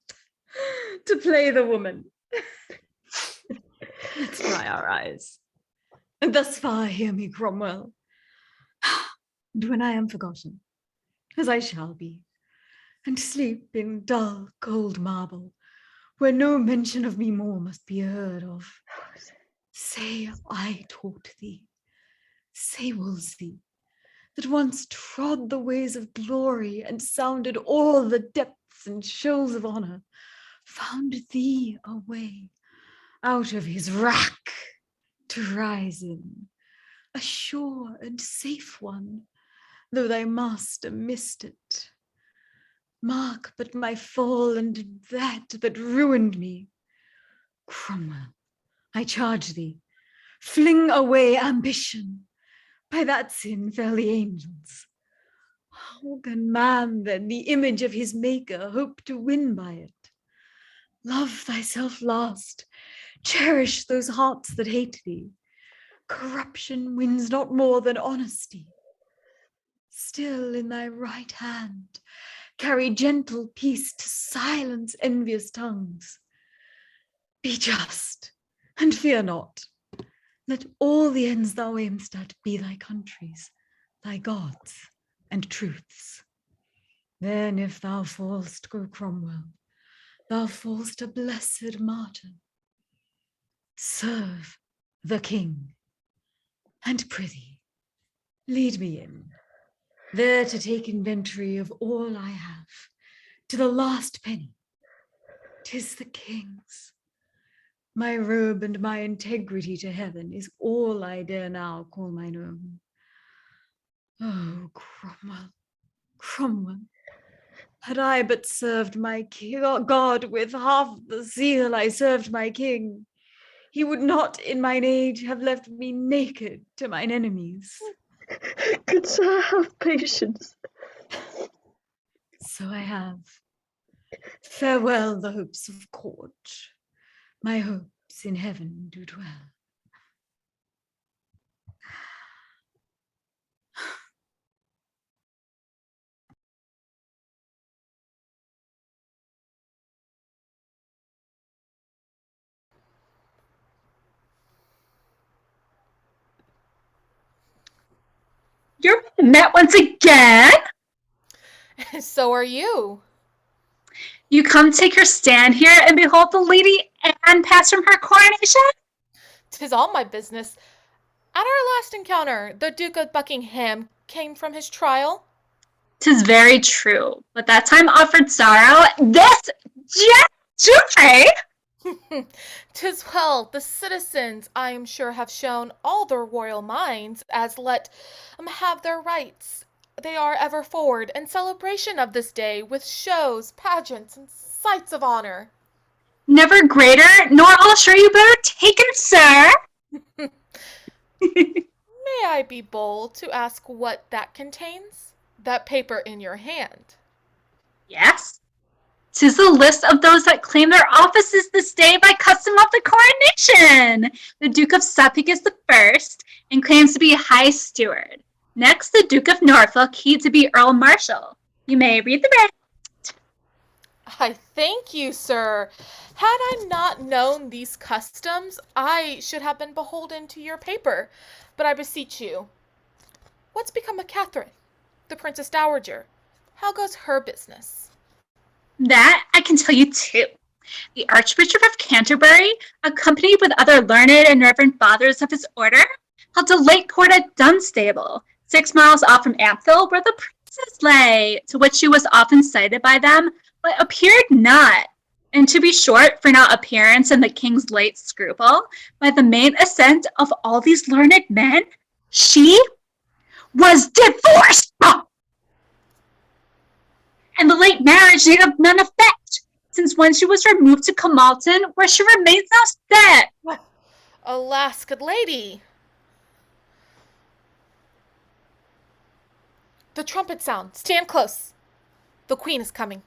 Speaker 6: to play the woman. Let's dry our eyes. And thus far hear me, Cromwell. And when I am forgotten, as I shall be, and sleep in dull, cold marble, where no mention of me more must be heard of, say I taught thee, say Wolsey, that once trod the ways of glory and sounded all the depths and shoals of honour, found thee a way out of his wrack to rise in, a sure and safe one, though thy master missed it. Mark but my fall and that ruined me. Cromwell, I charge thee, fling away ambition. By that sin fell the angels. How can man then, the image of his maker, hope to win by it? Love thyself last, cherish those hearts that hate thee. Corruption wins not more than honesty. Still in thy right hand carry gentle peace to silence envious tongues. Be just, and fear not. Let all the ends thou aimst at be thy countries, thy gods, and truths. Then if thou fall'st, go Cromwell, thou fall'st a blessed martyr. Serve the king, and prithee, lead me in, there to take inventory of all I have, to the last penny. 'Tis the king's. My robe and my integrity to heaven is all I dare now call mine own. Oh, Cromwell, Cromwell, had I but served my God with half the zeal I served my king, he would not in mine age have left me naked to mine enemies.
Speaker 7: Good sir, have patience.
Speaker 6: So I have. Farewell the hopes of court. My hopes in heaven do dwell.
Speaker 14: You're met once again?
Speaker 5: So are you.
Speaker 14: You come take your stand here and behold the Lady Anne pass from her coronation?
Speaker 5: 'Tis all my business. At our last encounter, the Duke of Buckingham came from his trial.
Speaker 14: 'Tis very true, but that time offered sorrow. This joy!
Speaker 5: 'Tis well, the citizens, I am sure, have shown all their royal minds as let 'em have their rights. They are ever forward in celebration of this day with shows, pageants, and sights of honor.
Speaker 14: Never greater, nor I'll assure you better taken, sir.
Speaker 5: May I be bold to ask what that contains? That paper in your hand.
Speaker 14: Yes. 'Tis the list of those that claim their offices this day by custom of the coronation. The Duke of Suffolk is the first, and claims to be High Steward. Next, the Duke of Norfolk, he to be Earl Marshal. You may read the rest.
Speaker 5: I thank you, sir. Had I not known these customs, I should have been beholden to your paper. But I beseech you, what's become of Katherine, the Princess Dowager? How goes her business?
Speaker 14: That I can tell you too. The Archbishop of Canterbury, accompanied with other learned and reverend fathers of his order, held a late court at Dunstable, 6 miles off from Ampthill, where the princess lay, to which she was often cited by them, but appeared not. And to be short, for not appearance and the king's late scruple, by the main assent of all these learned men, she was divorced! And the late marriage need of none effect, since when she was removed to Camalton, where she remains now set.
Speaker 5: Alas, good lady! The trumpet sound. Stand close. The queen is coming.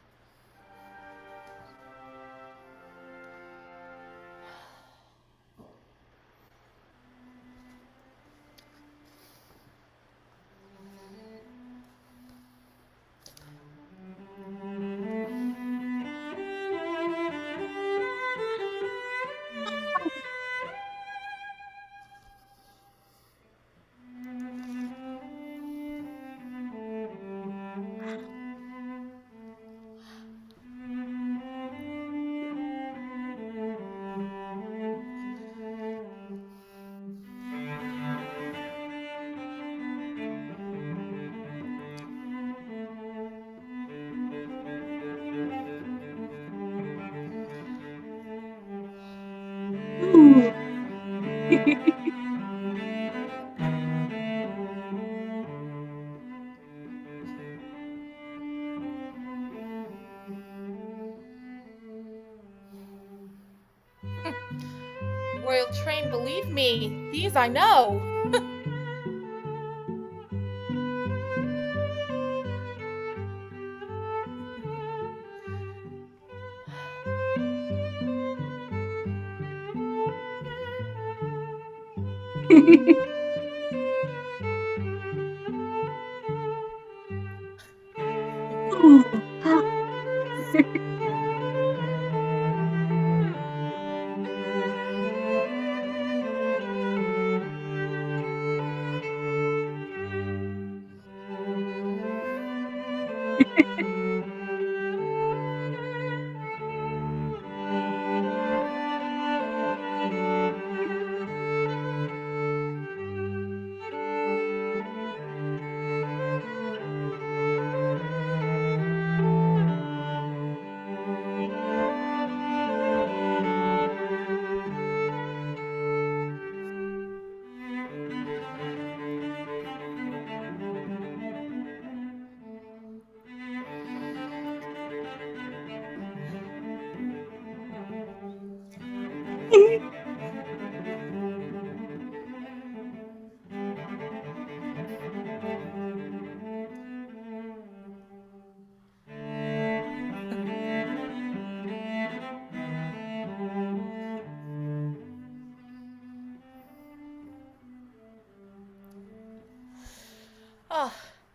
Speaker 5: Royal train, believe me, these I know. Ah,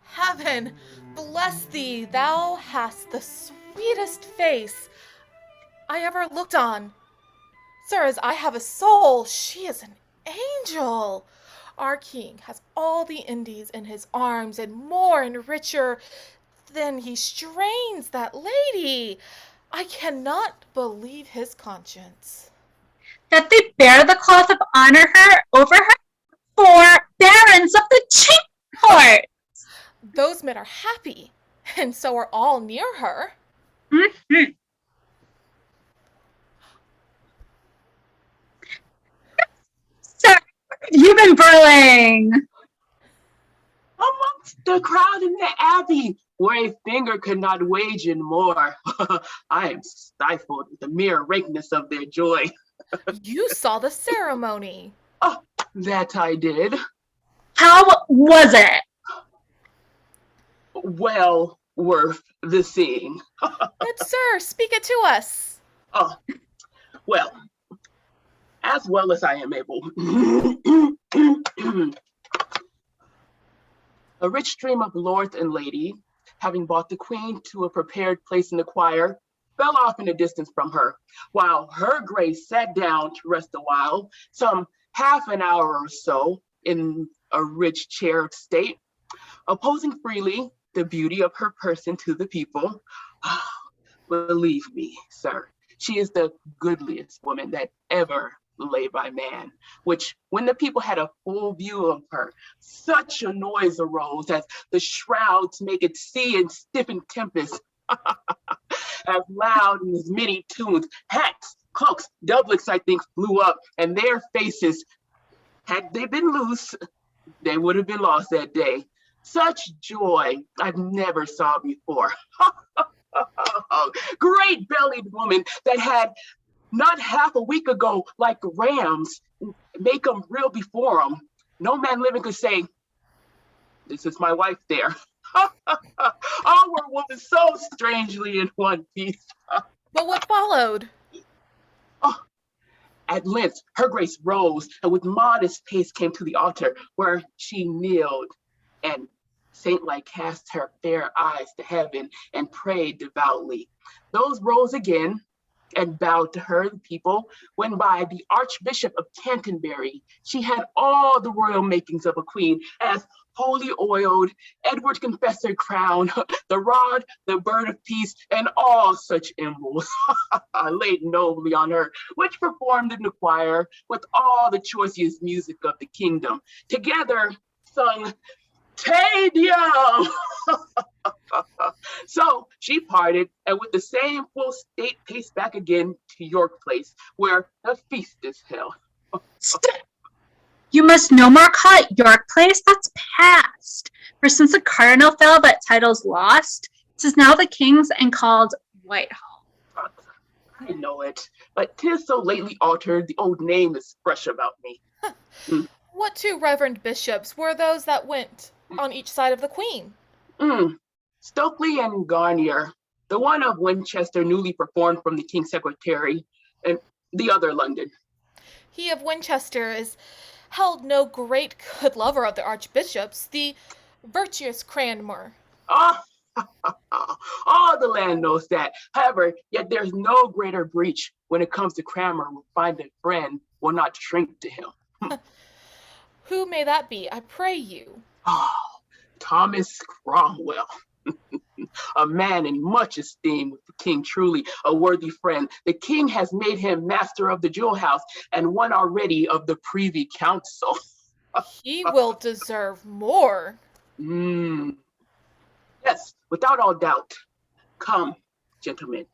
Speaker 5: heaven, bless thee, thou hast the sweetest face I ever looked on. Sirs, I have a soul, she is an angel. Our king has all the Indies in his arms, and more and richer than he strains that lady. I cannot believe his conscience.
Speaker 14: That they bear the cloth of honor her over her for barons of the chief court.
Speaker 5: Those men are happy, and so are all near her.
Speaker 14: Mm-hmm. Sir, you've been brewing.
Speaker 13: Amongst the crowd in the abbey, where a finger could not wage in more. I am stifled with the mere rankness of their joy.
Speaker 5: You saw the ceremony.
Speaker 13: Oh, that I did.
Speaker 14: How was it?
Speaker 13: Well worth the seeing.
Speaker 5: Good sir, speak it to us.
Speaker 13: Oh, well, as well as I am able. A rich stream of lords and lady, having brought the queen to a prepared place in the choir, fell off in the distance from her, while her grace sat down to rest a while, some half an hour or so, in a rich chair of state, opposing freely the beauty of her person to the people. Believe me, sir, she is the goodliest woman that ever lay by man, which when the people had a full view of her, such a noise arose as the shrouds make it sea and stiffen tempest, as loud and as many tunes, hats, cloaks, doublets, I think, flew up, and their faces, had they been loose, they would have been lost that day. Such joy I've never saw before. Great-bellied woman that had not half a week ago, like rams, make them real before them. No man living could say, this is my wife there. Our woman so strangely in one piece.
Speaker 5: But what followed?
Speaker 13: Oh, at length, her grace rose and with modest pace came to the altar where she kneeled and saint-like cast her fair eyes to heaven and prayed devoutly. Those rose again and bowed to her, the people, when by the Archbishop of Canterbury, she had all the royal makings of a queen, as holy oiled, Edward Confessor crown, the rod, the bird of peace, and all such emblems laid nobly on her, which performed in the choir with all the choicest music of the kingdom, together sung Te Deum. So she parted, and with the same full state paced back again to York Place, where the feast is held.
Speaker 14: You must no more call it York Place, that's past. For since the Cardinal fell, that title's lost. 'Tis now the King's and called Whitehall.
Speaker 13: I know it, but 'tis so lately altered, the old name is fresh about me.
Speaker 5: What two reverend bishops were those that went on each side of the queen?
Speaker 13: Stokely and Gardiner, the one of Winchester newly performed from the King's secretary, and the other London.
Speaker 5: He of Winchester is held no great good lover of the archbishops, the virtuous Cranmer.
Speaker 13: All the land knows that. However, yet there's no greater breach when it comes to Cranmer will find a friend will not shrink to him.
Speaker 5: Who may that be, I pray you?
Speaker 13: Thomas Cromwell. A man in much esteem with the king, truly a worthy friend. The king has made him master of the jewel house and one already of the privy council.
Speaker 5: He will deserve more.
Speaker 13: Yes, without all doubt. Come, gentlemen,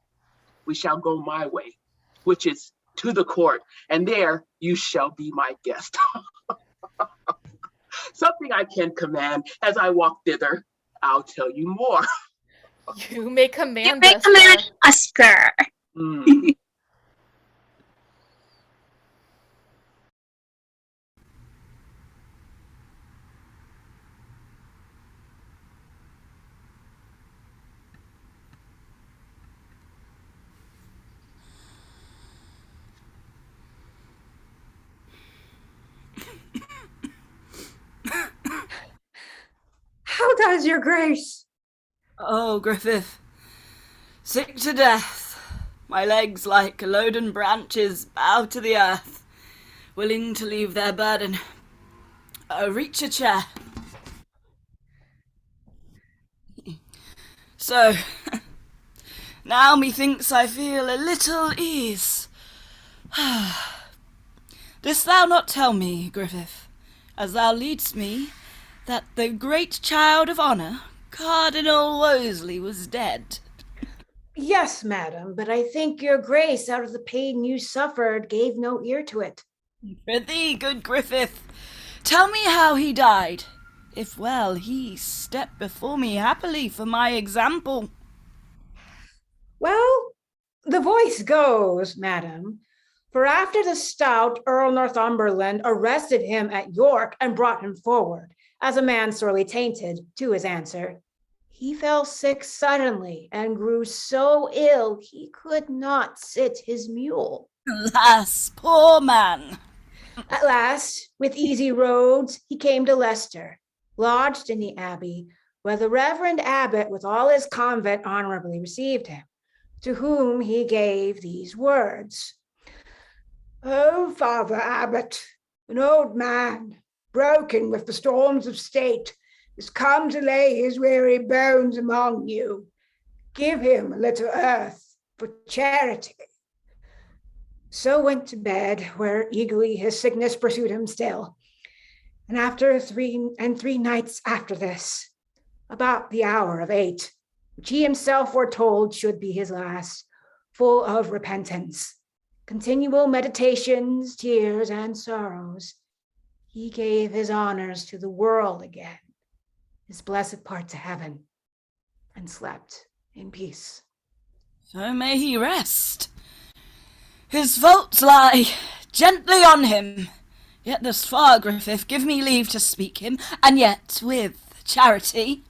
Speaker 13: we shall go my way, which is to the court, and there you shall be my guest. Something I can command as I walk thither. I'll tell you more.
Speaker 5: You may command
Speaker 14: us, sir.
Speaker 15: has your grace?
Speaker 9: Oh, Griffith, sick to death, my legs like loaden branches bow to the earth, willing to leave their burden. Reach a chair. So, now methinks I feel a little ease. Didst thou not tell me, Griffith, as thou leadst me, that the great child of honour, Cardinal Wolsey, was dead?
Speaker 15: Yes, madam, but I think your grace, out of the pain you suffered, gave no ear to it.
Speaker 9: Prithee, good Griffith, tell me how he died. If well, he stepped before me happily for my example.
Speaker 15: Well, the voice goes, madam, for after the stout Earl Northumberland arrested him at York and brought him forward, as a man sorely tainted, to his answer, he fell sick suddenly and grew so ill he could not sit his mule.
Speaker 9: Alas, poor man!
Speaker 15: At last, with easy roads, he came to Leicester, lodged in the abbey, where the reverend abbot with all his convent honorably received him, to whom he gave these words. Oh, Father Abbot, an old man, broken with the storms of state, is come to lay his weary bones among you. Give him a little earth for charity. So went to bed, where eagerly his sickness pursued him still. And after three nights after this, about the hour of 8, which he himself foretold should be his last, full of repentance, continual meditations, tears, and sorrows, he gave his honors to the world again, his blessed part to heaven, and slept in peace.
Speaker 9: So may he rest. His faults lie gently on him. Yet thus far, Griffith, give me leave to speak him, and yet with charity.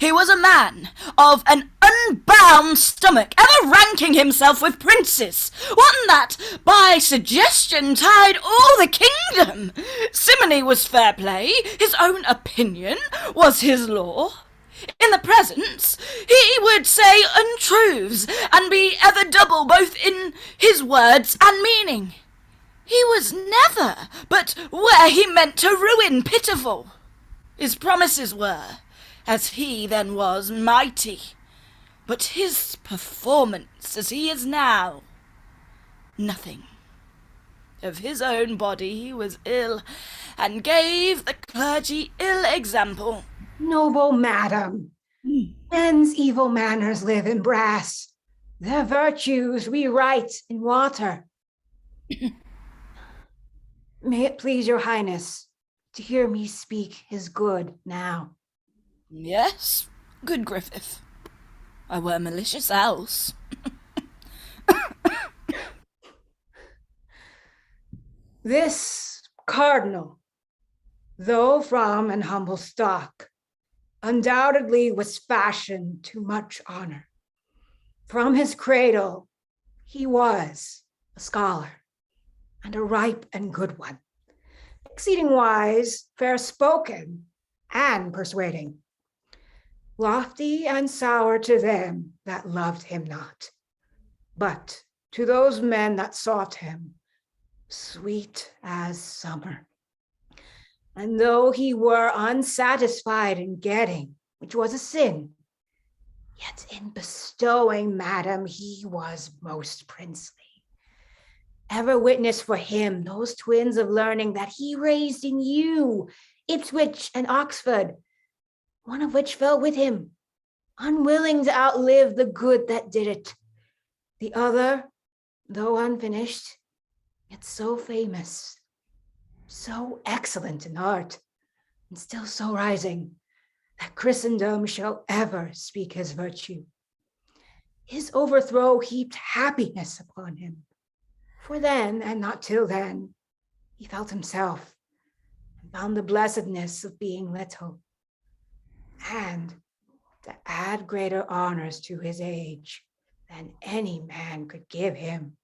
Speaker 9: He was a man of an unbound stomach, ever ranking himself with princes, one that by suggestion tied all the kingdom. Simony was fair play, his own opinion was his law. In the presence, he would say untruths, and be ever double both in his words and meaning. He was never but where he meant to ruin pitiful. His promises were, as he then was, mighty, but his performance as he is now, nothing. Of his own body he was ill, and gave the clergy ill example.
Speaker 15: Noble madam, men's evil manners live in brass, their virtues we write in water. May it please your highness to hear me speak his good now.
Speaker 9: Yes, good Griffith. I were malicious else.
Speaker 15: This Cardinal, though from an humble stock, undoubtedly was fashioned to much honor. From his cradle, he was a scholar, and a ripe and good one, exceeding wise, fair-spoken, and persuading, lofty and sour to them that loved him not, but to those men that sought him, sweet as summer. And though he were unsatisfied in getting, which was a sin, yet in bestowing, madam, he was most princely. Ever witness for him those twins of learning that he raised in you, Ipswich and Oxford, one of which fell with him, unwilling to outlive the good that did it. The other, though unfinished, yet so famous, so excellent in art, and still so rising, that Christendom shall ever speak his virtue. His overthrow heaped happiness upon him, for then, and not till then, he felt himself, and found the blessedness of being little, and to add greater honors to his age than any man could give him.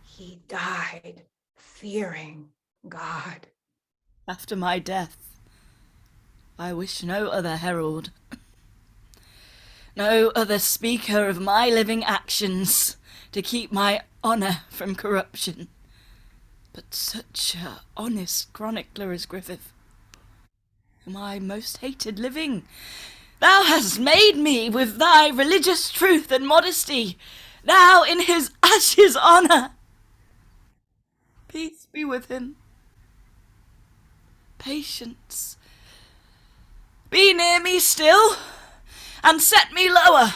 Speaker 15: He died fearing God.
Speaker 9: After my death, I wish no other herald, no other speaker of my living actions, to keep my honour from corruption, but such a honest chronicler as Griffith, my most hated living. Thou hast made me with thy religious truth and modesty, now in his ashes honour. Peace be with him. Patience. Be near me still, and set me lower.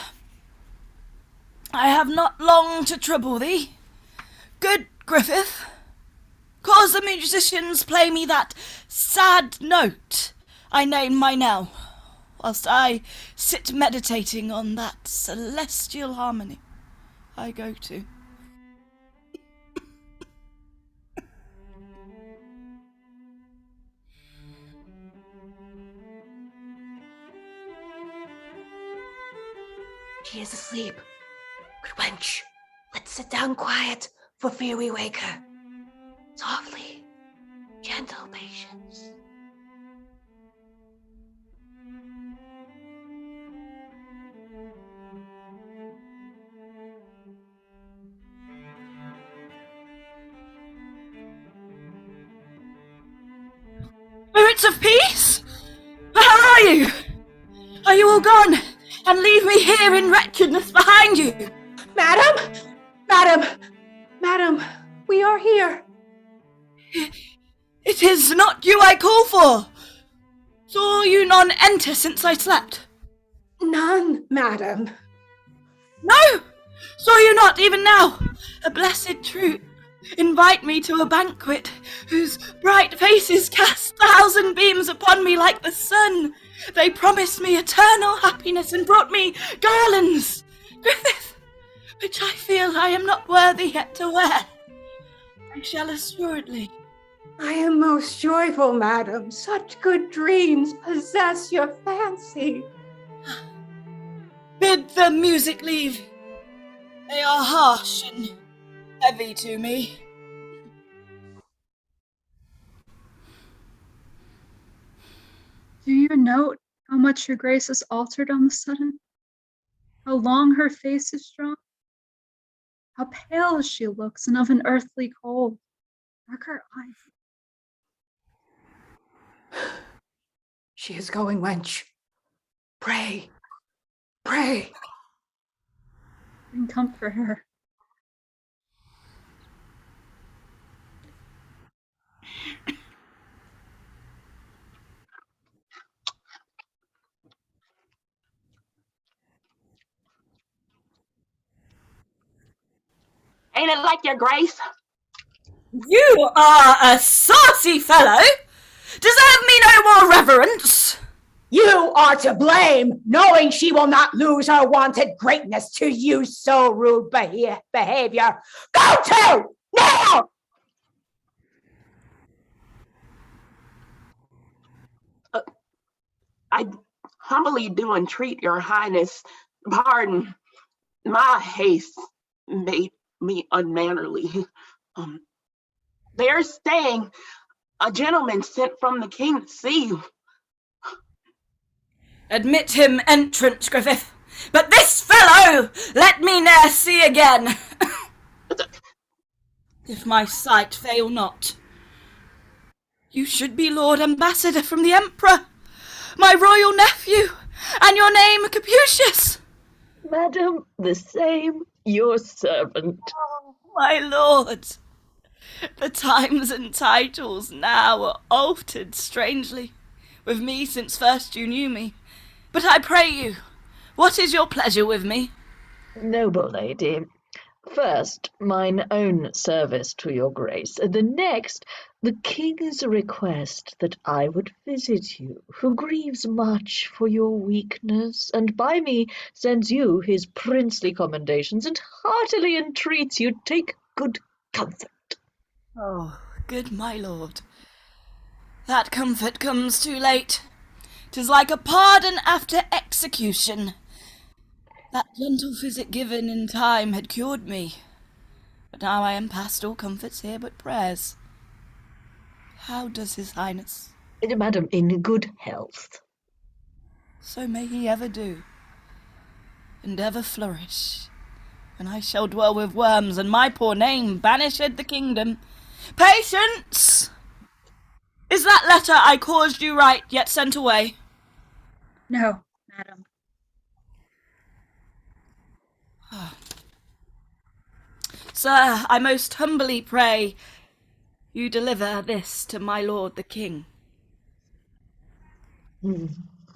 Speaker 9: I have not long to trouble thee. Good Griffith, cause the musicians play me that sad note I name my knell, whilst I sit meditating on that celestial harmony I go to.
Speaker 15: She is asleep. Good wench, let's sit down quiet, for fear we wake her. Softly, gentle patience.
Speaker 9: Spirits of peace? Where are you? Are you all gone, and leave me here in wretchedness behind you?
Speaker 15: Madam! Madam, we are here.
Speaker 9: It is not you I call for. Saw you none enter since I slept?
Speaker 15: None, madam.
Speaker 9: No! Saw you not even now? A blessed troop invite me to a banquet whose bright faces cast 1,000 beams upon me like the sun. They promised me eternal happiness and brought me garlands, Griffith, which I feel I am not worthy yet to wear. I shall assuredly.
Speaker 15: I am most joyful, madam. Such good dreams possess your fancy.
Speaker 9: Bid the music leave. They are harsh and heavy to me.
Speaker 14: Do you note how much your grace is altered on the sudden? How long her face is drawn? How pale she looks and of an earthly cold. Mark her eyes.
Speaker 15: She is going, wench. Pray, pray.
Speaker 14: Bring comfort her.
Speaker 13: Ain't it like your grace?
Speaker 9: You are a saucy fellow! Deserve me no more reverence!
Speaker 15: You are to blame, knowing she will not lose her wonted greatness to use so rude behavior. Go to, now!
Speaker 13: I humbly do entreat your highness pardon. My haste made me unmannerly. They're staying. A gentleman sent from the king to see you.
Speaker 9: Admit him entrance, Griffith, but this fellow let me ne'er see again. If my sight fail not, you should be Lord Ambassador from the Emperor, my royal nephew, and your name Campeius.
Speaker 7: Madam, the same, your servant.
Speaker 9: Oh, my lord, the times and titles now are altered strangely, with me since first you knew me. But I pray you, what is your pleasure with me?
Speaker 7: Noble lady, first, mine own service to your grace, and the next, the king's request that I would visit you, who grieves much for your weakness, and by me sends you his princely commendations, and heartily entreats you take good comfort.
Speaker 9: Oh, good my lord, that comfort comes too late. 'Tis like a pardon after execution. That gentle physic given in time had cured me, but now I am past all comforts here but prayers. How does his highness?
Speaker 7: Madam, in good health.
Speaker 9: So may he ever do, and ever flourish, and I shall dwell with worms, and my poor name banished the kingdom. Patience! Is that letter I caused you write yet sent away?
Speaker 14: No, madam.
Speaker 9: Sir, I most humbly pray you deliver this to my lord the king.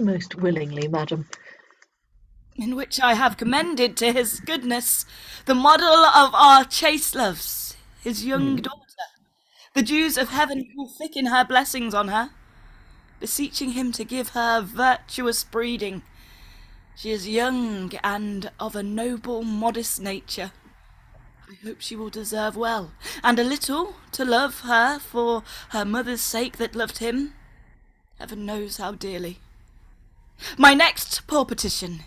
Speaker 7: Most willingly, madam.
Speaker 9: In which I have commended to his goodness the model of our chaste loves, his young daughter, the dews of heaven will thicken her blessings on her, beseeching him to give her virtuous breeding. She is young and of a noble, modest nature. I hope she will deserve well, and a little to love her for her mother's sake that loved him, heaven knows how dearly. My next poor petition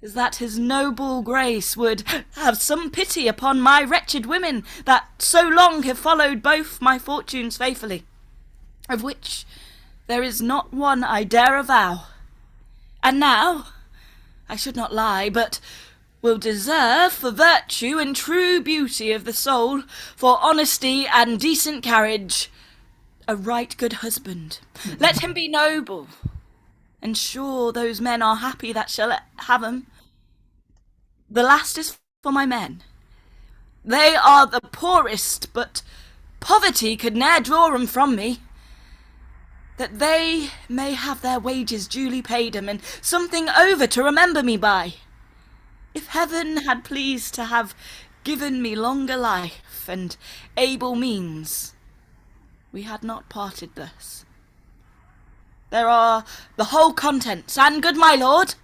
Speaker 9: is that his noble grace would have some pity upon my wretched women that so long have followed both my fortunes faithfully, of which there is not one I dare avow. And now, I should not lie, but will deserve for virtue and true beauty of the soul, for honesty and decent carriage, a right good husband. Let him be noble, and sure those men are happy that shall have 'em. The last is for my men. They are the poorest, but poverty could ne'er draw 'em from me, that they may have their wages duly paid 'em, and something over to remember me by. If heaven had pleased to have given me longer life and able means, we had not parted thus. There are the whole contents, and good my lord,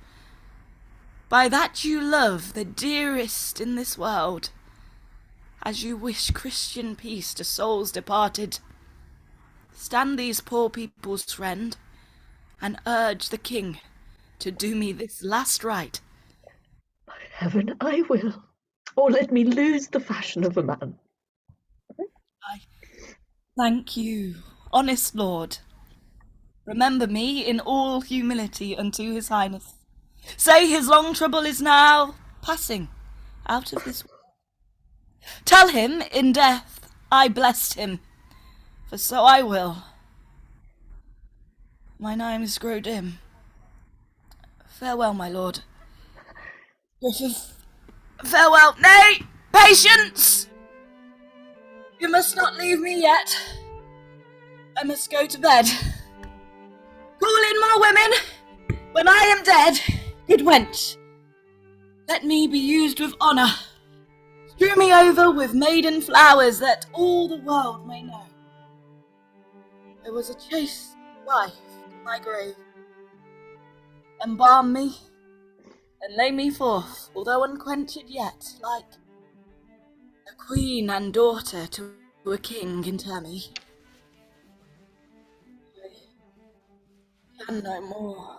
Speaker 9: by that you love the dearest in this world, as you wish Christian peace to souls departed, stand these poor people's friend, and urge the king to do me this last right.
Speaker 7: By heaven, I will, or let me lose the fashion of a man.
Speaker 9: I thank you, honest lord. Remember me in all humility unto his highness. Say his long trouble is now passing out of this world. Tell him in death I blessed him, for so I will. Mine eyes grow dim. Farewell, my lord. Farewell. Nay, patience! You must not leave me yet. I must go to bed. Call in more women when I am dead. Good wench, let me be used with honour. Strew me over with maiden flowers that all the world may know I was a chaste wife to my grave. Embalm me and lay me forth, although unquenched yet, like a queen and daughter to a king, inter me. I can no more.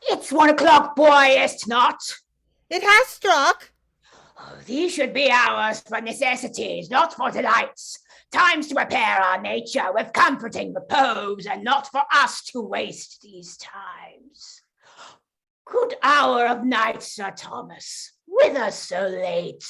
Speaker 15: It's 1 o'clock, boy, is 't not?
Speaker 8: It has struck.
Speaker 15: Oh, these should be hours for necessities, not for delights. Times to repair our nature with comforting repose, and not for us to waste these times. Good hour of night, Sir Thomas. Whither so late?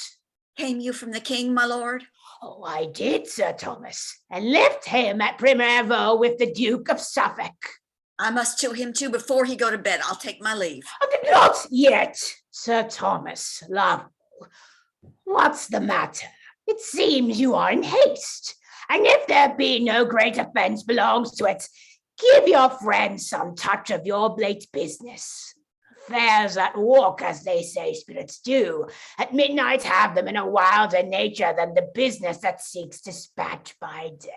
Speaker 11: Came you from the king, my lord?
Speaker 15: Oh, I did, Sir Thomas, and left him at Vaux with the Duke of Suffolk.
Speaker 11: I must to him too before he go to bed. I'll take my leave.
Speaker 15: Not yet, Sir Thomas Lovell. What's the matter? It seems you are in haste, and if there be no great offence belongs to it, Give your friends some touch of your blade business. Affairs that walk, as they say spirits do, at midnight have them in a wilder nature than the business that seeks dispatch by day.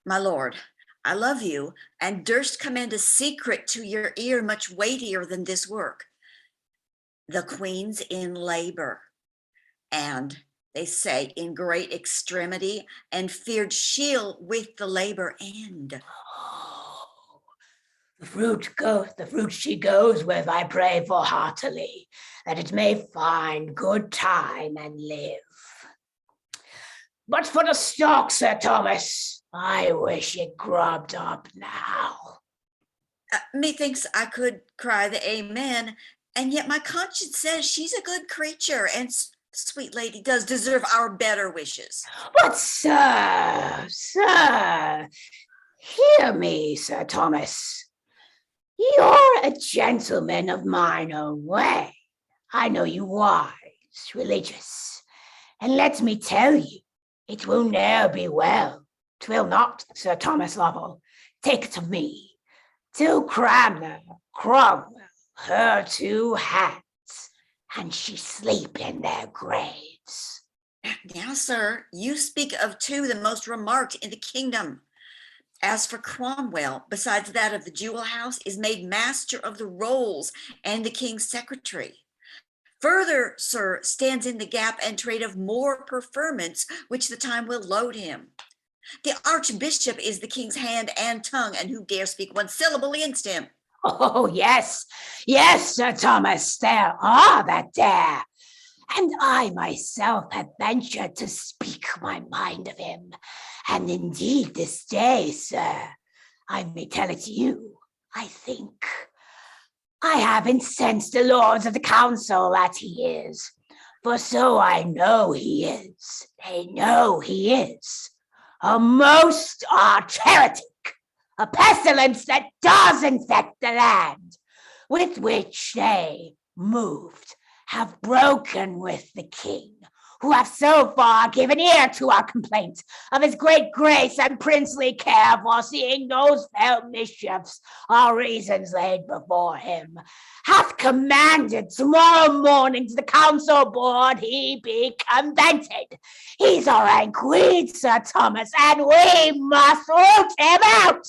Speaker 11: My lord, I love you, and durst command a secret to your ear much weightier than this work. The queen's in labor, and they say in great extremity, and feared she'll with the labor end.
Speaker 15: The fruit she goes with, I pray for heartily, that it may find good time and live. But for the stalk, Sir Thomas, I wish it grubbed up now.
Speaker 11: Methinks I could cry the amen, and yet my conscience says she's a good creature, and sweet lady does deserve our better wishes.
Speaker 15: But sir, hear me, Sir Thomas. You're a gentleman of mine own way. I know you wise, religious, and let me tell you, it will ne'er be well. 'Twill not, Sir Thomas Lovell, take it of me, till Cranmer, Cromwell, her two hands, and she sleep in their graves.
Speaker 11: Now, sir, you speak of two the most remarked in the kingdom. As for Cromwell, besides that of the jewel house, is made master of the rolls and the king's secretary. Further, sir, stands in the gap and trade of more preferments, which the time will load him. The archbishop is the king's hand and tongue, and who dare speak one syllable against him?
Speaker 15: Oh, yes, Sir Thomas, there are that dare. And I myself have ventured to speak my mind of him. And indeed this day, sir, I may tell it you, I think. I have incensed the lords of the council that he is, for so I know he is, they know he is, a most arch heretic, a pestilence that does infect the land, with which they, moved, have broken with the king, who have so far given ear to our complaint of his great grace and princely care, foreseeing those fell mischiefs our reasons laid before him, hath commanded tomorrow morning to the council board he be convented. He's our rank weed, Sir Thomas, and we must root him out.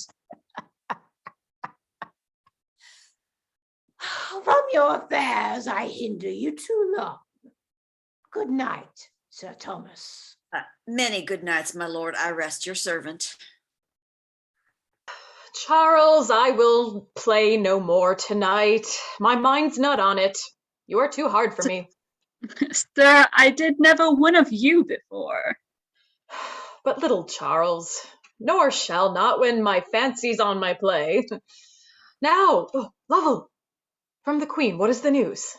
Speaker 15: From your affairs I hinder you too long. Good night, Sir Thomas.
Speaker 11: Many good nights, my lord. I rest your servant.
Speaker 10: Charles, I will play no more tonight. My mind's not on it. You are too hard for me.
Speaker 14: Sir, I did never one of you before.
Speaker 10: But little Charles, nor shall not when my fancy's on my play. Now, Lovell, from the Queen, what is the news?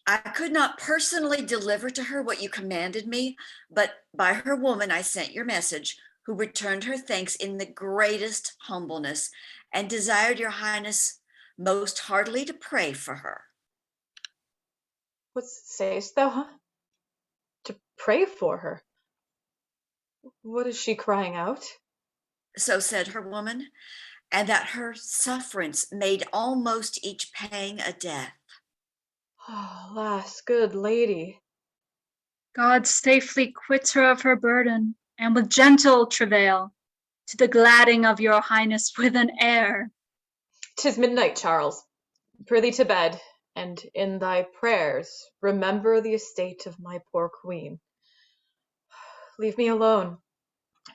Speaker 11: I could not personally deliver to her what you commanded me, but by her woman I sent your message, who returned her thanks in the greatest humbleness, and desired your highness most heartily to pray for her.
Speaker 10: What sayest thou, huh? To pray for her? What is she crying out?
Speaker 11: So said her woman, and that her sufferance made almost each pang a death.
Speaker 10: Oh, alas, good lady.
Speaker 14: God safely quits her of her burden, and with gentle travail, to the gladding of your highness with an air.
Speaker 10: 'Tis midnight, Charles. Prithee to bed, and in thy prayers remember the estate of my poor queen. Leave me alone,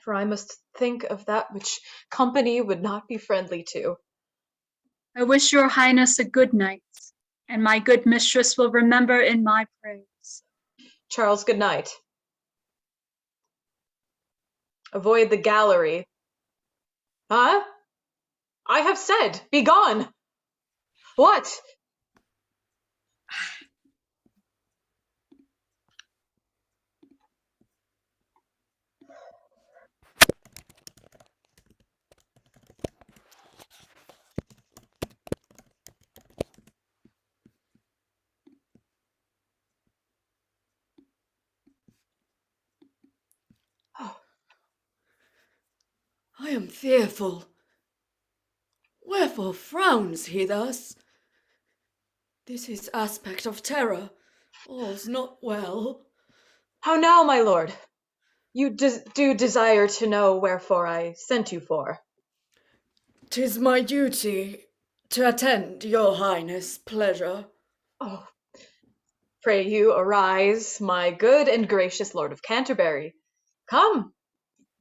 Speaker 10: for I must think of that which company would not be friendly to.
Speaker 14: I wish your highness a good night, and my good mistress will remember in my prayers.
Speaker 10: Charles, good night. Avoid the gallery. Huh? I have said, be gone. What?
Speaker 9: I am fearful.
Speaker 16: Wherefore frowns he thus? This his aspect of terror. All's not well.
Speaker 10: How now, my lord? You do desire to know wherefore I sent you for?
Speaker 16: 'Tis my duty to attend your highness' pleasure.
Speaker 10: Oh, pray you arise, my good and gracious Lord of Canterbury. Come,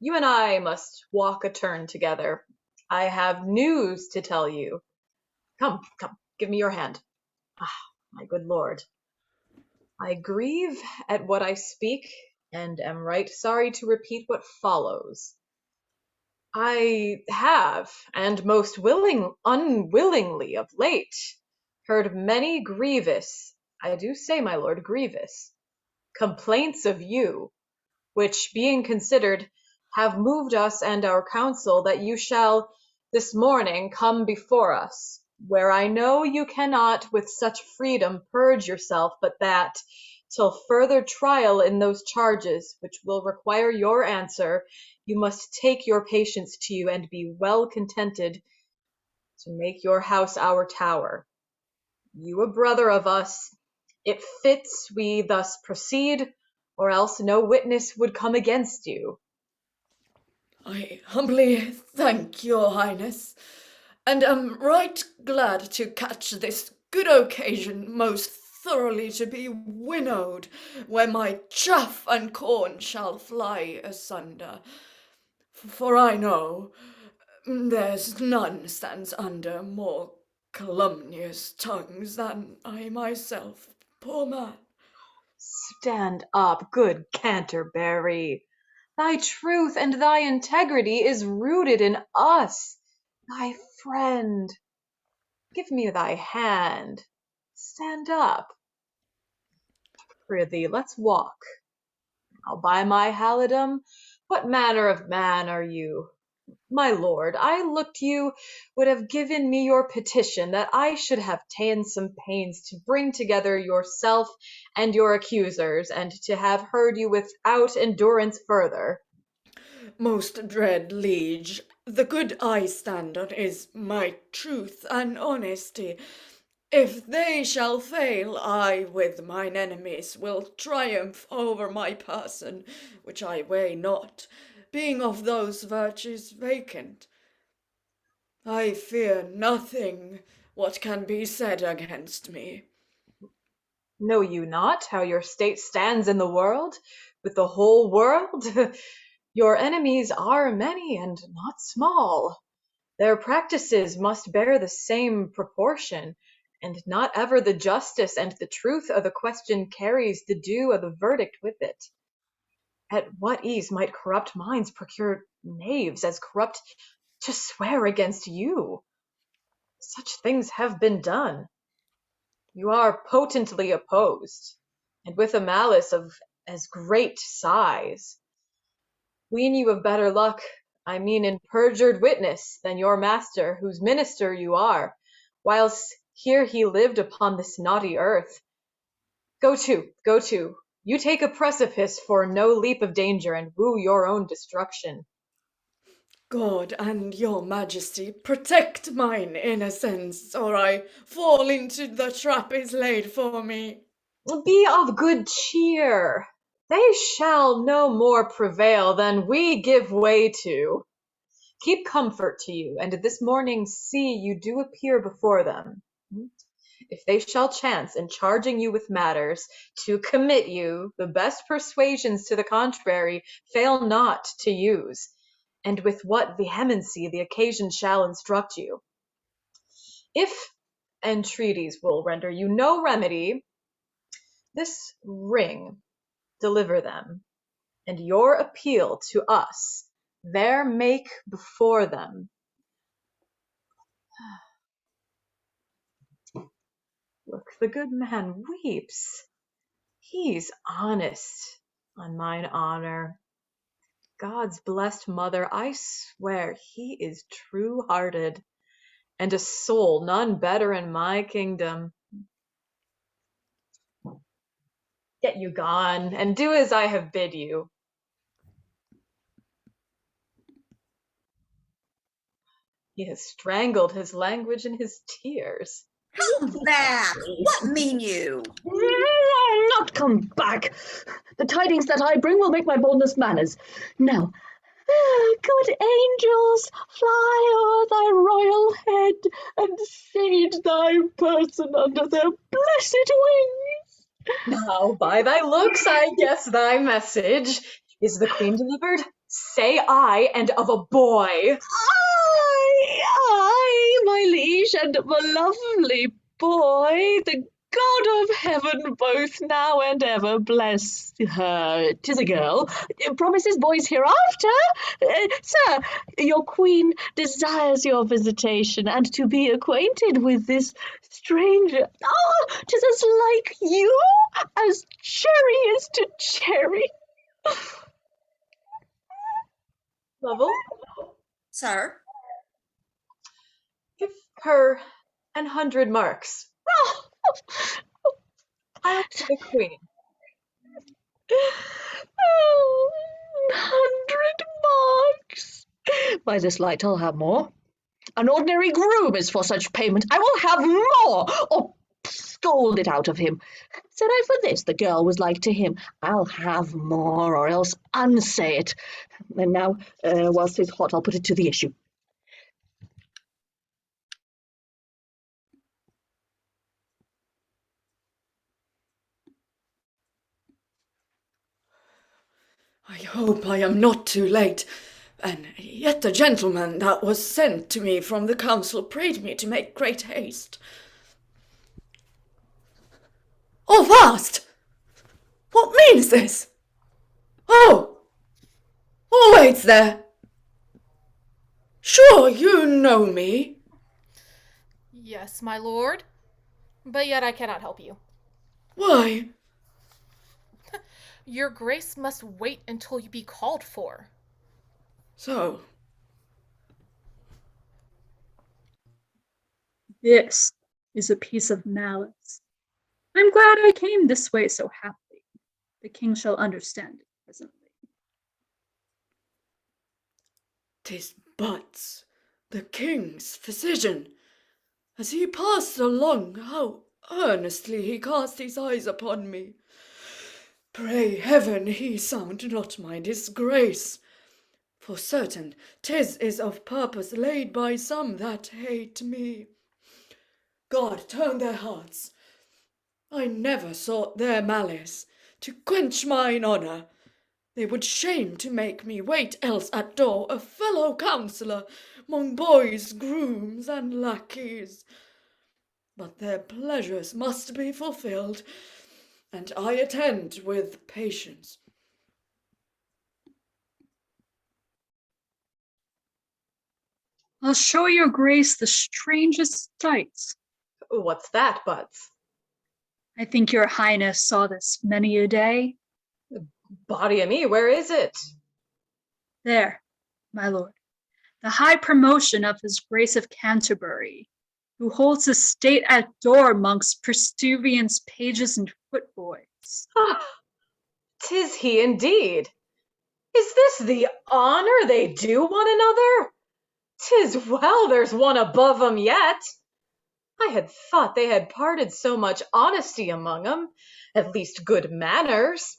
Speaker 10: you and I must walk a turn together. I have news to tell you. Come, give me your hand. Ah, my good lord. I grieve at what I speak, and am right sorry to repeat what follows. I have, and most unwillingly of late, heard many grievous, I do say, my lord, grievous, complaints of you, which, being considered, have moved us and our council that you shall this morning come before us, where I know you cannot with such freedom purge yourself, but that, till further trial in those charges which will require your answer, you must take your patience to you and be well contented to make your house our tower. You a brother of us, it fits we thus proceed, or else no witness would come against you.
Speaker 16: I humbly thank your highness, and am right glad to catch this good occasion most thoroughly to be winnowed, where my chaff and corn shall fly asunder. For I know there's none stands under more calumnious tongues than I myself, poor man.
Speaker 10: Stand up, good Canterbury. Thy truth and thy integrity is rooted in us, thy friend. Give me thy hand. Stand up. Prithee, let's walk. Now, by my halidom, what manner of man are you? My lord, I looked you would have given me your petition that I should have ta'en some pains to bring together yourself and your accusers, and to have heard you without endurance further.
Speaker 16: Most dread liege, the good I stand on is my truth and honesty. If they shall fail, I with mine enemies will triumph over my person, which I weigh not, being of those virtues vacant. I fear nothing what can be said against me.
Speaker 10: Know you not how your state stands in the world, with the whole world? Your enemies are many and not small. Their practices must bear the same proportion, and not ever the justice and the truth of the question carries the due of the verdict with it. At what ease might corrupt minds procure knaves as corrupt to swear against you? Such things have been done. You are potently opposed, and with a malice of as great size. Ween you of better luck, I mean in perjured witness, than your master, whose minister you are, whilst here he lived upon this naughty earth. Go to, you take a precipice for no leap of danger, and woo your own destruction.
Speaker 16: God and your majesty protect mine innocence, or I fall into the trap is laid for me.
Speaker 10: Be of good cheer. They shall no more prevail than we give way to. Keep comfort to you, and this morning see you do appear before them. If they shall chance in charging you with matters to commit you, the best persuasions to the contrary fail not to use, and with what vehemency the occasion shall instruct you. If entreaties will render you no remedy, this ring deliver them, and your appeal to us there make before them. Look, the good man weeps. He's honest, on mine honor. God's blessed mother, I swear he is true-hearted, and a soul none better in my kingdom. Get you gone, and do as I have bid you. He has strangled his language in his tears.
Speaker 11: Come back! What mean you?
Speaker 7: I'll not come back. The tidings that I bring will make my boldness manners. Now, good angels, fly o'er thy royal head, and sage thy person under their blessed wings.
Speaker 10: Now, by thy looks, I guess thy message. Is the queen delivered? Say I, and of a boy.
Speaker 7: Aye, my liege, and of a lovely boy, the God of heaven both now and ever bless her. 'Tis a girl. Promises boys hereafter. Sir, your queen desires your visitation, and to be acquainted with this stranger. Oh, 'tis as like you as cherry is to cherry.
Speaker 10: Lovell?
Speaker 11: Sir?
Speaker 10: Give her 100 marks. I'll to the queen.
Speaker 7: 100 marks. By this light I'll have more. An ordinary groom is for such payment. I will have more, or scold it out of him. Said I for this the girl was like to him, I'll have more, or else unsay it. And now, whilst it's hot, I'll put it to the issue.
Speaker 16: I hope I am not too late, and yet the gentleman that was sent to me from the council prayed me to make great haste. All fast! What means this? Oh! Who waits there? Sure you know me?
Speaker 5: Yes, my lord, but yet I cannot help you.
Speaker 16: Why?
Speaker 5: Your grace must wait until you be called for.
Speaker 16: So?
Speaker 14: This is a piece of malice. I'm glad I came this way so happily. The king shall understand it presently.
Speaker 16: 'Tis but the king's physician. As he passed along, how earnestly he cast his eyes upon me. Pray heaven he sound not my disgrace. For certain 'tis is of purpose laid by some that hate me. God turn their hearts. I never sought their malice, to quench mine honour. They would shame to make me wait else at door a fellow counsellor, mong boys, grooms, and lackeys. But their pleasures must be fulfilled, and I attend with patience.
Speaker 14: I'll show your grace the strangest sights.
Speaker 10: What's that, Butts?
Speaker 14: I think your highness saw this many a day.
Speaker 10: Body o' me, where is it?
Speaker 14: There, my lord, the high promotion of his grace of Canterbury, who holds his state at door amongst Prestuvian's pages and footboys.
Speaker 10: Ah, 'tis he indeed. Is this the honor they do one another? 'Tis well there's one above 'em yet. I had thought they had parted so much honesty among 'em, at least good manners,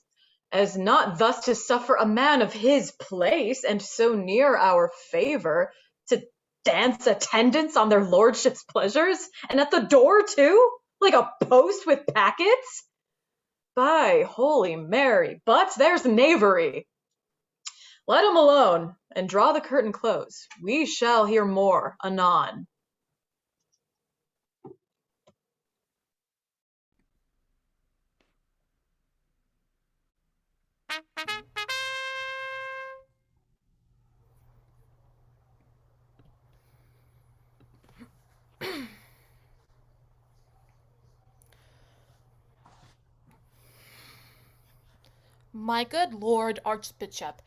Speaker 10: as not thus to suffer a man of his place, and so near our favour, to dance attendance on their lordships' pleasures, and at the door too, like a post with packets. By Holy Mary, but there's knavery. Let 'em alone, and draw the curtain close. We shall hear more anon.
Speaker 5: My good Lord Archbishop,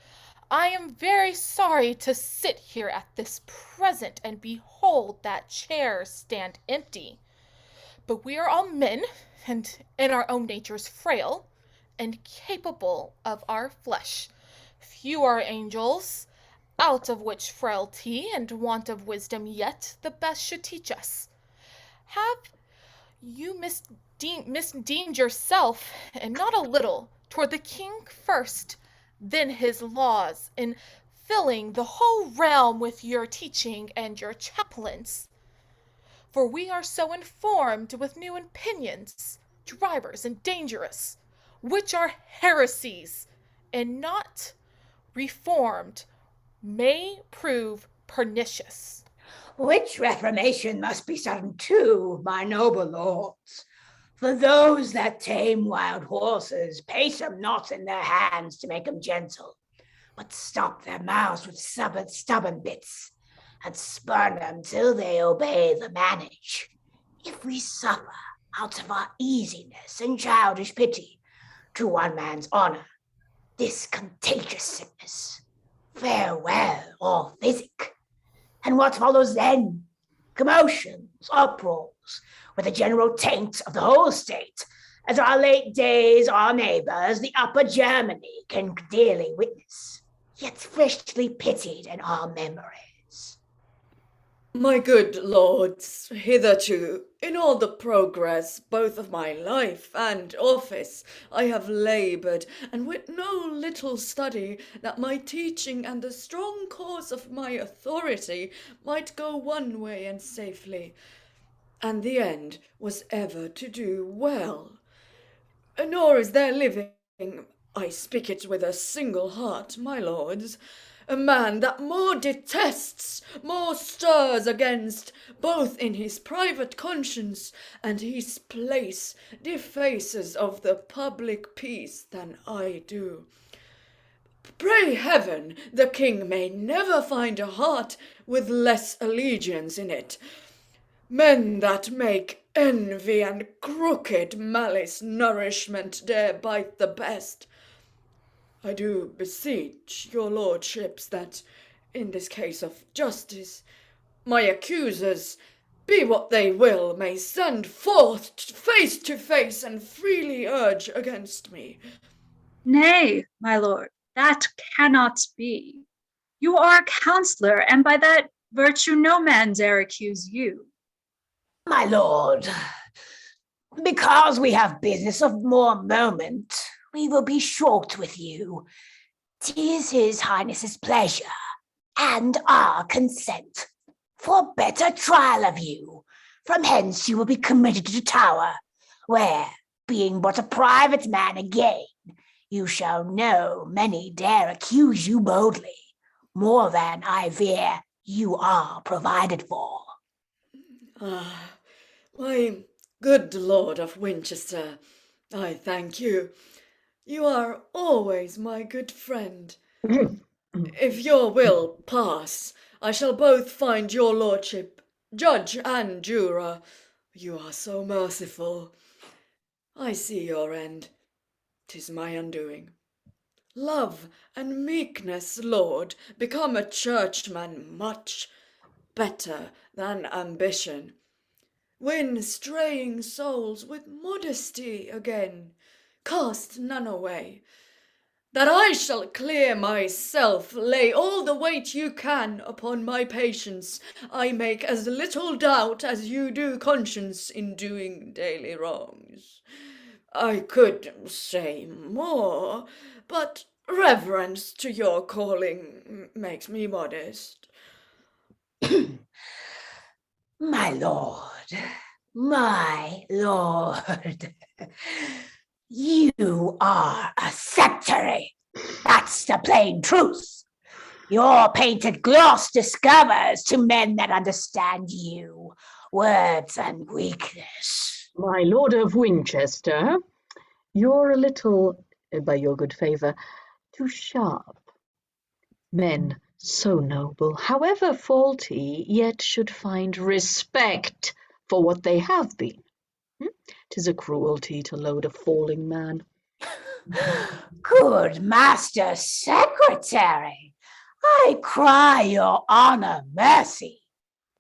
Speaker 5: I am very sorry to sit here at this present and behold that chair stand empty. But we are all men, and in our own natures frail, and capable of our flesh. Few are angels, out of which frailty and want of wisdom yet the best should teach us. Have you misdeemed yourself, and not a little, toward the king first, then his laws, in filling the whole realm with your teaching and your chaplains? For we are so informed with new opinions, drivers and dangerous, which are heresies, and not reformed, may prove pernicious.
Speaker 15: Which reformation must be sudden too, my noble lords. For those that tame wild horses pace them not in their hands to make them gentle, but stop their mouths with stubborn bits, and spurn them till they obey the manage. If we suffer out of our easiness and childish pity to one man's honour, this contagious sickness, farewell all physic. And what follows then? Commotions, uproars, with a general taint of the whole state, as our late days, our neighbours, the Upper Germany, can dearly witness, yet freshly pitied in our memories.
Speaker 16: My good lords, hitherto, in all the progress both of my life and office, I have laboured, and with no little study, that my teaching and the strong cause of my authority might go one way and safely, and the end was ever to do well. Nor is there living, I speak it with a single heart, my lords, a man that more detests, more stirs against, both in his private conscience and his place, defaces of the public peace than I do. Pray heaven the king may never find a heart with less allegiance in it. Men that make envy and crooked malice nourishment dare bite the best. I do beseech your lordships that, in this case of justice, my accusers, be what they will, may stand forth face to face and freely urge against me.
Speaker 14: Nay, my lord, that cannot be. You are a counsellor, and by that virtue no man dare accuse you.
Speaker 15: My lord, because we have business of more moment, we will be short with you. 'Tis his highness's pleasure, and our consent, for better trial of you. From hence you will be committed to the Tower, where, being but a private man again, you shall know many dare accuse you boldly, more than I fear you are provided for.
Speaker 16: Ah, my good Lord of Winchester, I thank you. You are always my good friend. If your will pass, I shall both find your lordship judge and juror. You are so merciful. I see your end. 'Tis my undoing. Love and meekness, Lord, become a churchman much better than ambition. Win straying souls with modesty again, cast none away. That I shall clear myself, lay all the weight you can upon my patience. I make as little doubt as you do conscience in doing daily wrongs. I could say more, but reverence to your calling makes me modest.
Speaker 15: My lord, you are a sectary. That's the plain truth. Your painted gloss discovers to men that understand you words and weakness.
Speaker 7: My Lord of Winchester, you're a little, by your good favour, too sharp. Men so noble, however faulty, yet should find respect for what they have been. 'Tis a cruelty to load a falling man.
Speaker 15: Good Master Secretary, I cry your honour mercy.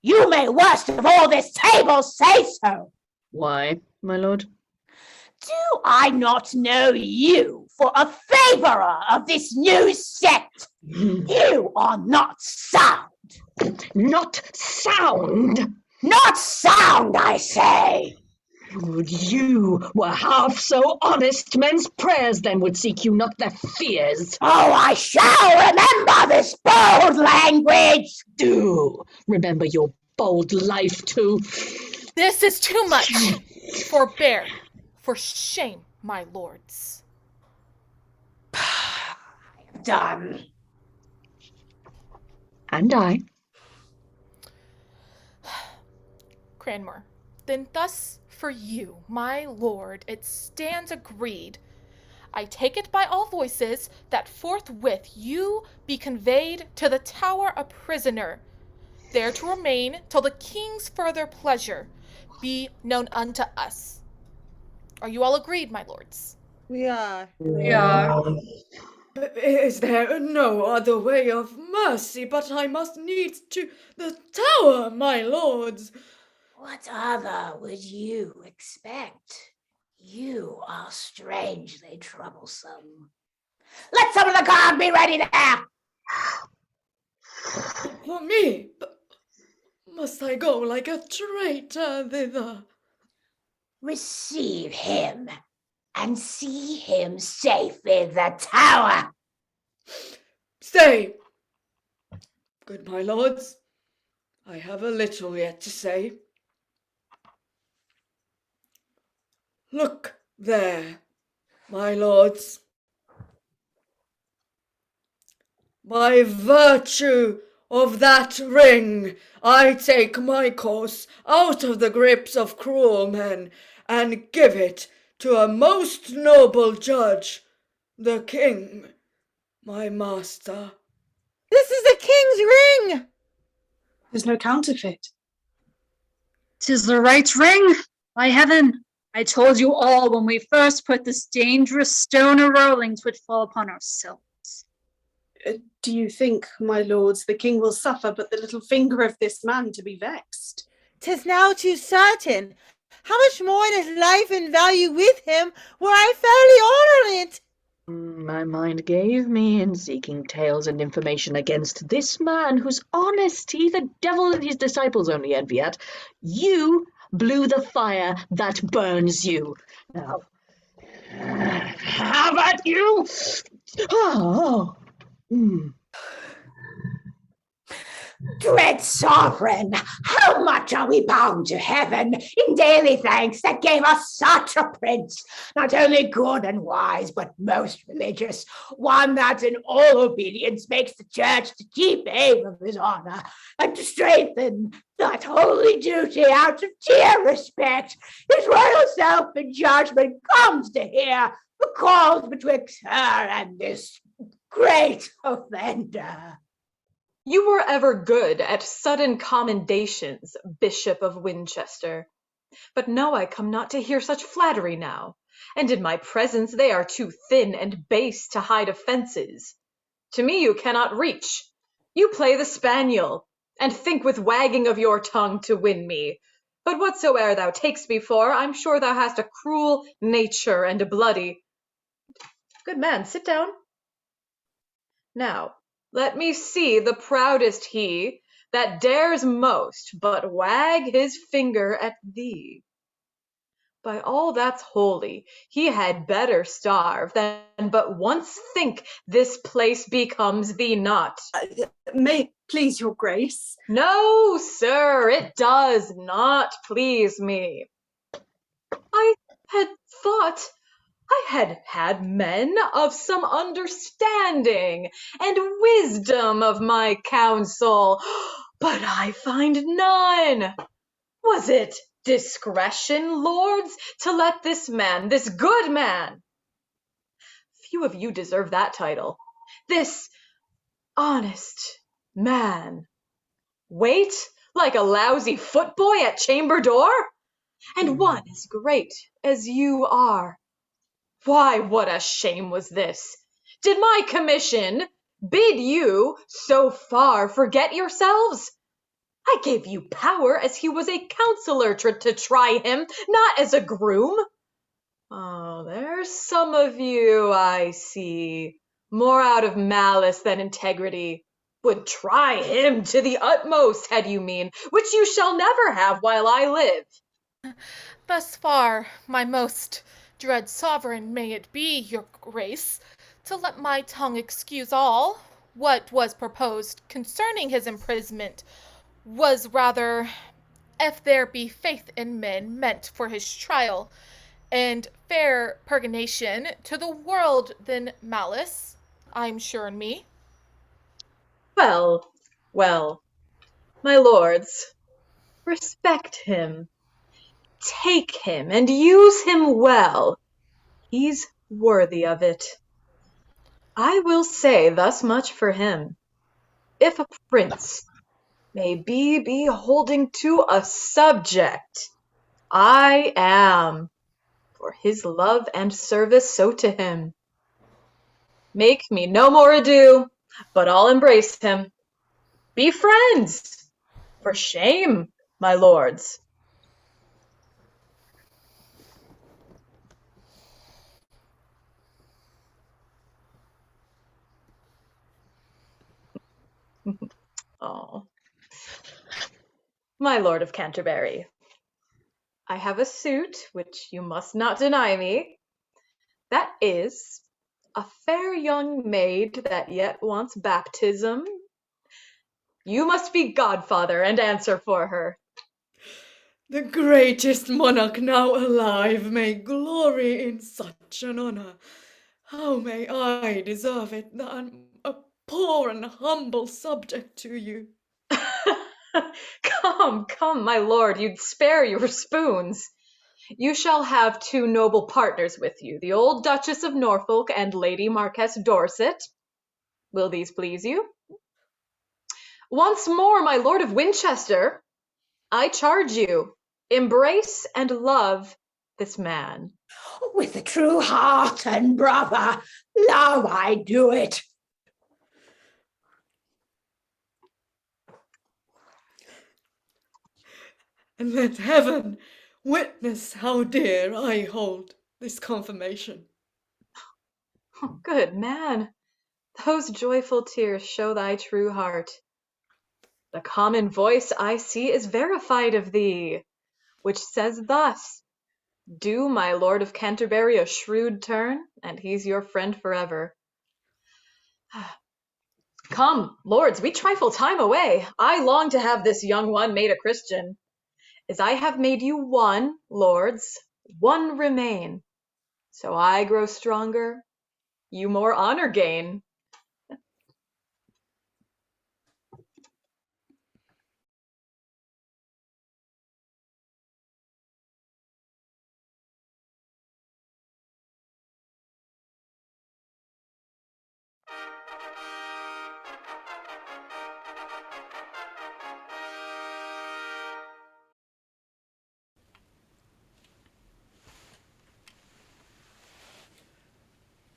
Speaker 15: You may worst of all this table say so.
Speaker 7: Why, my lord?
Speaker 15: Do I not know you for a favourer of this new sect. You are not sound.
Speaker 7: Not sound?
Speaker 15: Not sound, I say.
Speaker 7: Would you were half so honest, men's prayers then would seek you, not their fears.
Speaker 15: Oh, I shall remember this bold language.
Speaker 7: Do remember your bold life too.
Speaker 5: This is too much. Forbear. For shame, my lords.
Speaker 15: Done.
Speaker 7: And I.
Speaker 5: Cranmer, then thus for you, my lord, it stands agreed. I take it by all voices that forthwith you be conveyed to the Tower a prisoner, there to remain till the king's further pleasure be known unto us. Are you all agreed, my lords?
Speaker 8: We are.
Speaker 14: We are.
Speaker 16: Is there no other way of mercy but I must needs to the Tower, my lords?
Speaker 15: What other would you expect? You are strangely troublesome. Let some of the guard be ready there.
Speaker 16: For me? Must I go like a traitor thither?
Speaker 15: Receive him and see him safe in the Tower.
Speaker 16: Stay. Good my lords, I have a little yet to say. Look there, my lords. By virtue of that ring, I take my course out of the grips of cruel men and give it to a most noble judge, the king, my master.
Speaker 8: This is the king's ring!
Speaker 4: There's no counterfeit.
Speaker 14: 'Tis the right ring, by heaven. I told you all when we first put this dangerous stone a-rolling 'twould fall upon ourselves.
Speaker 4: Do you think, my lords, the king will suffer but the little finger of this man to be vexed?
Speaker 8: 'Tis now too certain. How much more in his life and value with him were I fairly honour it?
Speaker 7: My mind gave me in seeking tales and information against this man whose honesty the devil and his disciples only envy at. You blew the fire that burns you. Now, have at you! Oh.
Speaker 15: Dread sovereign, how much are we bound to heaven in daily thanks that gave us such a prince, not only good and wise, but most religious, one that in all obedience makes the church to keep aim of his honour, and to strengthen that holy duty out of dear respect, his royal self in judgment comes to hear the cause betwixt her and this great offender.
Speaker 10: You were ever good at sudden commendations, Bishop of Winchester. But no, I come not to hear such flattery now, and in my presence they are too thin and base to hide offences. To me you cannot reach. You play the spaniel, and think with wagging of your tongue to win me. But whatsoe'er thou takest me for, I'm sure thou hast a cruel nature and a bloody— Good man, sit down. Now, let me see the proudest he that dares most but wag his finger at thee. By all that's holy, he had better starve than but once think this place becomes thee not.
Speaker 4: May it please your grace.
Speaker 10: No, sir, it does not please me. I had thought I had had men of some understanding and wisdom of my counsel, but I find none. Was it discretion, lords, to let this man, this good man— few of you deserve that title— this honest man, wait like a lousy footboy at chamber door? And one as great as you are. Why, what a shame was this! Did my commission bid you so far forget yourselves? I gave you power as he was a counsellor to try him, not as a groom. Oh, there's some of you, I see, more out of malice than integrity, would try him to the utmost, had you mean, which you shall never have while I live.
Speaker 5: Thus far, my most dread sovereign, may it be, your grace, to let my tongue excuse all. What was proposed concerning his imprisonment was rather, if there be faith in men, meant for his trial, and fair purgation to the world than malice, I'm sure in me.
Speaker 10: Well, well, my lords, respect him, take him, and use him well. He's worthy of it. I will say thus much for him. If a prince may be beholding to a subject, I am, for his love and service so to him. Make me no more ado, but I'll embrace him. Be friends, for shame, my lords. Oh, my lord of Canterbury, I have a suit which you must not deny me. That is, a fair young maid that yet wants baptism. You must be godfather and answer for her.
Speaker 16: The greatest monarch now alive may glory in such an honor. How may I deserve it, that I'm a poor and humble subject to you?
Speaker 10: Come, come, my lord, you'd spare your spoons. You shall have two noble partners with you, the old Duchess of Norfolk and Lady Marquess Dorset. Will these please you? Once more, my lord of Winchester, I charge you, embrace and love this man.
Speaker 15: With a true heart and brother, now I do it.
Speaker 16: And let heaven witness how dear I hold this confirmation.
Speaker 10: Oh, good man, those joyful tears show thy true heart. The common voice I see is verified of thee, which says thus, do my lord of Canterbury a shrewd turn, and he's your friend forever. Come, lords, we trifle time away. I long to have this young one made a Christian. As I have made you one, lords, one remain. So I grow stronger, you more honor gain.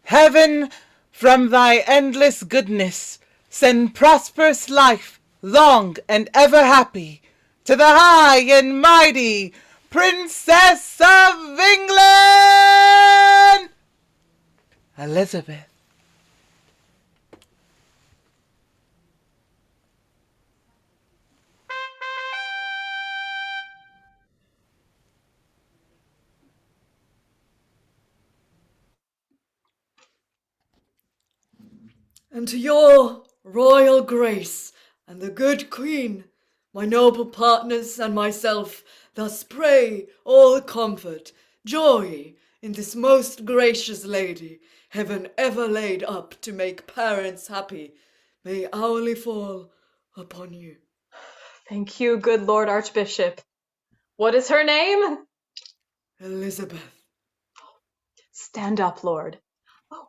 Speaker 2: Heaven, from thy endless goodness, send prosperous life, long and ever happy, to the high and mighty Princess of England, Elizabeth.
Speaker 16: And to your royal grace and the good queen, my noble partners and myself thus pray all comfort, joy in this most gracious lady, heaven ever laid up to make parents happy, may hourly fall upon you.
Speaker 10: Thank you, good Lord Archbishop. What is her name?
Speaker 16: Elizabeth.
Speaker 10: Stand up, Lord. Oh.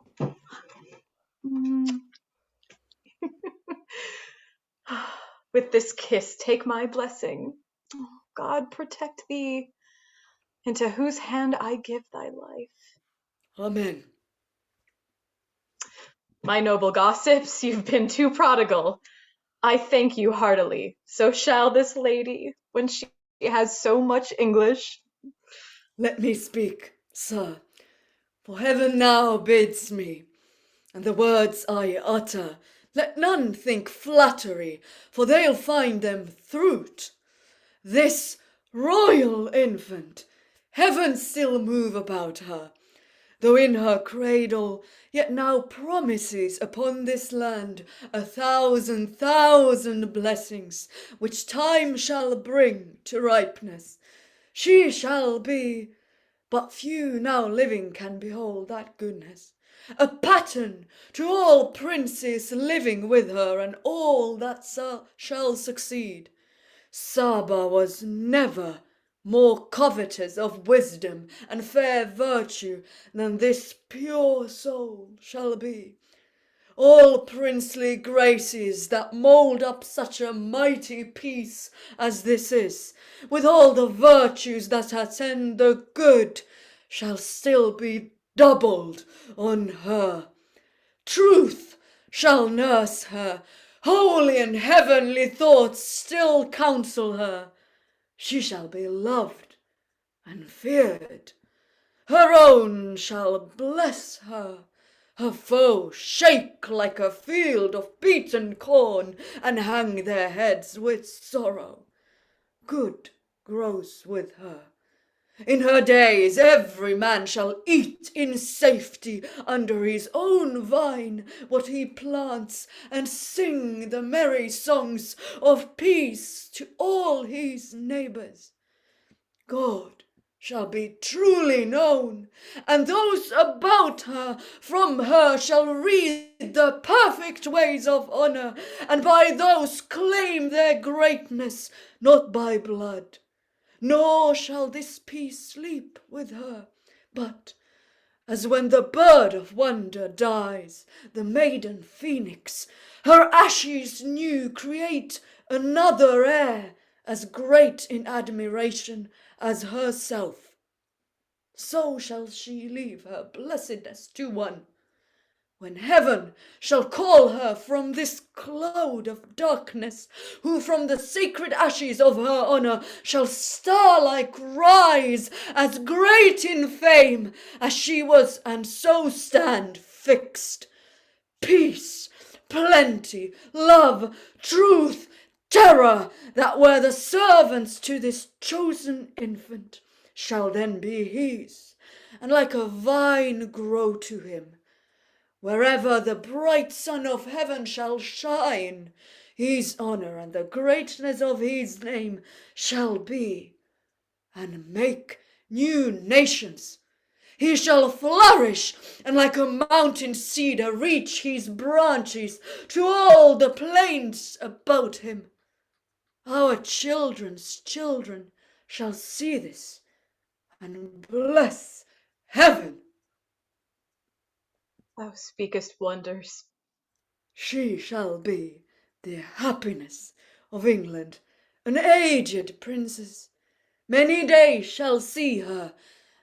Speaker 10: With this kiss, take my blessing. God protect thee, into whose hand I give thy life.
Speaker 16: Amen.
Speaker 10: My noble gossips, you've been too prodigal. I thank you heartily. So shall this lady, when she has so much English.
Speaker 16: Let me speak, sir. For heaven now bids me, and the words I utter, let none think flattery, for they'll find them fruit. This royal infant, heaven still move about her, though in her cradle, yet now promises upon this land 1,000,000 blessings, which time shall bring to ripeness. She shall be, but few now living can behold that goodness, a pattern to all princes living with her and all that shall succeed. Saba was never more covetous of wisdom and fair virtue than this pure soul shall be. All princely graces that mould up such a mighty piece as this is, with all the virtues that attend the good, shall still be doubled on her. Truth shall nurse her, holy and heavenly thoughts still counsel her. She shall be loved and feared. Her own shall bless her. Her foes shake like a field of beaten corn, and hang their heads with sorrow. Good grows with her. In her days every man shall eat in safety under his own vine what he plants, and sing the merry songs of peace to all his neighbours. God shall be truly known, and those about her from her shall read the perfect ways of honour, and by those claim their greatness, not by blood. Nor shall this peace sleep with her, but, as when the bird of wonder dies, the maiden phoenix, her ashes new create another air, as great in admiration as herself. So shall she leave her blessedness to one, when heaven shall call her from this cloud of darkness, who from the sacred ashes of her honour shall star-like rise, as great in fame as she was, and so stand fixed. Peace, plenty, love, truth, terror, that were the servants to this chosen infant, shall then be his, and like a vine grow to him. Wherever the bright sun of heaven shall shine, his honour and the greatness of his name shall be, and make new nations. He shall flourish, and like a mountain cedar reach his branches to all the plains about him. Our children's children shall see this, and bless heaven.
Speaker 10: Thou speakest wonders.
Speaker 16: She shall be the happiness of England, an aged princess. Many days shall see her,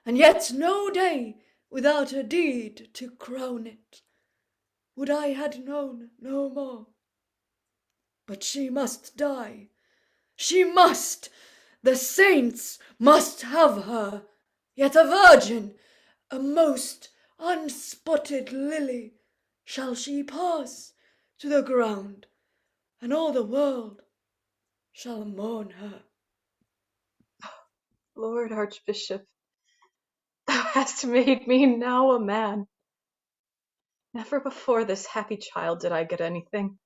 Speaker 16: and yet no day without a deed to crown it. Would I had known no more. But she must die. She must. The saints must have her, yet a virgin, a most unspotted lily, shall she pass to the ground, and all the world shall mourn her.
Speaker 10: Lord Archbishop, thou hast made me now a man. Never before this happy child did I get anything.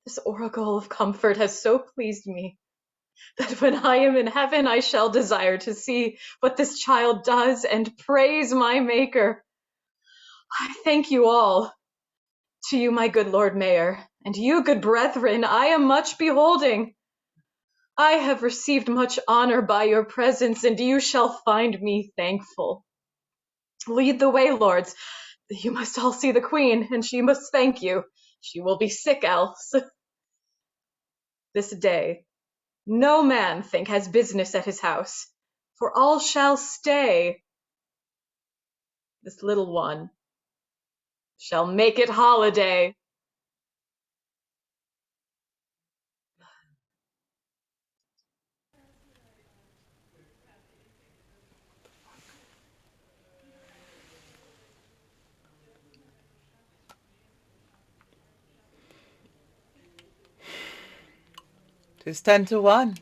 Speaker 10: This oracle of comfort has so pleased me that when I am in heaven I shall desire to see what this child does and praise my Maker. I thank you all. To you, my good Lord Mayor, and you, good brethren, I am much beholding. I have received much honour by your presence, and you shall find me thankful. Lead the way, lords. You must all see the Queen, and she must thank you. She will be sick else. This day no man, think, has business at his house, for all shall stay. This little one shall make it holiday.
Speaker 2: 'Tis 10-1.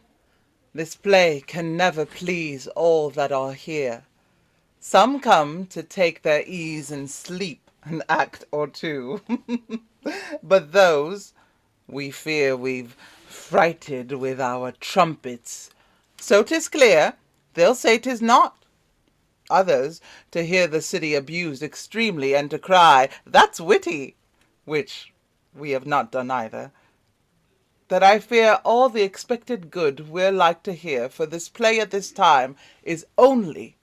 Speaker 2: This play can never please all that are here. Some come to take their ease and sleep an act or two. But those we fear we've frighted with our trumpets. So 'tis clear, they'll say 'tis not. Others, to hear the city abused extremely, and to cry, "That's witty," which we have not done either, that I fear all the expected good we're like to hear for this play at this time is only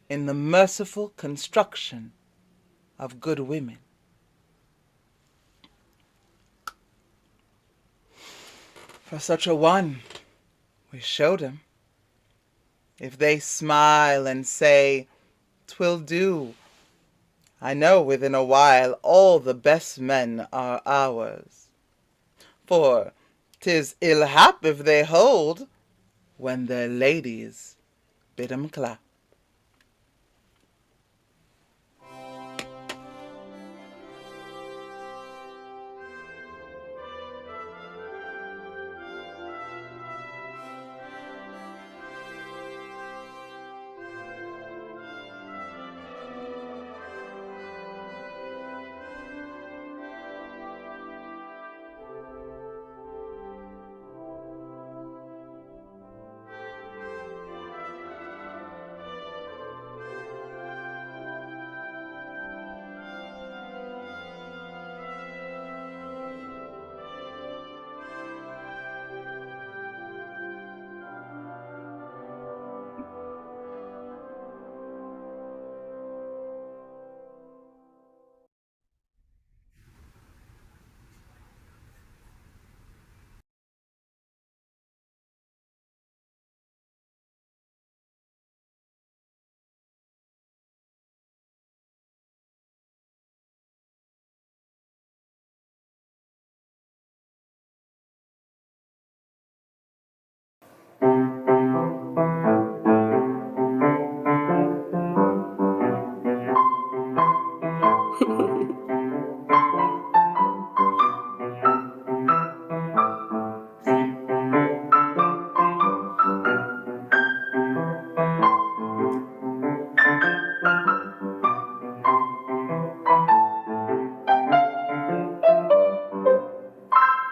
Speaker 2: in the merciful construction of good women. For such a one, we showed 'em. If they smile and say, "'Twill do," I know within a while all the best men are ours. For 'tis ill hap if they hold, when their ladies bid 'em clap.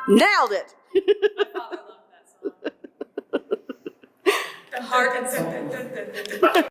Speaker 4: Nailed it!
Speaker 16: The heart and